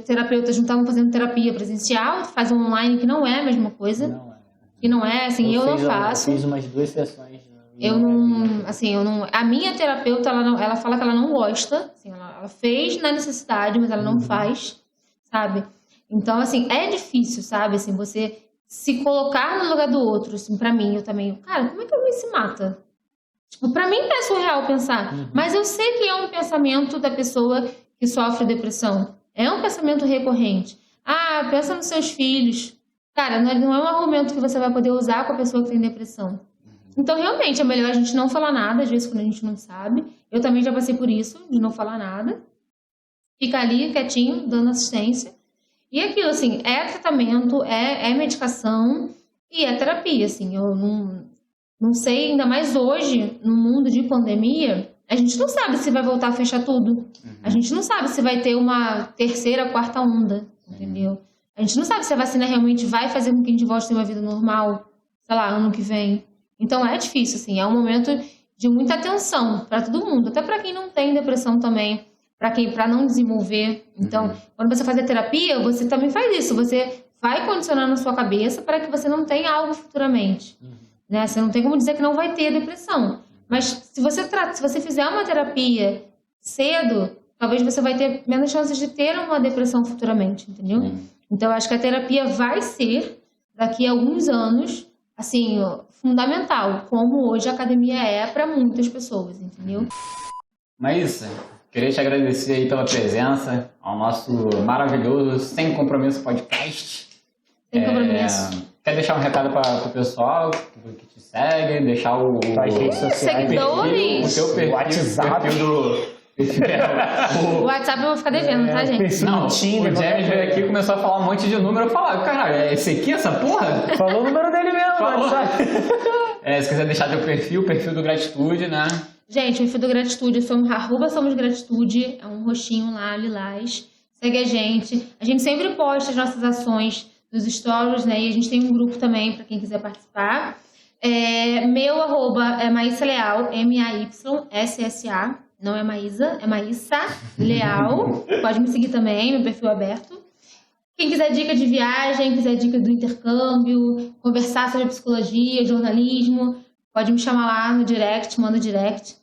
terapeutas não estavam fazendo terapia presencial, faz online, que não é a mesma coisa. Não é. Que não é, assim, eu não faço. Eu fiz umas 2 sessões. A minha terapeuta, ela fala que ela não gosta, assim, ela fez na necessidade, mas ela não faz, sabe? Então, assim, é difícil, sabe? Assim, você se colocar no lugar do outro, assim, pra mim, eu também, cara, como é que alguém se mata? Tipo, pra mim é surreal pensar, mas eu sei que é um pensamento da pessoa que sofre depressão. É um pensamento recorrente. Ah, pensa nos seus filhos. Cara, não é um argumento que você vai poder usar com a pessoa que tem depressão. Então, realmente, é melhor a gente não falar nada, às vezes, quando a gente não sabe. Eu também já passei por isso, de não falar nada. Ficar ali, quietinho, dando assistência. E aquilo, assim, é tratamento, é medicação e é terapia, assim. Eu não sei, ainda mais hoje, no mundo de pandemia, a gente não sabe se vai voltar a fechar tudo. A gente não sabe se vai ter uma 3ª, 4ª onda, entendeu? A gente não sabe se a vacina realmente vai fazer com que a gente volte a ter uma vida normal, sei lá, ano que vem. Então é difícil, assim, é um momento de muita atenção para todo mundo, até para quem não tem depressão também, para não desenvolver. Então, quando você faz a terapia, você também faz isso, você vai condicionando a sua cabeça para que você não tenha algo futuramente, né? Você não tem como dizer que não vai ter depressão, mas se você fizer uma terapia cedo, talvez você vai ter menos chances de ter uma depressão futuramente, entendeu? Então, eu acho que a terapia vai ser, daqui a alguns anos, assim, fundamental, como hoje a academia é para muitas pessoas, entendeu? Maísa, queria te agradecer aí pela presença ao nosso maravilhoso Sem Compromisso podcast. Sem compromisso. Quer deixar um recado para o pessoal que te segue, deixar o redes sociais, seguidores, o teu perfil, WhatsApp. O WhatsApp eu vou ficar devendo, tá, gente? Não, o James veio aqui e começou a falar um monte de número. Eu falava, caralho, é esse aqui, essa porra? Falou o número dele mesmo, Falou. WhatsApp. Se quiser deixar teu perfil do Gratitude, né? Gente, o perfil do Gratitude, @Somos Gratitude, é um roxinho lá, lilás. Segue a gente. A gente sempre posta as nossas ações nos stories, né? E a gente tem um grupo também para quem quiser participar. Meu arroba é Maísa Leal, MAYSSA. Não é Maísa, é Maísa Leal. Pode me seguir também, meu perfil aberto. Quem quiser dica de viagem, quiser dica do intercâmbio, conversar sobre psicologia, jornalismo, pode me chamar lá no direct, manda direct.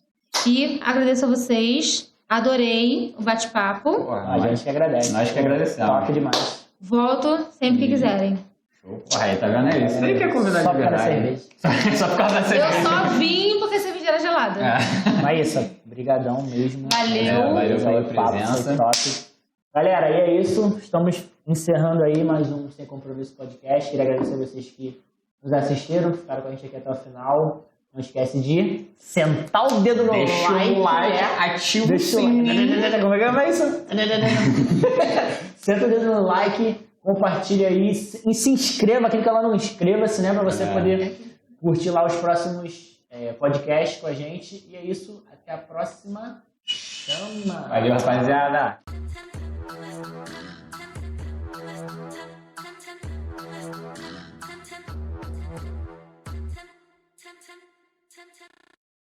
E agradeço a vocês. Adorei o bate-papo. A gente que agradece. Nós que agradecemos. Top demais. Volto sempre que quiserem. Show. Aí, tá vendo aí? Isso aí que é convidado de verdade. Só por causa da cerveja. Eu só vim porque a cerveja era gelada. Maísa, brigadão mesmo. Valeu. Valeu pela presença. Top. Galera, e é isso. Estamos encerrando aí mais um Sem Compromisso podcast. Queria agradecer a vocês que nos assistiram, ficaram com a gente aqui até o final. Não esquece de sentar o dedo no like. Deixa o like, ativa o sininho. Como é que é isso? Senta o dedo no like, compartilhe aí, se inscreva, clica lá no inscreva-se, né? Pra você poder curtir lá os próximos podcasts com a gente. E é isso, até a próxima. Chama! Valeu, rapaziada!